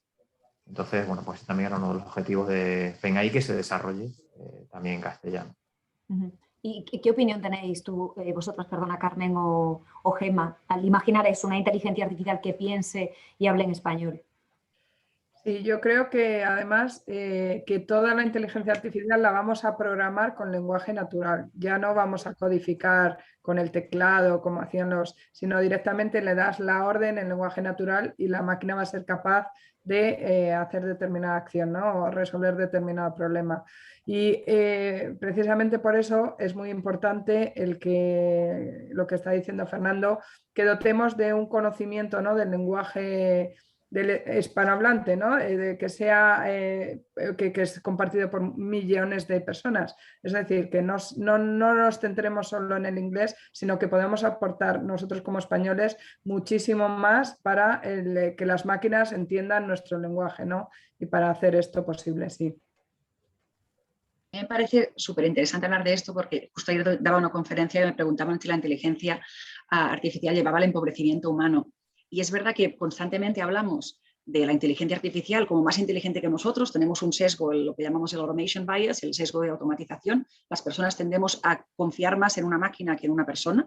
Entonces, bueno, pues también era uno de los objetivos de FENAI, que se desarrolle también en castellano. ¿Y qué opinión tenéis vosotras, perdona, Carmen o Gemma, al imaginar eso, una inteligencia artificial que piense y hable en español? Sí, yo creo que además que toda la inteligencia artificial la vamos a programar con lenguaje natural. Ya no vamos a codificar con el teclado como hacían sino directamente le das la orden en lenguaje natural y la máquina va a ser capaz de hacer determinada acción, ¿no? O resolver determinado problema. Y precisamente por eso es muy importante lo que está diciendo Fernando, que dotemos de un conocimiento, ¿no? del lenguaje del hispanohablante, ¿no? Que sea que es compartido por millones de personas. Es decir, que no nos centremos solo en el inglés, sino que podemos aportar nosotros como españoles muchísimo más para que las máquinas entiendan nuestro lenguaje, ¿no? Y para hacer esto posible, sí. Me parece súper interesante hablar de esto porque justo ayer daba una conferencia y me preguntaban si la inteligencia artificial llevaba al empobrecimiento humano. Y es verdad que constantemente hablamos de la inteligencia artificial como más inteligente que nosotros. Tenemos un sesgo, lo que llamamos el automation bias, el sesgo de automatización. Las personas tendemos a confiar más en una máquina que en una persona,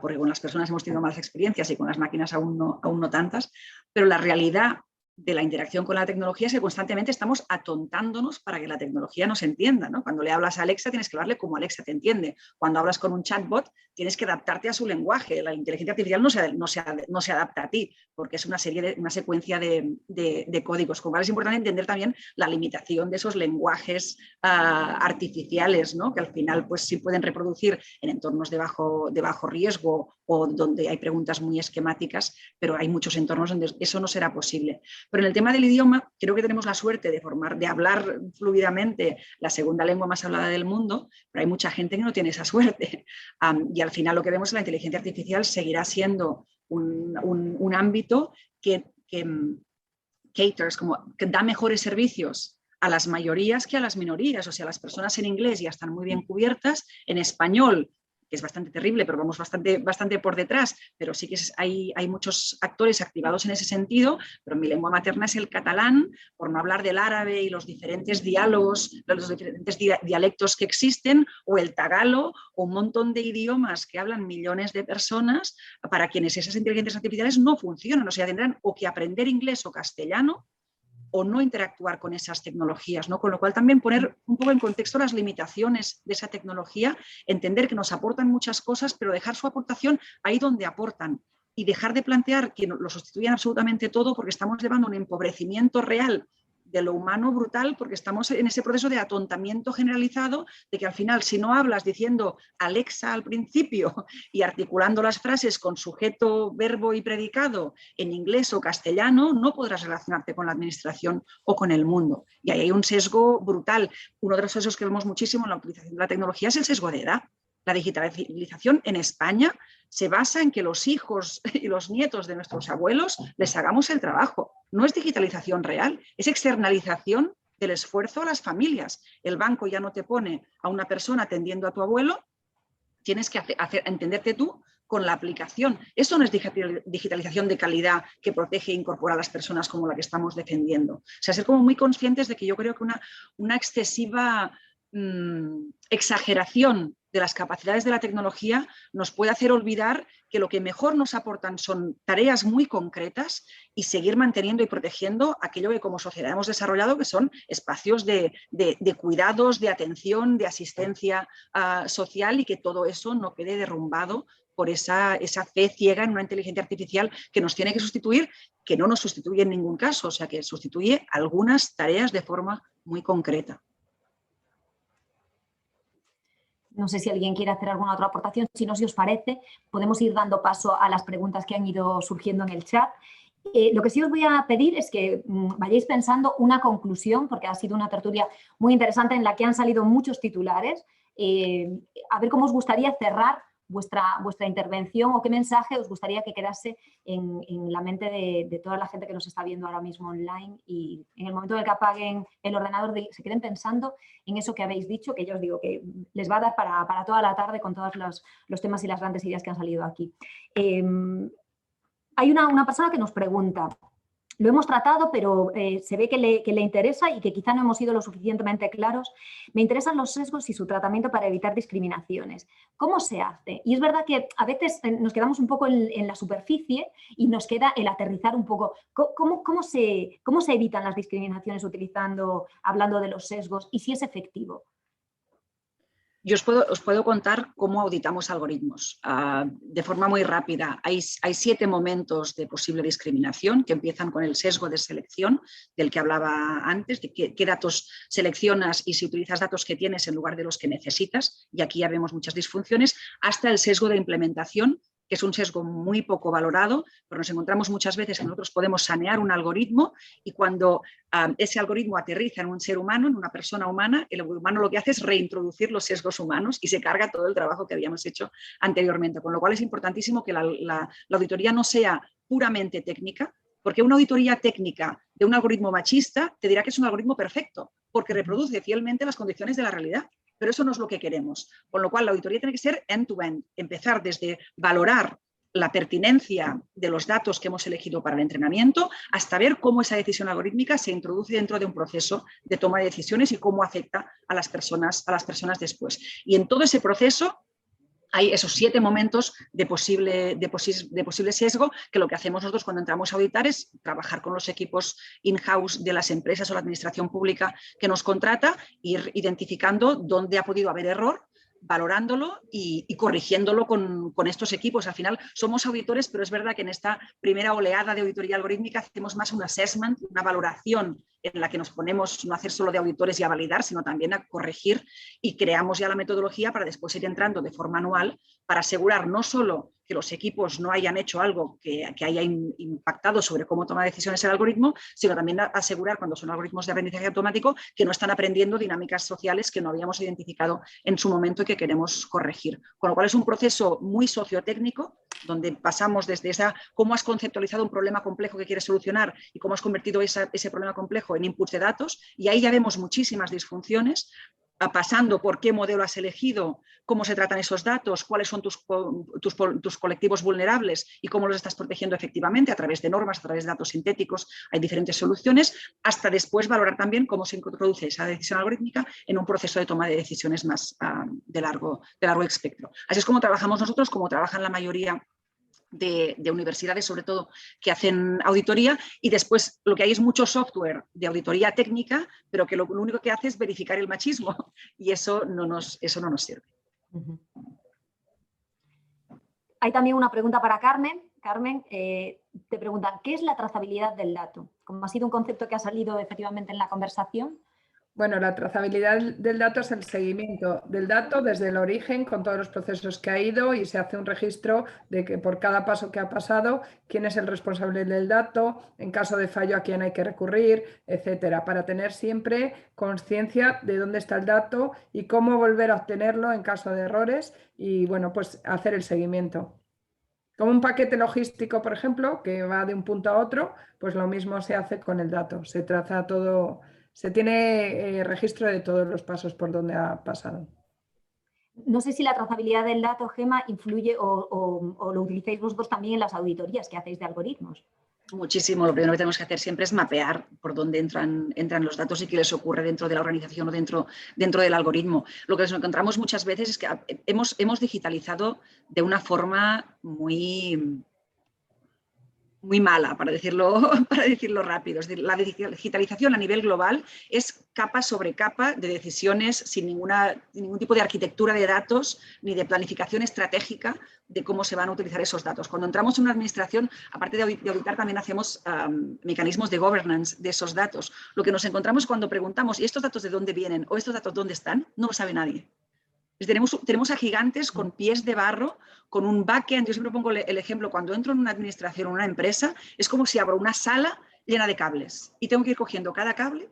porque con las personas hemos tenido malas experiencias y con las máquinas aún no tantas. Pero la realidad de la interacción con la tecnología es que constantemente estamos atontándonos para que la tecnología nos entienda, ¿no? Cuando le hablas a Alexa tienes que hablarle como Alexa te entiende. Cuando hablas con un chatbot tienes que adaptarte a su lenguaje. La inteligencia artificial no se adapta a ti porque es una secuencia de códigos. Con lo cual es importante entender también la limitación de esos lenguajes artificiales, ¿no? Que al final pues sí pueden reproducir en entornos de bajo riesgo o donde hay preguntas muy esquemáticas, pero hay muchos entornos donde eso no será posible. Pero en el tema del idioma, creo que tenemos la suerte de hablar fluidamente la segunda lengua más hablada del mundo, pero hay mucha gente que no tiene esa suerte. Y al final lo que vemos es que la inteligencia artificial seguirá siendo un ámbito que caters, que da mejores servicios a las mayorías que a las minorías. O sea, las personas en inglés ya están muy bien cubiertas, en español, que es bastante terrible, pero vamos bastante por detrás, pero sí que hay muchos actores activados en ese sentido, pero mi lengua materna es el catalán, por no hablar del árabe y los diferentes diálogos, los diferentes dialectos que existen, o el tagalo, o un montón de idiomas que hablan millones de personas, para quienes esas inteligencias artificiales no funcionan, o sea, tendrán o que aprender inglés o castellano, o no interactuar con esas tecnologías, ¿no? Con lo cual también poner un poco en contexto las limitaciones de esa tecnología, entender que nos aportan muchas cosas, pero dejar su aportación ahí donde aportan y dejar de plantear que lo sustituyan absolutamente todo porque estamos llevando un empobrecimiento real de lo humano brutal porque estamos en ese proceso de atontamiento generalizado de que al final si no hablas diciendo Alexa al principio y articulando las frases con sujeto, verbo y predicado en inglés o castellano, no podrás relacionarte con la administración o con el mundo. Y ahí hay un sesgo brutal. Uno de los sesgos que vemos muchísimo en la utilización de la tecnología es el sesgo de edad. La digitalización en España se basa en que los hijos y los nietos de nuestros abuelos les hagamos el trabajo. No es digitalización real, es externalización del esfuerzo a las familias. El banco ya no te pone a una persona atendiendo a tu abuelo, tienes que entenderte tú con la aplicación. Eso no es digitalización de calidad que protege e incorpora a las personas como la que estamos defendiendo. O sea, ser como muy conscientes de que yo creo que una excesiva exageración de las capacidades de la tecnología nos puede hacer olvidar que lo que mejor nos aportan son tareas muy concretas y seguir manteniendo y protegiendo aquello que como sociedad hemos desarrollado, que son espacios de cuidados, de atención, de asistencia social, y que todo eso no quede derrumbado por esa fe ciega en una inteligencia artificial que nos tiene que sustituir, que no nos sustituye en ningún caso, o sea, que sustituye algunas tareas de forma muy concreta. No sé si alguien quiere hacer alguna otra aportación. Si no, si os parece, podemos ir dando paso a las preguntas que han ido surgiendo en el chat. Lo que sí os voy a pedir es que vayáis pensando una conclusión, porque ha sido una tertulia muy interesante en la que han salido muchos titulares. A ver cómo os gustaría cerrar vuestra intervención o qué mensaje os gustaría que quedase en la mente de toda la gente que nos está viendo ahora mismo online, y en el momento en el que apaguen el ordenador se queden pensando en eso que habéis dicho, que yo os digo que les va a dar para toda la tarde con todos los temas y las grandes ideas que han salido aquí. Hay una persona que nos pregunta: Lo hemos tratado, pero se ve que le interesa y que quizá no hemos sido lo suficientemente claros. Me interesan los sesgos y su tratamiento para evitar discriminaciones. ¿Cómo se hace? Y es verdad que a veces nos quedamos un poco en la superficie y nos queda el aterrizar un poco. ¿Cómo se evitan las discriminaciones hablando de los sesgos y si es efectivo? Yo os puedo contar cómo auditamos algoritmos. De forma muy rápida, hay 7 momentos de posible discriminación que empiezan con el sesgo de selección, del que hablaba antes, de qué datos seleccionas y si utilizas datos que tienes en lugar de los que necesitas, y aquí ya vemos muchas disfunciones, hasta el sesgo de implementación, que es un sesgo muy poco valorado, pero nos encontramos muchas veces que nosotros podemos sanear un algoritmo y cuando ese algoritmo aterriza en un ser humano, en una persona humana, el humano lo que hace es reintroducir los sesgos humanos y se carga todo el trabajo que habíamos hecho anteriormente, con lo cual es importantísimo que la auditoría no sea puramente técnica, porque una auditoría técnica de un algoritmo machista te dirá que es un algoritmo perfecto, porque reproduce fielmente las condiciones de la realidad. Pero eso no es lo que queremos. Con lo cual, la auditoría tiene que ser end-to-end, empezar desde valorar la pertinencia de los datos que hemos elegido para el entrenamiento hasta ver cómo esa decisión algorítmica se introduce dentro de un proceso de toma de decisiones y cómo afecta a las personas después. Y en todo ese proceso hay esos 7 momentos de posible sesgo, que lo que hacemos nosotros cuando entramos a auditar es trabajar con los equipos in-house de las empresas o la administración pública que nos contrata, ir identificando dónde ha podido haber error, valorándolo y corrigiéndolo con estos equipos. Al final somos auditores, pero es verdad que en esta primera oleada de auditoría algorítmica hacemos más un assessment, una valoración en la que nos ponemos no a hacer solo de auditores y a validar, sino también a corregir, y creamos ya la metodología para después ir entrando de forma anual para asegurar no solo que los equipos no hayan hecho algo que haya impactado sobre cómo toma decisiones el algoritmo, sino también asegurar, cuando son algoritmos de aprendizaje automático, que no están aprendiendo dinámicas sociales que no habíamos identificado en su momento y que queremos corregir. Con lo cual es un proceso muy sociotécnico, donde pasamos desde cómo has conceptualizado un problema complejo que quieres solucionar y cómo has convertido ese problema complejo en inputs de datos, y ahí ya vemos muchísimas disfunciones, pasando por qué modelo has elegido, cómo se tratan esos datos, cuáles son tus colectivos vulnerables y cómo los estás protegiendo efectivamente a través de normas, a través de datos sintéticos. Hay diferentes soluciones, hasta después valorar también cómo se introduce esa decisión algorítmica en un proceso de toma de decisiones más de largo espectro. Así es como trabajamos nosotros, como trabajan la mayoría de universidades, sobre todo, que hacen auditoría, y después lo que hay es mucho software de auditoría técnica, pero que lo único que hace es verificar el machismo, y eso no nos sirve. Hay también una pregunta para Carmen. Carmen, te preguntan, ¿qué es la trazabilidad del dato? Como ha sido un concepto que ha salido efectivamente en la conversación. Bueno, la trazabilidad del dato es el seguimiento del dato desde el origen con todos los procesos que ha ido, y se hace un registro de que por cada paso que ha pasado, quién es el responsable del dato, en caso de fallo a quién hay que recurrir, etcétera, para tener siempre conciencia de dónde está el dato y cómo volver a obtenerlo en caso de errores, y bueno, pues hacer el seguimiento. Como un paquete logístico, por ejemplo, que va de un punto a otro, pues lo mismo se hace con el dato, se traza todo. Se tiene registro de todos los pasos por donde ha pasado. No sé si la trazabilidad del dato, Gemma, influye o lo utilizáis vosotros también en las auditorías que hacéis de algoritmos. Muchísimo. Lo primero que tenemos que hacer siempre es mapear por dónde entran los datos y qué les ocurre dentro de la organización o dentro del algoritmo. Lo que nos encontramos muchas veces es que hemos digitalizado de una forma muy mala, para decirlo rápido. Es decir, la digitalización a nivel global es capa sobre capa de decisiones sin ningún tipo de arquitectura de datos ni de planificación estratégica de cómo se van a utilizar esos datos. Cuando entramos en una administración, aparte de auditar, también hacemos mecanismos de governance de esos datos. Lo que nos encontramos cuando preguntamos, ¿y estos datos de dónde vienen o estos datos dónde están? No lo sabe nadie. Tenemos a gigantes con pies de barro, con un backend. Yo siempre pongo el ejemplo, cuando entro en una administración o una empresa, es como si abro una sala llena de cables y tengo que ir cogiendo cada cable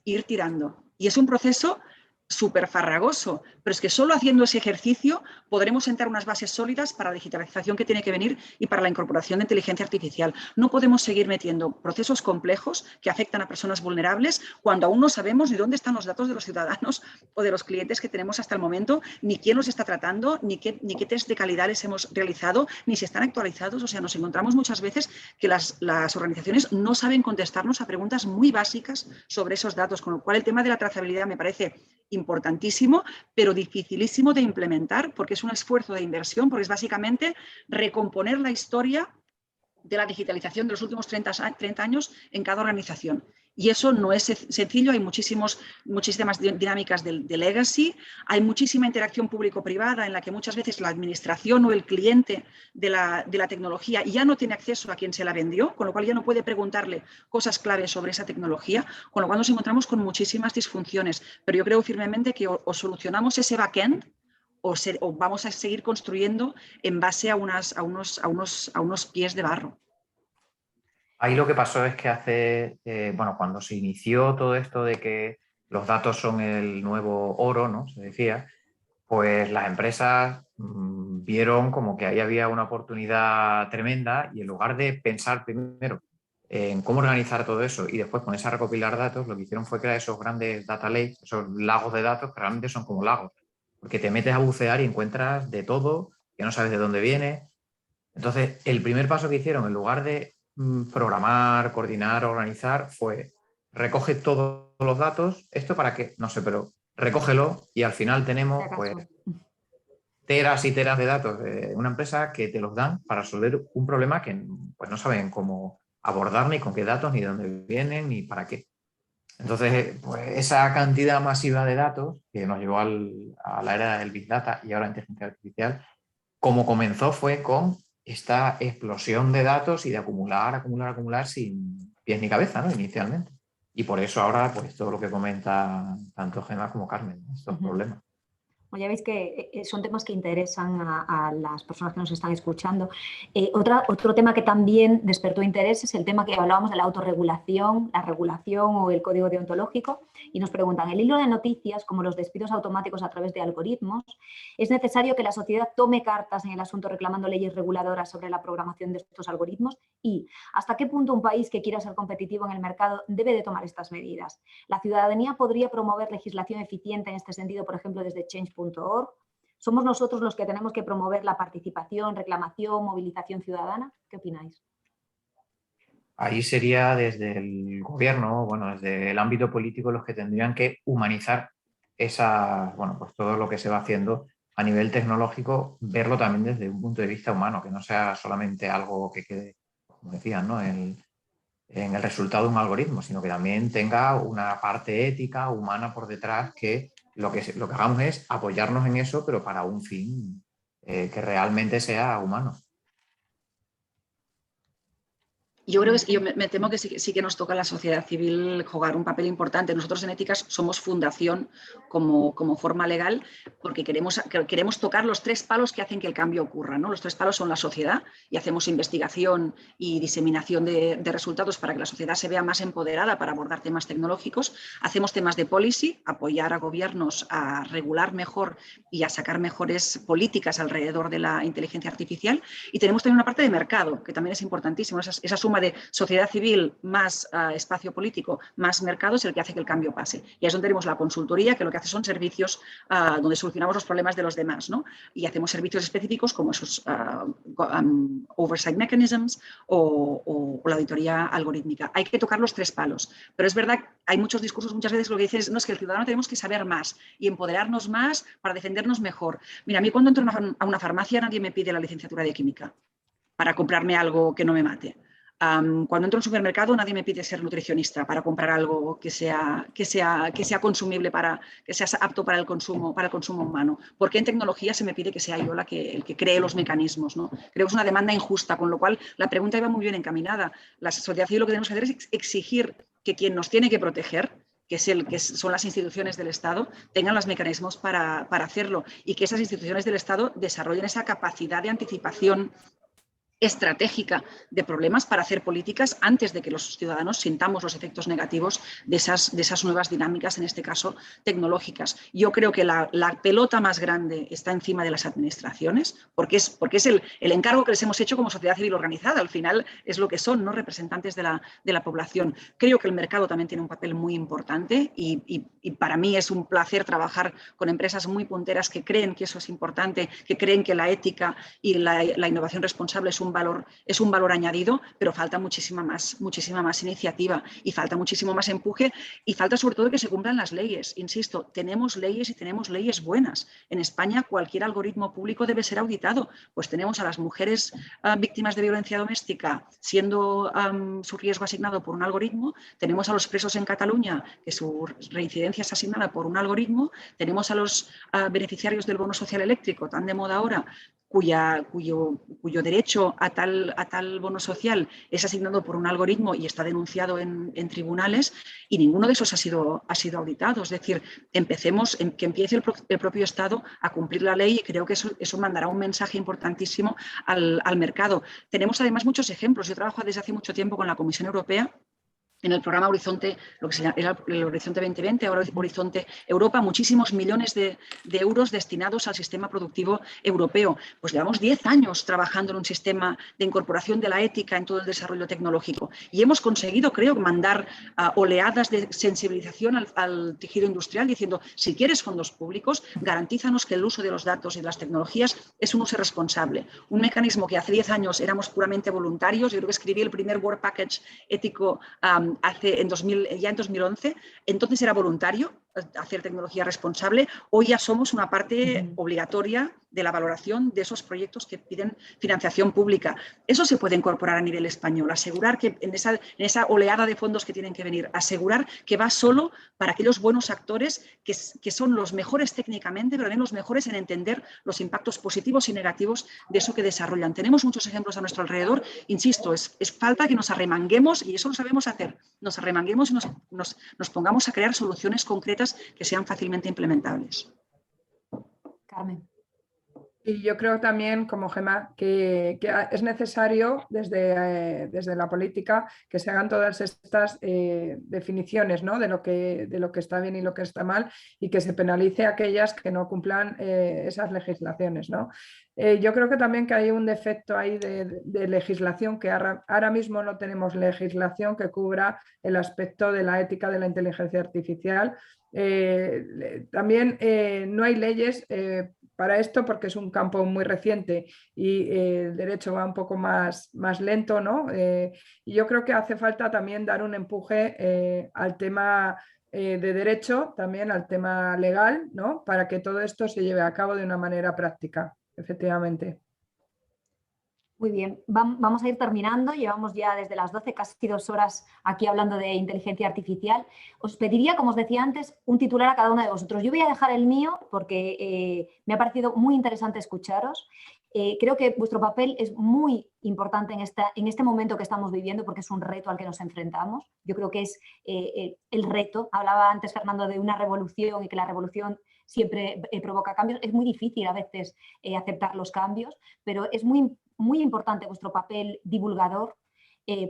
e ir tirando. Y es un proceso súper farragoso, pero es que solo haciendo ese ejercicio podremos sentar unas bases sólidas para la digitalización que tiene que venir y para la incorporación de inteligencia artificial. No podemos seguir metiendo procesos complejos que afectan a personas vulnerables cuando aún no sabemos ni dónde están los datos de los ciudadanos o de los clientes que tenemos hasta el momento, ni quién los está tratando, ni qué test de calidad les hemos realizado, ni si están actualizados. O sea, nos encontramos muchas veces que las organizaciones no saben contestarnos a preguntas muy básicas sobre esos datos, con lo cual el tema de la trazabilidad me parece importantísimo, pero dificilísimo de implementar porque es un esfuerzo de inversión, porque es básicamente recomponer la historia de la digitalización de los últimos 30 años en cada organización. Y eso no es sencillo, hay muchísimas dinámicas de legacy, hay muchísima interacción público-privada en la que muchas veces la administración o el cliente de la tecnología ya no tiene acceso a quien se la vendió, con lo cual ya no puede preguntarle cosas claves sobre esa tecnología, con lo cual nos encontramos con muchísimas disfunciones. Pero yo creo firmemente que o solucionamos ese backend o vamos a seguir construyendo en base a unos pies de barro. Ahí lo que pasó es que cuando se inició todo esto de que los datos son el nuevo oro, ¿no? Se decía, pues las empresas vieron como que ahí había una oportunidad tremenda y en lugar de pensar primero en cómo organizar todo eso y después ponerse a recopilar datos, lo que hicieron fue crear esos grandes data lakes, esos lagos de datos que realmente son como lagos, porque te metes a bucear y encuentras de todo, que no sabes de dónde viene. Entonces, el primer paso que hicieron, en lugar de programar, coordinar, organizar, fue recoge todos los datos. ¿Esto para qué? No sé, pero recógelo y al final tenemos pues teras y teras de datos de una empresa que te los dan para resolver un problema que pues no saben cómo abordar, ni con qué datos, ni de dónde vienen, ni para qué. Entonces, pues esa cantidad masiva de datos que nos llevó a la era del Big Data y ahora la inteligencia artificial, como comenzó fue con esta explosión de datos y de acumular sin pies ni cabeza, ¿no? Inicialmente. Y por eso ahora, pues todo lo que comenta tanto Gemma como Carmen, estos problemas. Ya veis que son temas que interesan a las personas que nos están escuchando. Otro tema que también despertó interés es el tema que hablábamos de la autorregulación, la regulación o el código deontológico. Y nos preguntan, el hilo de noticias, como los despidos automáticos a través de algoritmos, ¿es necesario que la sociedad tome cartas en el asunto reclamando leyes reguladoras sobre la programación de estos algoritmos? ¿Y hasta qué punto un país que quiera ser competitivo en el mercado debe de tomar estas medidas? ¿La ciudadanía podría promover legislación eficiente en este sentido, por ejemplo, desde Change.org? ¿Somos nosotros los que tenemos que promover la participación, reclamación, movilización ciudadana? ¿Qué opináis? Ahí sería desde el gobierno, desde el ámbito político los que tendrían que humanizar pues todo lo que se va haciendo a nivel tecnológico, verlo también desde un punto de vista humano, que no sea solamente algo que quede, como decían, ¿no? en el resultado de un algoritmo, sino que también tenga una parte ética, humana por detrás, que lo que hagamos es apoyarnos en eso, pero para un fin que realmente sea humano. Yo creo que me temo que sí que nos toca a la sociedad civil jugar un papel importante. Nosotros en Éticas somos fundación como forma legal porque queremos tocar los tres palos que hacen que el cambio ocurra, ¿no? Los tres palos son la sociedad y hacemos investigación y diseminación de resultados para que la sociedad se vea más empoderada para abordar temas tecnológicos. Hacemos temas de policy, apoyar a gobiernos a regular mejor y a sacar mejores políticas alrededor de la inteligencia artificial. Y tenemos también una parte de mercado, que también es importantísimo. Esa suma de sociedad civil más espacio político más mercado es el que hace que el cambio pase. Y es donde tenemos la consultoría, que lo que hace son servicios donde solucionamos los problemas de los demás, ¿no? Y hacemos servicios específicos como esos oversight mechanisms o la auditoría algorítmica. Hay que tocar los tres palos. Pero es verdad, hay muchos discursos muchas veces lo que dicen es que el ciudadano tenemos que saber más y empoderarnos más para defendernos mejor. Mira, a mí cuando entro a una farmacia nadie me pide la licenciatura de química para comprarme algo que no me mate. Cuando entro a un supermercado nadie me pide ser nutricionista para comprar algo que sea consumible, que sea apto para el consumo humano. ¿Por qué en tecnología se me pide que sea yo el que cree los mecanismos, ¿no? Creo que es una demanda injusta, con lo cual la pregunta iba muy bien encaminada. La sociedad civil lo que tenemos que hacer es exigir que quien nos tiene que proteger, que son las instituciones del Estado, tengan los mecanismos para hacerlo y que esas instituciones del Estado desarrollen esa capacidad de anticipación estratégica de problemas para hacer políticas antes de que los ciudadanos sintamos los efectos negativos de esas nuevas dinámicas, en este caso tecnológicas. Yo creo que la pelota más grande está encima de las administraciones, porque es el encargo que les hemos hecho como sociedad civil organizada. Al final es lo que son, ¿no?, representantes de la población. Creo que el mercado también tiene un papel muy importante y para mí es un placer trabajar con empresas muy punteras que creen que eso es importante, que creen que la ética y la innovación responsable es un valor añadido, pero falta muchísima más iniciativa y falta muchísimo más empuje y falta sobre todo que se cumplan las leyes. Insisto, tenemos leyes y tenemos leyes buenas. En España cualquier algoritmo público debe ser auditado. Pues tenemos a las mujeres víctimas de violencia doméstica siendo su riesgo asignado por un algoritmo, tenemos a los presos en Cataluña que su reincidencia es asignada por un algoritmo, tenemos a los beneficiarios del bono social eléctrico tan de moda ahora, cuyo derecho a tal bono social es asignado por un algoritmo y está denunciado en tribunales, y ninguno de esos ha sido auditado. Es decir, que empiece el propio Estado a cumplir la ley, y creo que eso mandará un mensaje importantísimo al mercado. Tenemos además muchos ejemplos. Yo trabajo desde hace mucho tiempo con la Comisión Europea en el programa Horizonte, lo que se llama el Horizonte 2020, ahora Horizonte Europa, muchísimos millones de euros destinados al sistema productivo europeo. Pues llevamos 10 años trabajando en un sistema de incorporación de la ética en todo el desarrollo tecnológico y hemos conseguido, creo, mandar oleadas de sensibilización al tejido industrial diciendo, si quieres fondos públicos, garantízanos que el uso de los datos y de las tecnologías es un uso responsable. Un mecanismo que hace 10 años éramos puramente voluntarios. Yo creo que escribí el primer Work Package ético ya en 2011, entonces era voluntario hacer tecnología responsable. Hoy ya somos una parte obligatoria de la valoración de esos proyectos que piden financiación pública. Eso se puede incorporar a nivel español, asegurar que en esa oleada de fondos que tienen que venir, asegurar que va solo para aquellos buenos actores que son los mejores técnicamente, pero también los mejores en entender los impactos positivos y negativos de eso que desarrollan. Tenemos muchos ejemplos a nuestro alrededor. Insisto, es falta que nos arremanguemos, y eso lo sabemos hacer, nos arremanguemos y nos pongamos a crear soluciones concretas que sean fácilmente implementables. Carmen. Y yo creo también, como Gemma, que es necesario desde la política que se hagan todas estas definiciones, ¿no?, de lo que está bien y lo que está mal, y que se penalice a aquellas que no cumplan esas legislaciones, ¿no? Yo creo que también que hay un defecto ahí de legislación, que ahora mismo no tenemos legislación que cubra el aspecto de la ética de la inteligencia artificial. También no hay leyes para esto, porque es un campo muy reciente y el derecho va un poco más lento, ¿no? Y yo creo que hace falta también dar un empuje al tema de derecho, también al tema legal, ¿no?, para que todo esto se lleve a cabo de una manera práctica, efectivamente. Muy bien, vamos a ir terminando. Llevamos ya desde las 12, casi 2 horas aquí hablando de inteligencia artificial. Os pediría, como os decía antes, un titular a cada uno de vosotros. Yo voy a dejar el mío porque me ha parecido muy interesante escucharos. Creo que vuestro papel es muy importante en este momento que estamos viviendo, porque es un reto al que nos enfrentamos. Yo creo que es el reto. Hablaba antes Fernando de una revolución y que la revolución siempre provoca cambios. Es muy difícil a veces aceptar los cambios, pero es muy importante vuestro papel divulgador,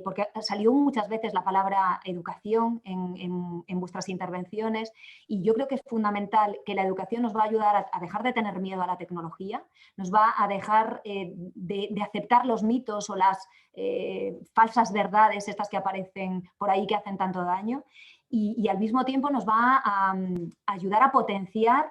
porque salió muchas veces la palabra educación en vuestras intervenciones, y yo creo que es fundamental que la educación nos va a ayudar a dejar de tener miedo a la tecnología, nos va a dejar de aceptar los mitos o las falsas verdades estas que aparecen por ahí que hacen tanto daño, y al mismo tiempo nos va a ayudar a potenciar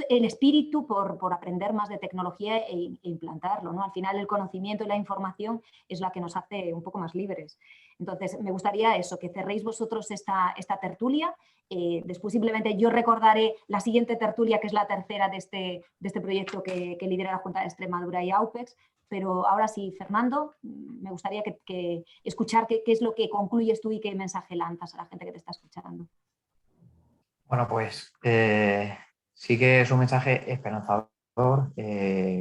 el espíritu por aprender más de tecnología e implantarlo, ¿no? Al final el conocimiento y la información es la que nos hace un poco más libres. Entonces me gustaría eso, que cerréis vosotros esta tertulia. Después simplemente yo recordaré la siguiente tertulia, que es la tercera de este proyecto que lidera la Junta de Extremadura y AUPEX. Pero ahora sí, Fernando, me gustaría escuchar qué es lo que concluyes tú y qué mensaje lanzas a la gente que te está escuchando. Bueno, pues sí que es un mensaje esperanzador.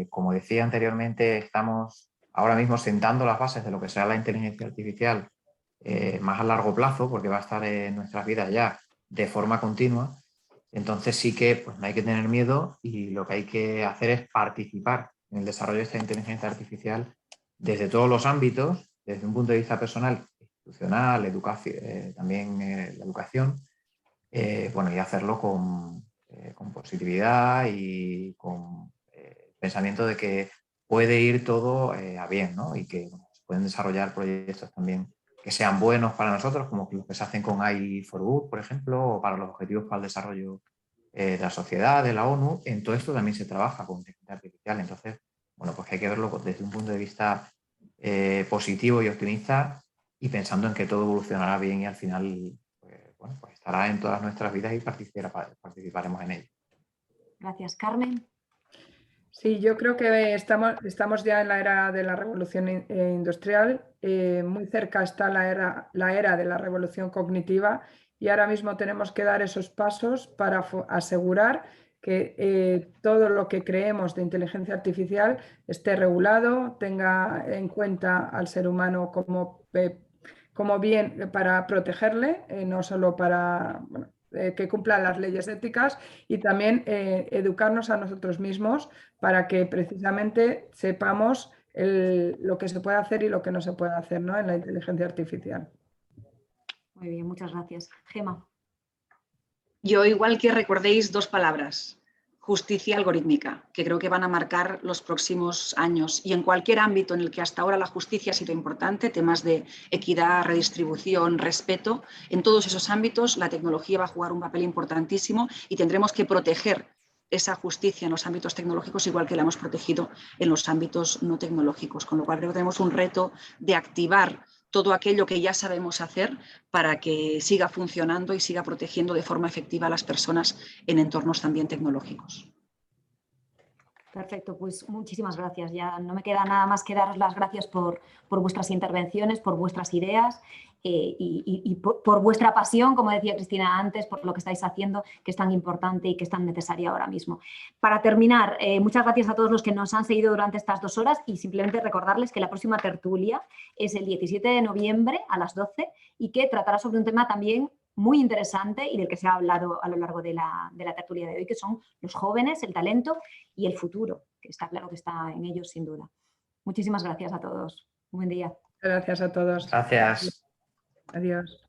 Como decía anteriormente, estamos ahora mismo sentando las bases de lo que será la inteligencia artificial más a largo plazo, porque va a estar en nuestras vidas ya de forma continua. Entonces sí que pues, no hay que tener miedo, y lo que hay que hacer es participar en el desarrollo de esta inteligencia artificial desde todos los ámbitos, desde un punto de vista personal, institucional, también la educación, bueno, y hacerlo con positividad y con pensamiento de que puede ir todo a bien, ¿no? Y que se pueden desarrollar proyectos también que sean buenos para nosotros, como los que se hacen con AI4Good, por ejemplo, o para los objetivos para el desarrollo de la sociedad, de la ONU. En todo esto también se trabaja con inteligencia artificial. Entonces, bueno, pues hay que verlo desde un punto de vista positivo y optimista y pensando en que todo evolucionará bien y al final bueno, pues estará en todas nuestras vidas y participaremos en ello. Gracias. Carmen. Sí, yo creo que estamos ya en la era de la revolución industrial, muy cerca está la era de la revolución cognitiva y ahora mismo tenemos que dar esos pasos para asegurar que todo lo que creemos de inteligencia artificial esté regulado, tenga en cuenta al ser humano como bien para protegerle, no solo para que cumplan las leyes éticas y también educarnos a nosotros mismos para que precisamente sepamos lo que se puede hacer y lo que no se puede hacer, ¿no?, en la inteligencia artificial. Muy bien, muchas gracias. Gemma. Yo igual que recordéis dos palabras, justicia algorítmica, que creo que van a marcar los próximos años y en cualquier ámbito en el que hasta ahora la justicia ha sido importante, temas de equidad, redistribución, respeto, en todos esos ámbitos la tecnología va a jugar un papel importantísimo y tendremos que proteger esa justicia en los ámbitos tecnológicos igual que la hemos protegido en los ámbitos no tecnológicos, con lo cual creo que tenemos un reto de activar todo aquello que ya sabemos hacer para que siga funcionando y siga protegiendo de forma efectiva a las personas en entornos también tecnológicos. Perfecto, pues muchísimas gracias. Ya no me queda nada más que daros las gracias por vuestras intervenciones, por vuestras ideas y por vuestra pasión, como decía Cristina antes, por lo que estáis haciendo, que es tan importante y que es tan necesaria ahora mismo. Para terminar, muchas gracias a todos los que nos han seguido durante estas 2 horas y simplemente recordarles que la próxima tertulia es el 17 de noviembre a las 12 y que tratará sobre un tema también muy interesante y del que se ha hablado a lo largo de la tertulia de hoy, que son los jóvenes, el talento y el futuro, que está claro que está en ellos sin duda. Muchísimas gracias a todos. Un buen día. Gracias a todos. Gracias. Adiós.